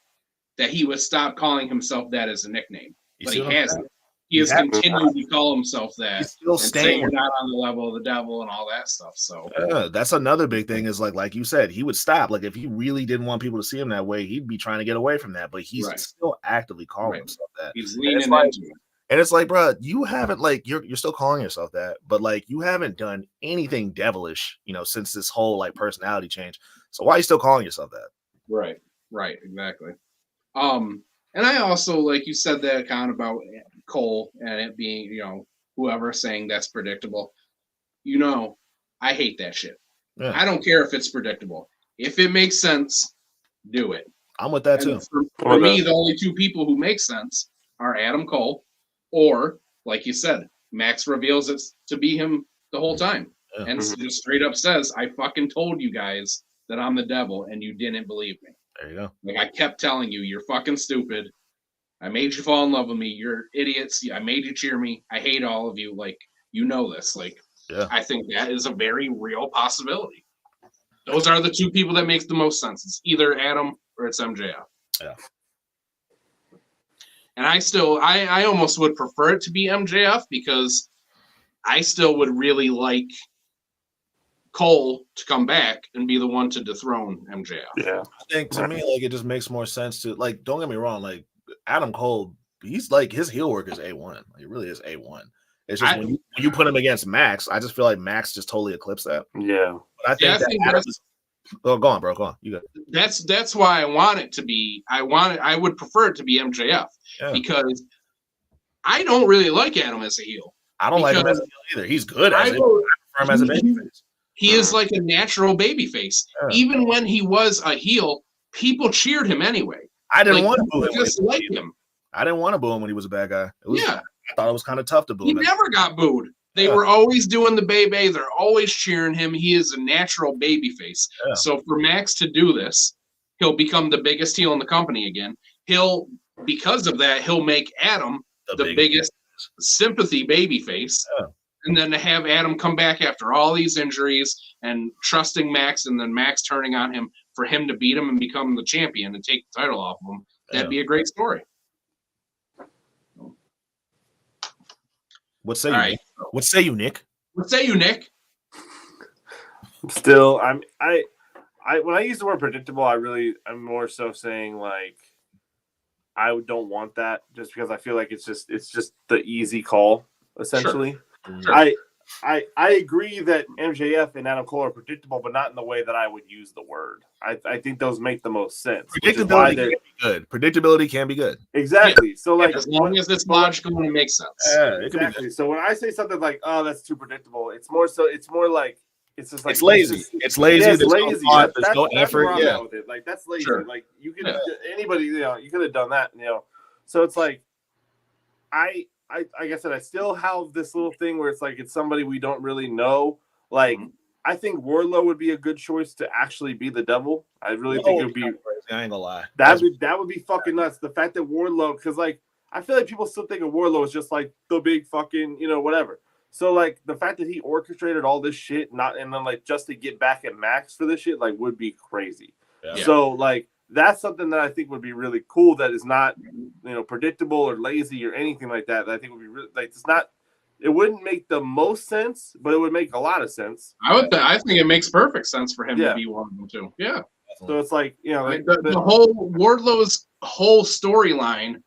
that he would stop calling himself that as a nickname. But he hasn't. he has continued to call himself that. He's still staying. You're not on the level of the devil and all that stuff. So that's another big thing is like you said, he would stop. Like if he really didn't want people to see him that way, he'd be trying to get away from that. But he's still actively calling himself that. He's leaning into it. And it's like, bro, you haven't like you're still calling yourself that, but like you haven't done anything devilish, since this whole like personality change. So why are you still calling yourself that? Right, exactly. And I also, like you said, that account about Cole and it being, whoever saying that's predictable. I hate that shit. Yeah. I don't care if it's predictable. If it makes sense, do it. I'm with that too. For me, the only two people who make sense are Adam Cole, or like you said, Max reveals it to be him the whole time, and just straight up says, "I fucking told you guys that I'm the devil, and you didn't believe me." There you go. Like I kept telling you, you're fucking stupid. I made you fall in love with me. You're idiots. I made you cheer me. I hate all of you. Like, this. Like, I think that is a very real possibility. Those are the two people that makes the most sense. It's either Adam or it's MJF. Yeah. And I almost would prefer it to be MJF because I still would really like Cole to come back and be the one to dethrone MJF. Yeah. I think to me, like, it just makes more sense to, like, don't get me wrong, like, Adam Cole, he's like, his heel work is A1. Like, it really is A1. It's just when you put him against Max, I just feel like Max just totally eclipsed that. Yeah. But I think go on, bro. Go on. You got that's why I want it to be. I would prefer it to be MJF because I don't really like Adam as a heel. I don't like him as a heel either. He's good as I prefer him as a babyface. He is like a natural babyface. Yeah. Even when he was a heel, people cheered him anyway. I didn't want to boo him. Just like him. I didn't want to boo him when he was a bad guy. I thought it was kind of tough to boo him. He never got booed. They were always doing the baby. They're always cheering him. He is a natural babyface. Yeah. So for Max to do this, he'll become the biggest heel in the company again. Because of that, he'll make Adam the biggest sympathy babyface. Yeah. And then to have Adam come back after all these injuries and trusting Max and then Max turning on him for him to beat him and become the champion and take the title off of him, that'd be a great story. What say you, Nick? What say you, Nick? What say you, Nick? Still, I when I use the word predictable, I'm more so saying like I don't want that just because I feel like it's just the easy call essentially. Sure. I agree that MJF and Adam Cole are predictable, but not in the way that I would use the word. I think those make the most sense. Predictability can be good. Predictability can be good. Exactly. Yeah. So like as long as it's logical and it makes sense. Yeah, exactly. So when I say something like, "Oh, that's too predictable," it's more like it's just like it's lazy. It's lazy. Yeah, it's lazy. There's no effort. Yeah. With it. Like that's lazy. Sure. Like you could anybody, you could have done that, So it's like like I said, I still have this little thing where it's like it's somebody we don't really know. Like I think Wardlow would be a good choice to actually be the devil. I really think it would be. I ain't gonna lie. That would be fucking nuts. The fact that Wardlow, because like I feel like people still think of Wardlow as just like the big fucking whatever. So like the fact that he orchestrated all this shit, and then like just to get back at Max for this shit, like would be crazy. Yeah. So like. That's something that I think would be really cool. That is not, predictable or lazy or anything like that. That I think would be really like it's not. It wouldn't make the most sense, but it would make a lot of sense. I think it makes perfect sense for him to be one of them too. Yeah. So it's like like the whole Wardlow's whole storyline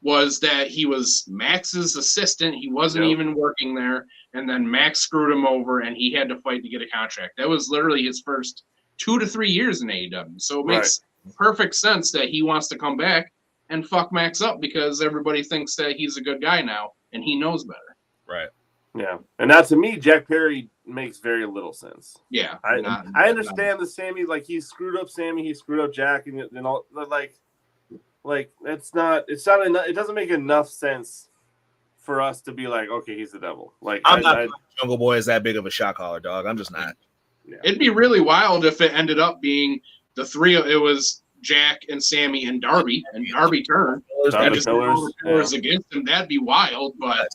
was that he was Max's assistant. He wasn't even working there, and then Max screwed him over, and he had to fight to get a contract. That was literally his first 2 to 3 years in AEW. So it makes perfect sense that he wants to come back and fuck Max up because everybody thinks that he's a good guy now and he knows better. Right. Yeah. And now to me, Jack Perry makes very little sense. Yeah. I understand the Sammy, like he screwed up Sammy, he screwed up Jack and all like it's not enough. It doesn't make enough sense for us to be like, okay, he's the devil. Like I'm not Jungle Boy is that big of a shot caller, dog. I'm just not. Yeah. It'd be really wild if it ended up being the three. It was Jack and Sammy and Darby turned. Darby's against him. That'd be wild. But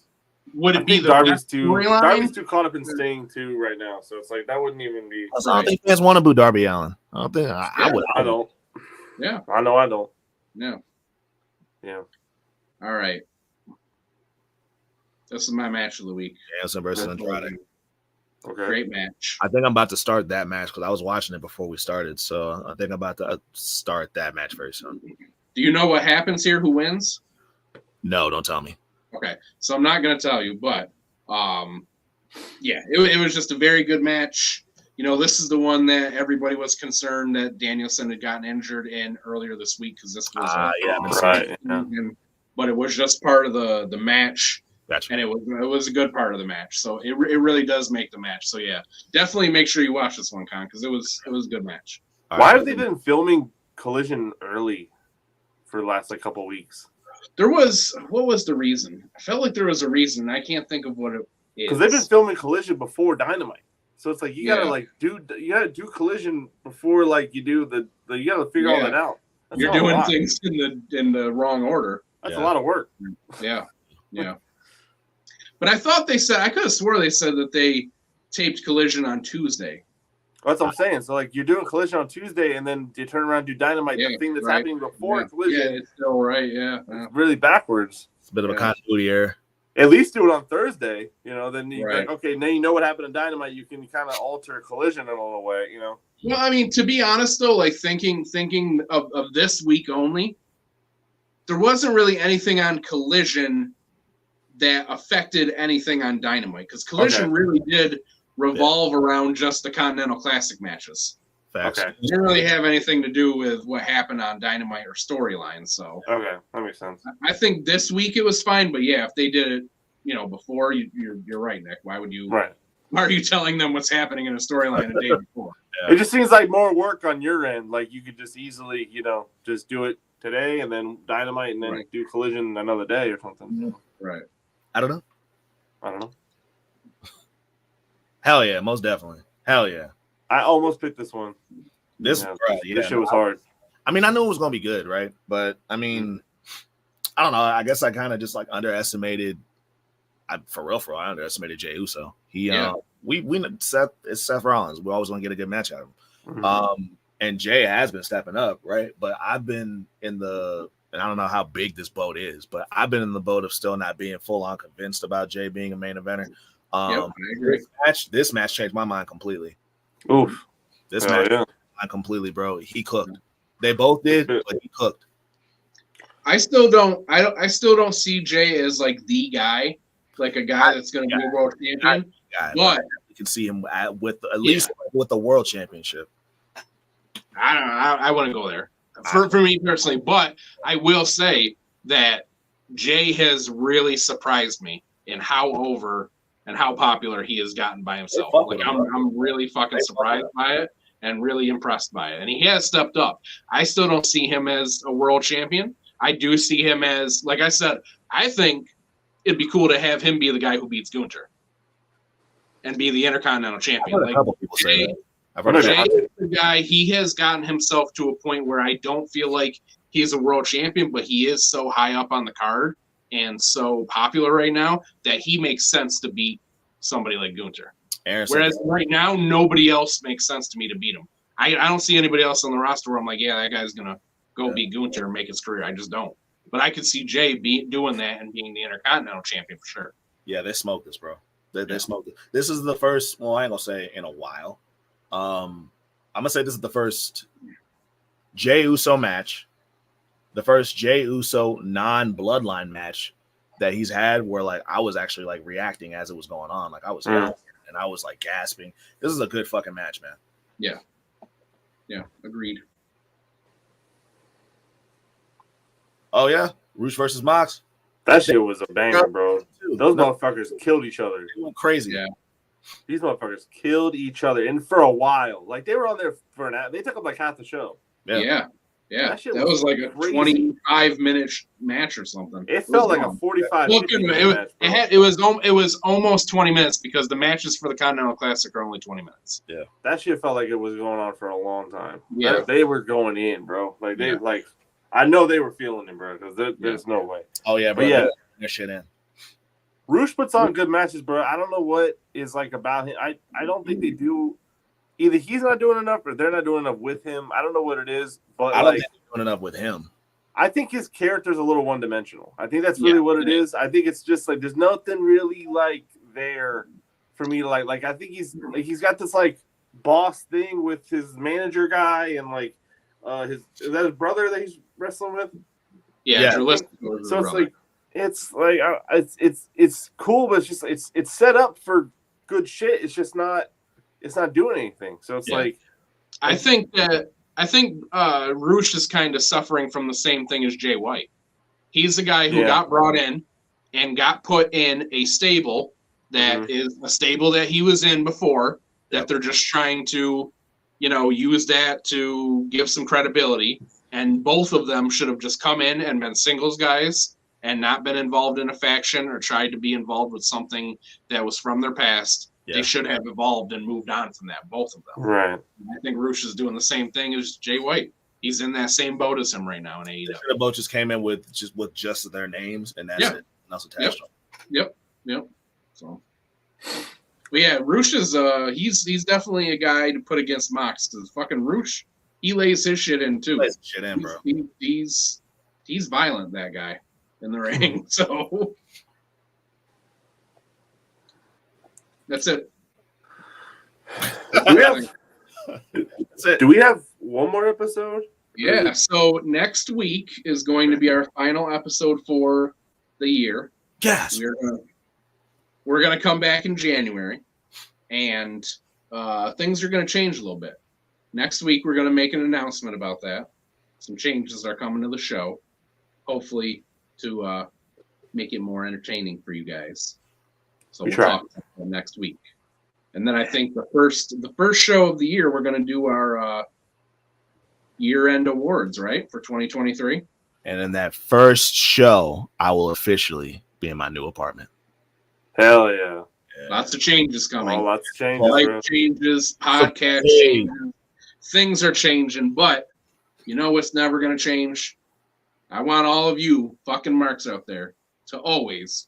would it be the Darby's too caught up in Sting too right now? So it's like that wouldn't even be. I don't think fans want to boo Darby Allin. I don't think I would. I don't. Yeah. I know. I don't. Yeah. Yeah. All right. This is my match of the week. Danielson versus Andrade. Okay. Great match. I think I'm about to start that match because I was watching it before we started. So I think I'm about to start that match very soon. Do you know what happens here? Who wins? No, don't tell me. Okay, so I'm not going to tell you, but yeah, it was just a very good match. This is the one that everybody was concerned that Danielson had gotten injured in earlier this week because this was right. Yeah. But it was just part of the match. Gotcha. And it was a good part of the match, so it really does make the match. So yeah, definitely make sure you watch this one, Con, because it was a good match. Why have they been filming Collision early for the last couple weeks? What was the reason? I felt like there was a reason. I can't think of what it is. Because they've been filming Collision before Dynamite, so it's like you gotta do Collision before you do the you gotta figure all that out. That's You're doing things in the wrong order. That's a lot of work. Yeah. But I thought I could have swore they said that they taped Collision on Tuesday. That's what I'm saying. So you're doing Collision on Tuesday, and then you turn around and do Dynamite. The thing that's happening before Collision. Yeah, it's still right. Yeah, it's really backwards. It's a bit of a continuity error. At least do it on Thursday. Then you right. Okay, now you know what happened in Dynamite. You can kind of alter Collision in a little way. Well, I mean, to be honest though, thinking of this week only, there wasn't really anything on Collision that affected anything on Dynamite because Collision really did revolve around just the Continental Classic matches. Facts. Okay. It didn't really have anything to do with what happened on Dynamite or storylines. So okay, that makes sense. I think this week it was fine, but yeah, if they did it, before, you're right, Nick. Why would you? Right. Why are you telling them what's happening in a storyline a day before? It just seems like more work on your end. You could just easily, just do it today and then Dynamite and then do Collision another day or something. Right. I don't know. Hell yeah, most definitely. Hell yeah. I almost picked this one. This shit was hard. I mean, I knew it was gonna be good, right? But I mean, I don't know. I guess I kind of just underestimated. For real, I underestimated Jey Uso. It's Seth Rollins. We're always gonna get a good match out of him. Mm-hmm. And Jey has been stepping up, right? But I've been and I don't know how big this boat is, but I've been in the boat of still not being full on convinced about Jey being a main eventer. I agree. This match changed my mind completely. Oof. This match changed my mind completely, bro. He cooked. They both did, but he cooked. I still don't see Jey as the guy, a guy that's going to be a world champion. But you can see him with at least with the world championship. I don't know. I wouldn't go there for me personally, but I will say that Jey has really surprised me in how over and how popular he has gotten by himself. I'm really fucking surprised by it and really impressed by it. And he has stepped up. I still don't see him as a world champion. I do see him as, like I said, I think it'd be cool to have him be the guy who beats Gunther and be the Intercontinental Champion. I've heard a couple people say that. Jey is the guy. He has gotten himself to a point where I don't feel like he's a world champion, but he is so high up on the card and so popular right now that he makes sense to beat somebody like Gunther. Whereas right now, nobody else makes sense to me to beat him. I don't see anybody else on the roster where I'm like, yeah, that guy's going to go beat Gunther and make his career. I just don't. But I could see Jey doing that and being the Intercontinental Champion for sure. Yeah, they smoked this, bro. They smoked it. This is the first, well, I ain't going to say in a while. I'm going to say this is the first Jey Uso match, the first Jey Uso non-bloodline match that he's had where I was actually reacting as it was going on. I was and I was gasping. This is a good fucking match, man. Yeah. Yeah, agreed. Oh yeah, Roosh versus Mox. That shit was a banger, bro. Those motherfuckers killed each other. They went crazy. Yeah. These motherfuckers killed each other, and for a while, they were on there for an hour. They took up half the show. Yeah. That was a 25-minute match or something. It felt like a 45. It was almost 20 minutes because the matches for the Continental Classic are only 20 minutes. Yeah, that shit felt like it was going on for a long time. Yeah, they were going in, bro. I know they were feeling it, bro. Because there's no way. Oh yeah, bro. But their shit in. Roosh puts on good matches, bro. I don't know what is about him. I don't think they do. Either he's not doing enough or they're not doing enough with him. I don't know what it is, but I don't think they're doing enough with him. I think his character's a little one-dimensional. I think that's really what it is. I think it's just like there's nothing really like there for me to like. I think he's got this like boss thing with his manager guy and like is that his brother that he's wrestling with? Yeah. So it's cool, but it's set up for good shit. It's just not doing anything. So it's like I think Roosh is kind of suffering from the same thing as Jay White. He's the guy who got brought in and got put in a stable that is a stable that he was in before, that they're just trying to, use that to give some credibility. And both of them should have just come in and been singles guys and not been involved in a faction or tried to be involved with something that was from their past. Yeah. They should have evolved and moved on from that, both of them. Right. And I think Roosh is doing the same thing as Jay White. He's in that same boat as him right now in AEW. The boat just came in with just their names, and that's it. That's attached. Yep. So, but yeah, Roosh is he's definitely a guy to put against Mox, because fucking Roosh, he lays his shit in too. Lays shit in, bro. He's violent, that guy, in the ring. So that's it. Do we have one more episode? Yeah. So next week is going to be our final episode for the year. Yes. We're gonna come back in January, and things are gonna change a little bit. Next week we're gonna make an announcement about that. Some changes are coming to the show, hopefully to make it more entertaining for you guys. So we'll talk about that next week. And then I think the first show of the year, we're going to do our year-end awards, right, for 2023. And in that first show, I will officially be in my new apartment. Hell yeah! Lots of changes coming. Lots of changes. Life changes, podcast changes. Things are changing, but you know what's never going to change? I want all of you fucking marks out there to always